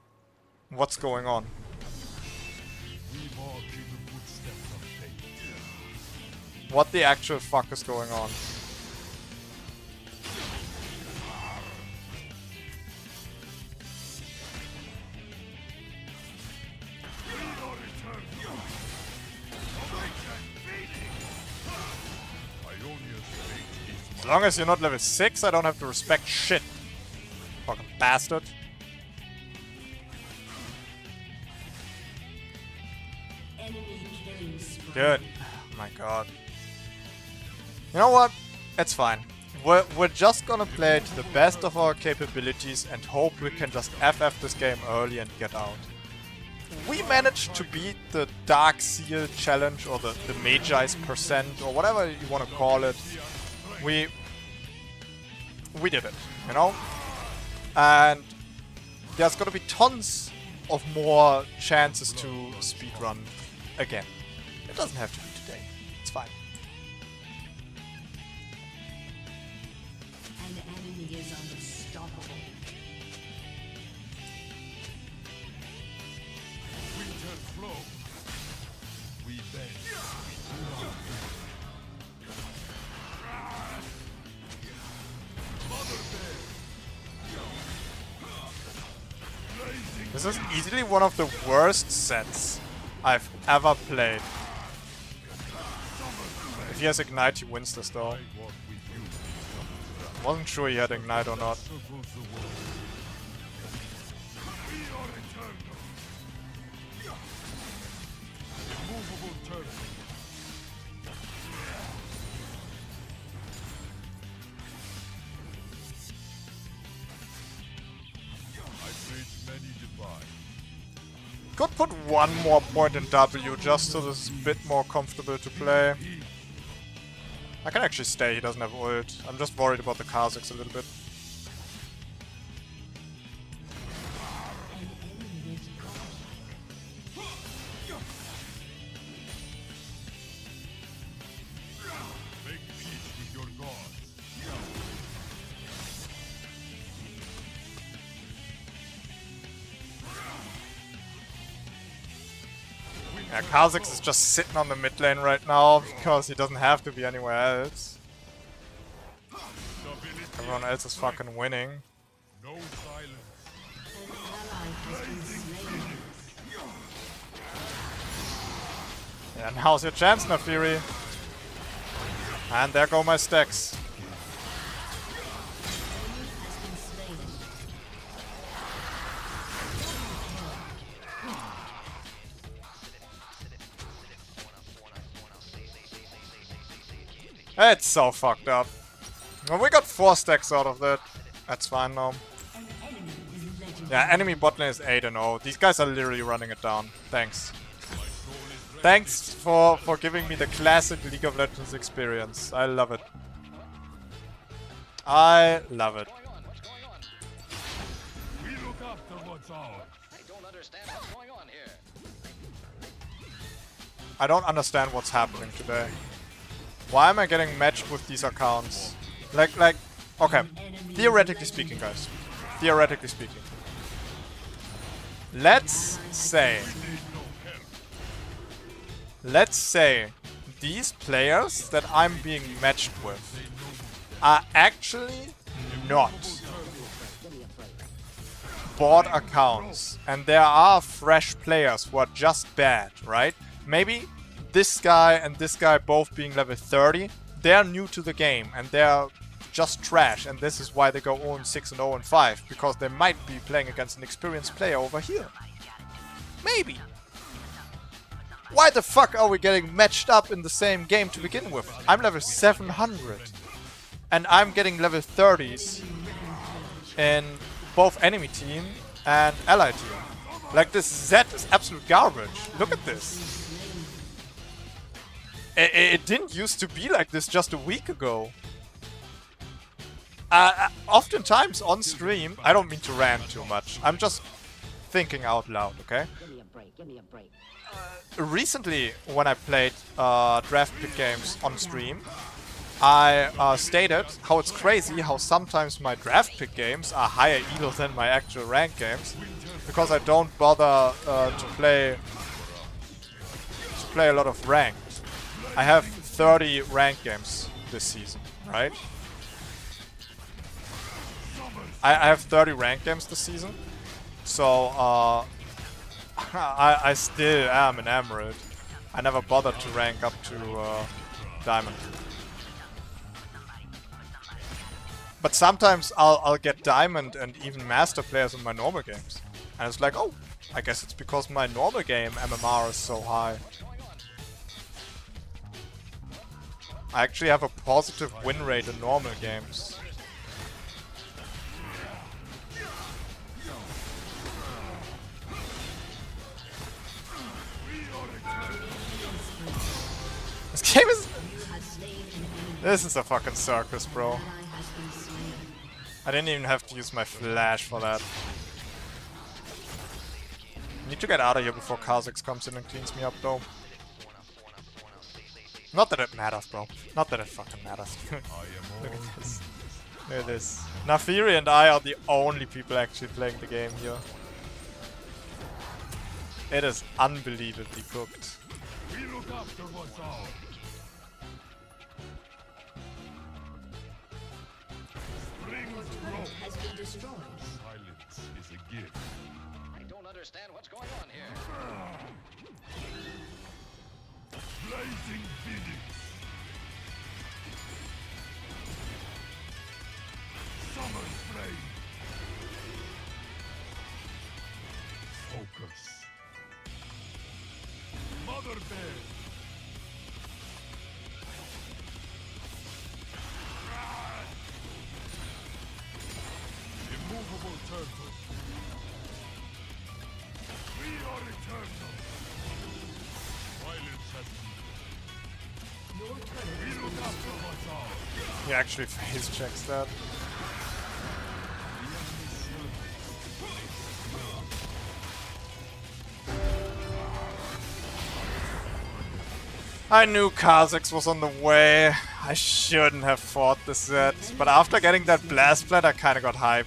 What's going on? We walk in the footsteps of fate. What the actual fuck is going on? As long as you're not level 6, I don't have to respect shit. Fucking bastard. Enemy killing spree. Good. Oh my god. You know what? It's fine. We're just gonna play to the best of our capabilities and hope we can just FF this game early and get out. We managed to beat the Dark Seal challenge or the Mejai's percent or whatever you want to call it. We did it, you know? And there's gonna be tons of more chances to speedrun again. It doesn't have to be today. It's fine. An enemy is unstoppable. Winter flow. We bend. Mother bear. Blazing. This is easily one of the worst sets I've ever played. If he has Ignite, he wins this though. I walk with you. Wasn't sure he had Ignite or not. Circles the world. We are eternal. Immovable turtle. I've made many divine. Could put one more point in W just so this is a bit more comfortable to play. I can actually stay, he doesn't have ult. I'm just worried about the Kha'Zix a little bit. An enemy is godlike. Make peace with your gods. Yeah, Kha'Zix is just sitting on the mid lane right now because he doesn't have to be anywhere else. Stability. Everyone else is fucking winning. No silence. An ally has been slain. Yeah, now's your chance, Nafiri. And there go my stacks. Has been slain. It's so fucked up. Well, we got 4 stacks out of that. That's fine now. An enemy is legendary. Yeah, enemy bot lane is 8-0. These guys are literally running it down. Thanks. Thanks for giving me the classic League of Legends experience. I love it. I love it. We look after what's ours. I don't understand what's going on here. I don't understand what's happening today. Why am I getting matched with these accounts? Like, okay. Theoretically speaking, guys. Theoretically speaking. Let's say these players that I'm being matched with are actually not bought accounts, and there are fresh players who are just bad, right? Maybe this guy and this guy both being level 30, they're new to the game and they're just trash, and this is why they go 0-6 and 0-5, because they might be playing against an experienced player over here. Maybe. Why the fuck are we getting matched up in the same game to begin with? I'm level 700. And I'm getting level 30s in both enemy team and ally team. Like, this Z is absolute garbage. Look at this. It didn't used to be like this just a week ago. Oftentimes on stream, I don't mean to rant too much. I'm just thinking out loud, okay? Give me a break. Recently, when I played draft pick games on stream, I stated how it's crazy how sometimes my draft pick games are higher elo than my actual rank games, because I don't bother to play a lot of ranked. I have 30 ranked games this season, right? I have 30 ranked games this season, so I still am an Emerald. I never bothered to rank up to Diamond. But sometimes I'll get Diamond and even Master players in my normal games. And it's like, oh, I guess it's because my normal game MMR is so high. I actually have a positive win rate in normal games. This game is... This is a fucking circus, bro. I didn't even have to use my flash for that. Need to get out of here before Kha'Zix comes in and cleans me up, though. Not that it matters, bro. Not that it fucking matters. Look at this. Look at this. Nafiri and I are the only people actually playing the game here. It is unbelievably cooked. We look after what's ours. Has been destroyed. Silence is a gift. I don't understand what's going on here. Blazing Phoenix. Summer's flame. Focus. Mother Bear. Immovable turtle. We are eternal. Violence has Your turret we has been look after what's ours. He actually phase checks that. I knew Kha'Zix was on the way. I shouldn't have fought this set, but after getting that blast plant, I kinda got hyped.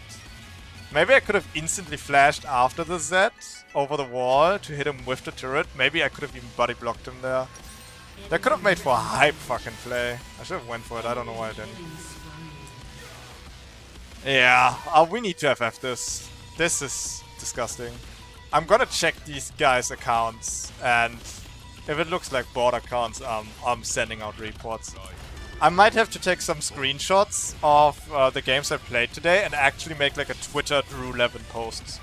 Maybe I could have instantly flashed after the Z over the wall to hit him with the turret. Maybe I could have even body blocked him there. That could have made for a hype fucking play. I should have went for it, I don't know why I didn't. Yeah, we need to FF this. This is disgusting. I'm gonna check these guys' accounts, and if it looks like bot accounts, I'm sending out reports. I might have to take some screenshots of the games I played today and actually make like a Twitter Drew Levin post.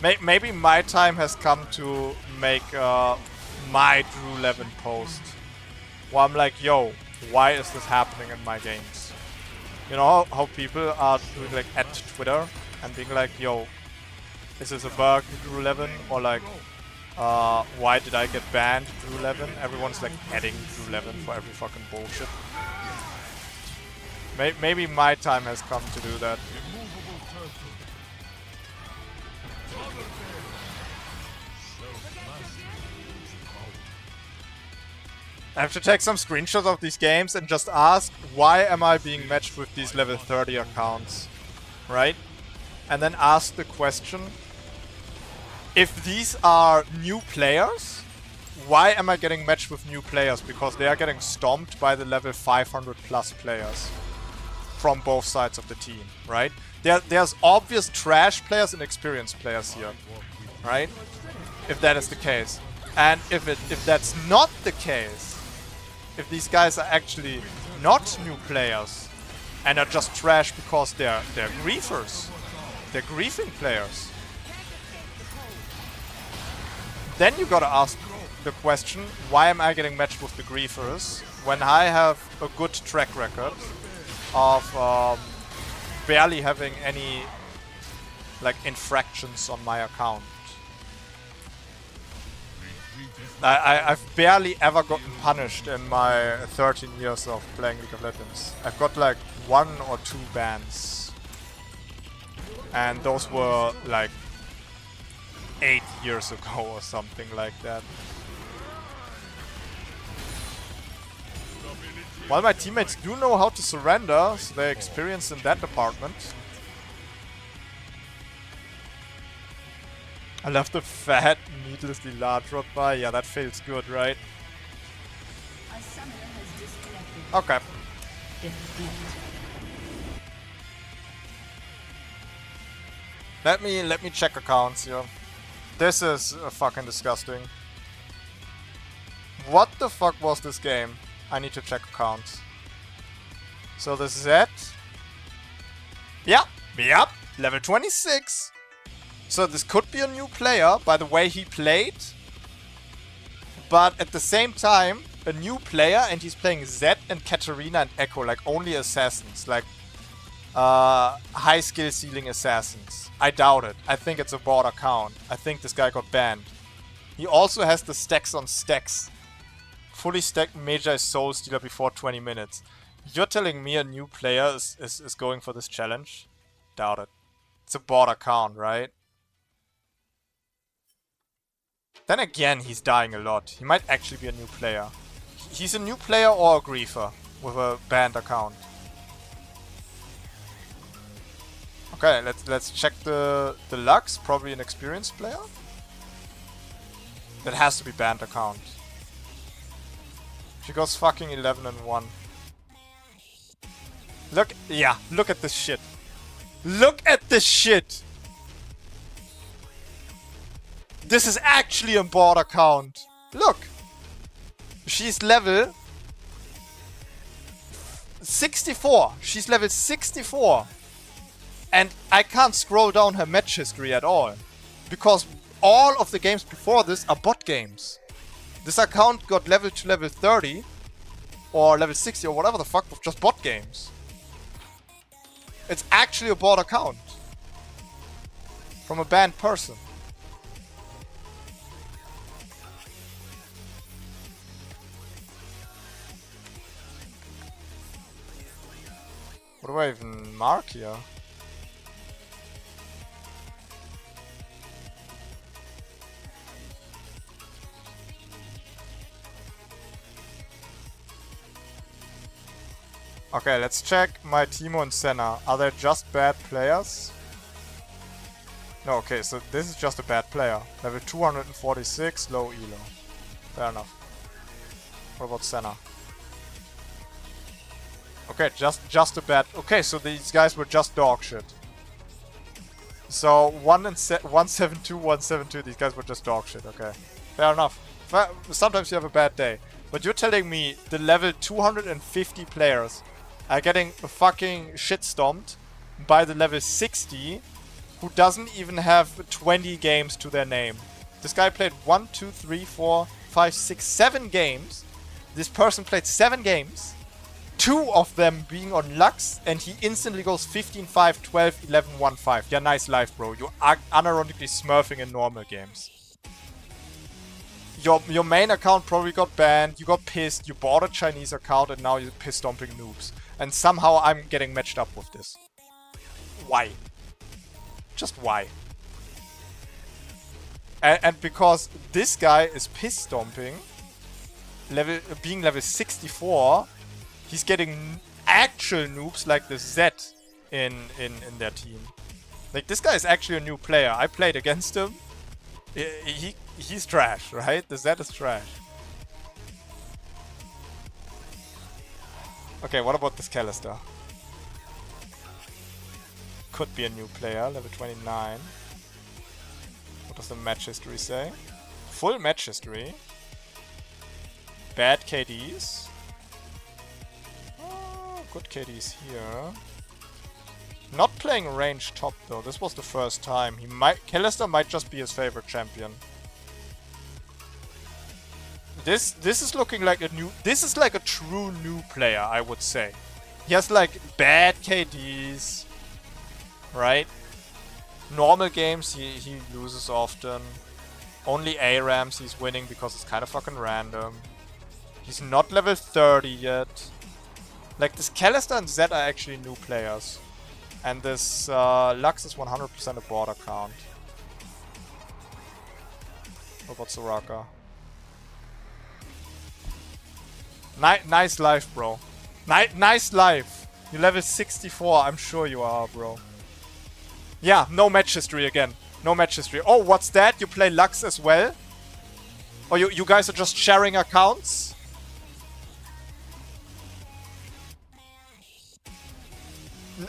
Maybe my time has come to make my Drew Levin post. Where I'm like, yo, why is this happening in my games? You know how people are doing like at Twitter and being like, yo, is this a bug, Drew Levin? Or like, why did I get banned, Drew Levin? Everyone's like adding Drew Levin for every fucking bullshit. Maybe my time has come to do that. Immovable turtle. Mother Bear. Self-mastery is power. I have to take some screenshots of these games and just ask, why am I being matched with these level 30 accounts? Right? And then ask the question, if these are new players, why am I getting matched with new players? Because they are getting stomped by the level 500 plus players from both sides of the team, right? There's obvious trash players and experienced players here, right? If that is the case. And if that's not the case, if these guys are actually not new players, And are just trash because they're griefers. They're griefing players. Then you gotta ask the question, why am I getting matched with the griefers when I have a good track record of barely having any like infractions on my account? I've barely ever gotten punished in my 13 years of playing League of Legends. I've got like 1 or 2 bans. And those were like 8 years ago or something like that. While my teammates do know how to surrender, so they're experienced in that department. I love the fat, needlessly large rod by. Yeah, that feels good, right? A summoner has disconnected. Okay. Defeat. Let me check accounts here. This is fucking disgusting. What the fuck was this game? I need to check accounts. So the Z. Yep, level 26. So this could be a new player by the way he played. But at the same time, a new player, and he's playing Zed and Katarina and Echo, like only assassins, like high skill ceiling assassins. I doubt it. I think it's a bot account. I think this guy got banned. He also has the stacks on stacks. Fully stacked Mejai Soul Stealer before 20 minutes. You're telling me a new player is going for this challenge? Doubt it. It's a bot account, right? Then again, he's dying a lot. He might actually be a new player. He's a new player or a griefer with a banned account. Okay, let's check the Lux. Probably an experienced player. That has to be banned account. She goes fucking 11-1. Look, yeah, look at this shit. Look at this shit. This is actually a bot account. Look. She's level 64. She's level 64. And I can't scroll down her match history at all. Because all of the games before this are bot games. This account got leveled to level 30. Or level 60 or whatever the fuck with just bot games. It's actually a bot account. From a banned person. What do I even mark here? Okay, let's check my Timo and Senna. Are they just bad players? No, okay, so this is just a bad player. Level 246, low elo. Fair enough. What about Senna? Okay, just a bad... Okay, so these guys were just dog shit. So 172, 172, these guys were just dog shit, okay. Fair enough. Sometimes you have a bad day. But you're telling me the level 250 players are getting fucking shit stomped by the level 60 who doesn't even have 20 games to their name. This guy played 1, 2, 3, 4, 5, 6, 7 games. This person played 7 games. 2 of them being on Lux, and he instantly goes 15, 5, 12, 11, 1, 5. Yeah, nice life, bro. You're unironically smurfing in normal games. Your main account probably got banned, you got pissed, you bought a Chinese account, and now you're piss stomping noobs. And somehow I'm getting matched up with this. Why? Just why? And because this guy is piss stomping, being level 64, he's getting actual noobs like the Z in their team. Like, this guy is actually a new player. I played against him. He's trash, right? The Z is trash. Okay, what about this Callister? Could be a new player, level 29. What does the match history say? Full match history. Bad KDs. good KDs here. Not playing range top though. This was the first time. Callister might just be his favorite champion. This is looking like a new. This is like a true new player, I would say. He has like bad KDs, right? Normal games he loses often. Only ARAMs he's winning because it's kind of fucking random. He's not level 30 yet. Like this Callister and Zed are actually new players. And this Lux is 100% a border count. What about Soraka? Nice life, bro. Nice life. You're level 64, I'm sure you are, bro. Yeah, no match history again. No match history. Oh, what's that? You play Lux as well? Or you guys are just sharing accounts?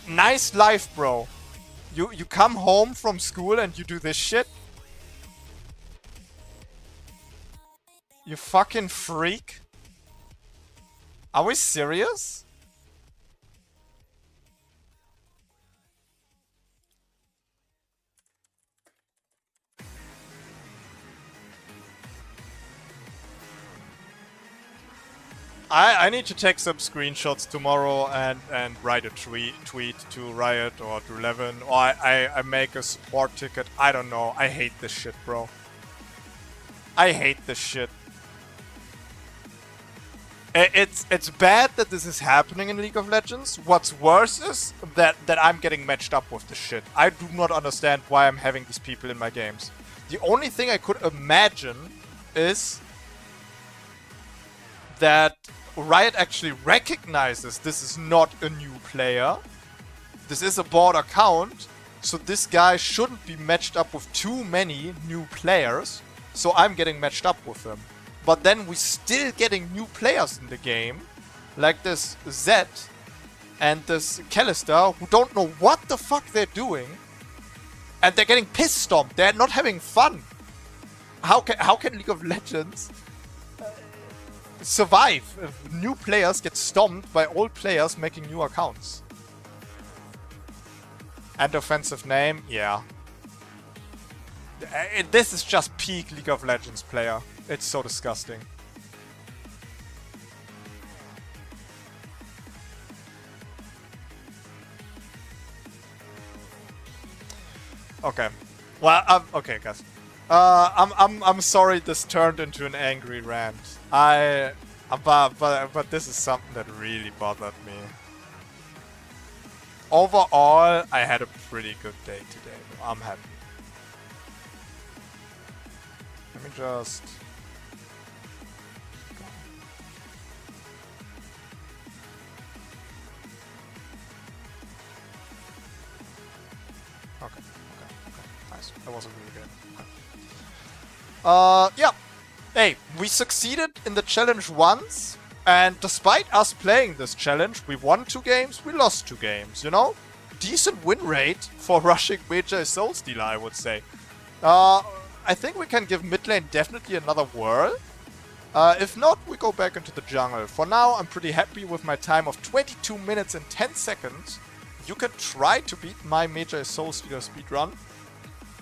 Nice life, bro. You come home from school and you do this shit? You fucking freak. Are we serious? I need to take some screenshots tomorrow and write a tweet to Riot or to Levin, or I make a support ticket. I don't know. I hate this shit, bro. I hate this shit. It's bad that this is happening in League of Legends. What's worse is that I'm getting matched up with this shit. I do not understand why I'm having these people in my games. The only thing I could imagine is that Riot actually recognizes this is not a new player. This is a bot account, so this guy shouldn't be matched up with too many new players, so I'm getting matched up with him. But then we're still getting new players in the game, like this Zed and this Callister, who don't know what the fuck they're doing, and they're getting piss stomped. They're not having fun. How can League of Legends survive if new players get stomped by old players making new accounts? And offensive name, yeah. This is just peak League of Legends player. It's so disgusting. Okay. Well, okay, guys. I'm sorry this turned into an angry rant. But this is something that really bothered me. Overall, I had a pretty good day today. I'm happy. Let me just... Okay, nice. That wasn't really good. Okay. Yeah. Hey, we succeeded in the challenge once, and despite us playing this challenge, we won 2 games, we lost 2 games, you know? Decent win rate for rushing Mejai Soul Stealer, I would say. I think we can give mid lane definitely another whirl. If not, we go back into the jungle. For now, I'm pretty happy with my time of 22 minutes and 10 seconds. You can try to beat my Mejai Soul Stealer speedrun.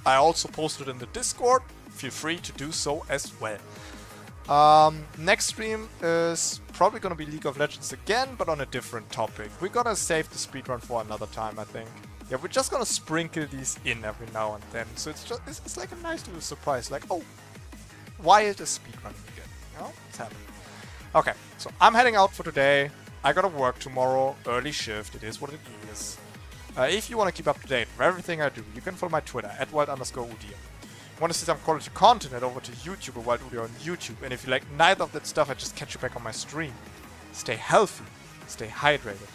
I also posted in the Discord. Feel free to do so as well. Next stream is probably gonna be League of Legends again, but on a different topic. We're gonna save the speedrun for another time, I think. Yeah, we're just gonna sprinkle these in every now and then. So it's like a nice little surprise. Like, oh, Wild is speedrunning again. You know, it's happening. Okay, so I'm heading out for today. I gotta work tomorrow, early shift. It is what it is. If you want to keep up to date with everything I do, you can follow my Twitter at wild_Udyr. Want to see some quality content, head over to YouTube or Wild Udyr on YouTube. And if you like neither of that stuff, I just catch you back on my stream. Stay healthy, stay hydrated.